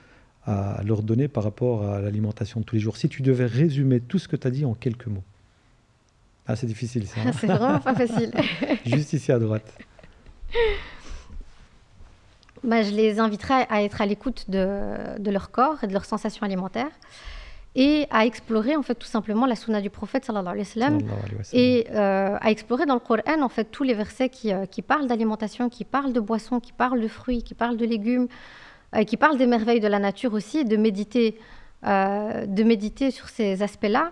à leur donner par rapport à l'alimentation de tous les jours. Si tu devais résumer tout ce que tu as dit en quelques mots. Ah, c'est difficile ça. C'est vraiment pas facile. Juste ici à droite. Je les inviterais à être à l'écoute de leur corps et de leurs sensations alimentaires et à explorer en fait tout simplement la sunna du prophète sallallahu alayhi wa sallam et à explorer dans le Coran en fait tous les versets qui parlent d'alimentation, qui parlent de boissons, qui parlent de fruits, qui parlent de légumes, qui parlent des merveilles de la nature aussi, de méditer sur ces aspects-là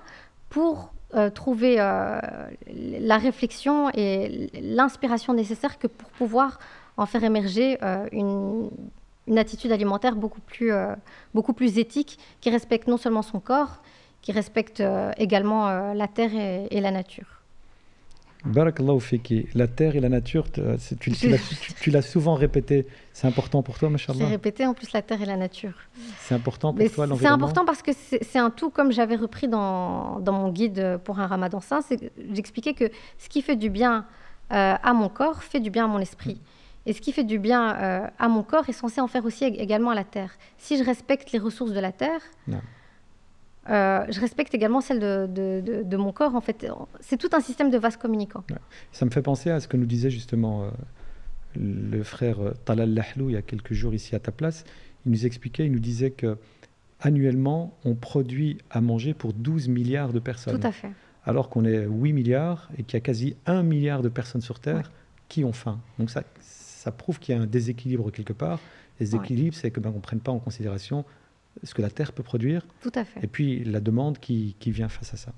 pour trouver la réflexion et l'inspiration nécessaire que pour pouvoir en faire émerger une attitude alimentaire beaucoup plus éthique, qui respecte non seulement son corps, qui respecte également la terre et la nature. Barakallahu fiki. La terre et la nature, tu l'as souvent répété. C'est important pour toi, mashallah? J'ai répété en plus la terre et la nature. C'est important pour toi, l'environnement? C'est important parce que c'est un tout, comme j'avais repris dans mon guide pour un ramadan sain. J'expliquais que ce qui fait du bien à mon corps fait du bien à mon esprit. Et ce qui fait du bien à mon corps est censé en faire aussi également à la terre. Si je respecte les ressources de la terre, je respecte également celles de mon corps. En fait, c'est tout un système de vases communicants. Ouais. Ça me fait penser à ce que nous disait justement le frère Talal Lahlou il y a quelques jours ici à ta place. Il nous disait que annuellement, on produit à manger pour 12 milliards de personnes. Tout à fait. Alors qu'on est 8 milliards et qu'il y a quasi 1 milliard de personnes sur Terre qui ont faim. Donc ça prouve qu'il y a un déséquilibre quelque part. Et ce déséquilibre, c'est qu'on ne prenne pas en considération ce que la Terre peut produire. Tout à fait. Et puis la demande qui vient face à ça.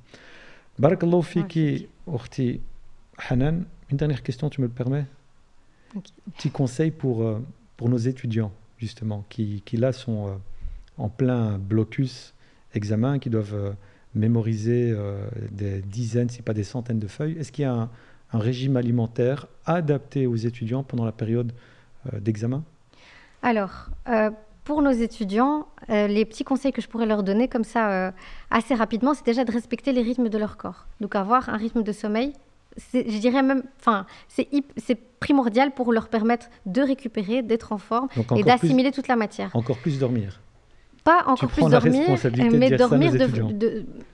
Barakallahu fiki, Ukhti Hanan. Une dernière question, tu me le permets? Okay. Petit conseil pour nos étudiants, justement, qui là sont en plein blocus examen, qui doivent mémoriser des dizaines, si pas des centaines de feuilles. Est-ce qu'il y a un régime alimentaire adapté aux étudiants pendant la période d'examen? Alors, pour nos étudiants, les petits conseils que je pourrais leur donner comme ça assez rapidement, c'est déjà de respecter les rythmes de leur corps. Donc avoir un rythme de sommeil, je dirais même, c'est primordial pour leur permettre de récupérer, d'être en forme et d'assimiler toute la matière. Encore plus dormir. Pas encore plus dormir, mais dormir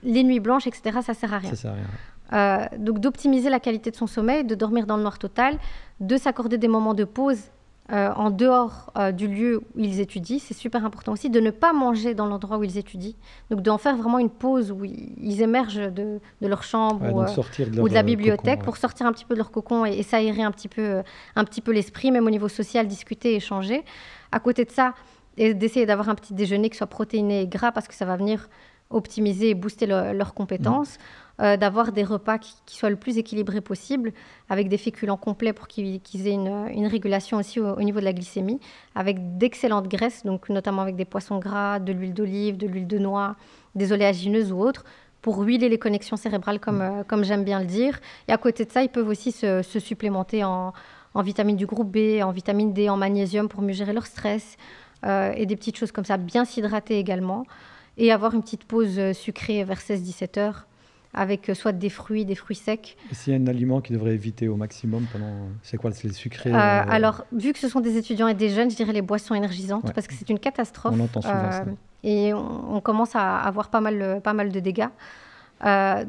les nuits blanches, etc., ça sert à rien. Ça sert à rien. Donc d'optimiser la qualité de son sommeil, de dormir dans le noir total, de s'accorder des moments de pause en dehors du lieu où ils étudient. C'est super important aussi de ne pas manger dans l'endroit où ils étudient. Donc d'en faire vraiment une pause où ils émergent de leur chambre ou de la bibliothèque pour sortir un petit peu de leur cocon et s'aérer un petit peu l'esprit, même au niveau social, discuter, échanger. À côté de ça, et d'essayer d'avoir un petit déjeuner qui soit protéiné et gras parce que ça va venir optimiser et booster leurs compétences, d'avoir des repas qui soient le plus équilibrés possible, avec des féculents complets pour qu'ils aient une régulation aussi au niveau de la glycémie, avec d'excellentes graisses, donc notamment avec des poissons gras, de l'huile d'olive, de l'huile de noix, des oléagineuses ou autres, pour huiler les connexions cérébrales, comme j'aime bien le dire. Et à côté de ça, ils peuvent aussi se supplémenter en vitamines du groupe B, en vitamine D, en magnésium pour mieux gérer leur stress, et des petites choses comme ça, bien s'hydrater également, et avoir une petite pause sucrée vers 16-17 heures, avec soit des fruits secs. Et s'il y a un aliment qu'ils devraient éviter au maximum c'est quoi, c'est les sucrés Alors, vu que ce sont des étudiants et des jeunes, je dirais les boissons énergisantes, parce que c'est une catastrophe. On entend souvent ça. Et on commence à avoir pas mal de dégâts. Ça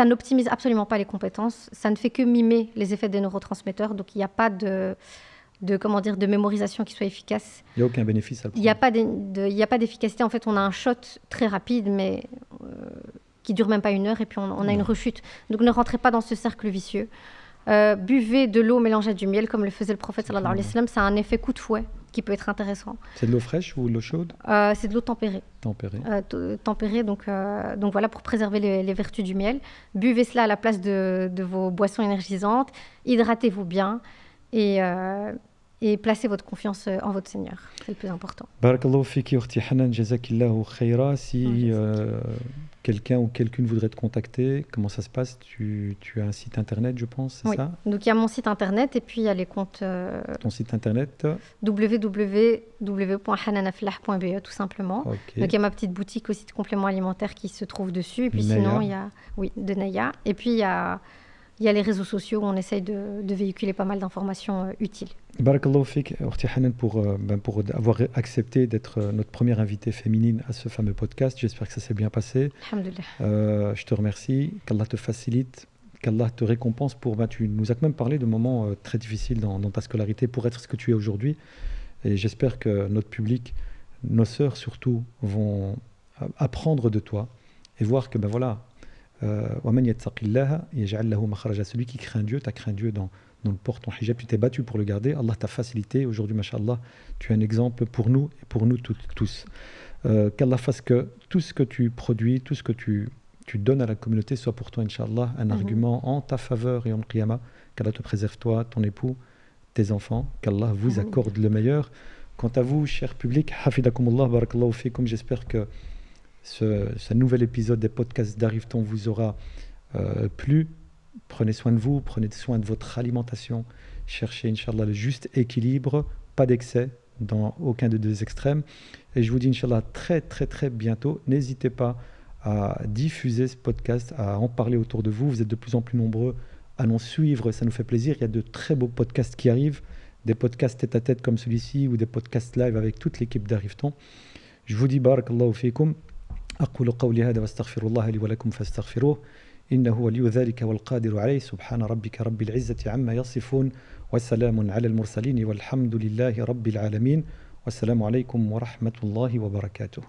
n'optimise absolument pas les compétences. Ça ne fait que mimer les effets des neurotransmetteurs. Donc, il n'y a pas de mémorisation qui soit efficace. Il n'y a aucun bénéfice à le prendre. Il n'y a pas d'efficacité. En fait, on a un shot très rapide, mais qui ne dure même pas 1 heure, et puis on a une rechute. Donc, ne rentrez pas dans ce cercle vicieux. Buvez de l'eau mélangée à du miel, comme le faisait le prophète sallallahu alayhi wa sallam. Ça a un effet coup de fouet qui peut être intéressant. C'est de l'eau fraîche ou de l'eau chaude? C'est de l'eau tempérée. Tempérée, donc voilà, pour préserver les vertus du miel. Buvez cela à la place de vos boissons énergisantes. Hydratez-vous bien et placez votre confiance en votre Seigneur. C'est le plus important. Barakallahu fiki ukhti Hanan, jazakillahu khaira. Si quelqu'un ou quelqu'une voudrait te contacter, comment ça se passe? Tu as un site internet, je pense, c'est ça? Donc il y a mon site internet et puis il y a les comptes. Ton site internet? www.hananaflah.be tout simplement. Okay. Donc il y a ma petite boutique aussi de compléments alimentaires qui se trouve dessus. Et puis sinon il y a de Naya. Et puis il y a les réseaux sociaux où on essaye de véhiculer pas mal d'informations utiles. Barakallahu fik, Ukhti Hanan, pour avoir accepté d'être notre première invitée féminine à ce fameux podcast. J'espère que ça s'est bien passé. Alhamdulillah. Je te remercie. Qu'Allah te facilite, qu'Allah te récompense tu nous as quand même parlé de moments très difficiles dans ta scolarité pour être ce que tu es aujourd'hui. Et j'espère que notre public, nos sœurs surtout, vont apprendre de toi et voir que celui qui craint Dieu, tu as craint Dieu dans le port, ton hijab, tu t'es battu pour le garder, Allah t'a facilité, aujourd'hui, mashallah, tu es un exemple pour nous et pour nous tous. Qu'Allah fasse que tout ce que tu produis, tout ce que tu donnes à la communauté soit pour toi, Inch'Allah, un argument en ta faveur et en qiyamah, qu'Allah te préserve toi, ton époux, tes enfants, qu'Allah vous accorde le meilleur. Quant à vous, cher public, hafidakumullah, barakallahu fikum, j'espère que ce nouvel épisode des podcasts d'Arrive-t-on vous aura plu. Prenez soin de vous, prenez soin de votre alimentation, cherchez Inch'Allah le juste équilibre, pas d'excès dans aucun des deux extrêmes. Et je vous dis Inch'Allah très très très bientôt. N'hésitez pas à diffuser ce podcast, à en parler autour de vous. Vous êtes de plus en plus nombreux à nous suivre, ça nous fait plaisir. Il y a de très beaux podcasts qui arrivent, des podcasts tête à tête comme celui-ci ou des podcasts live avec toute l'équipe d'Arrive-t-on. Je vous dis barakallahu fikum. أقول قولي هذا واستغفر الله لي ولكم فاستغفروه إنه ولي ذلك والقادر عليه سبحان ربك رب العزة عما يصفون والسلام على المرسلين والحمد لله رب العالمين والسلام عليكم ورحمة الله وبركاته.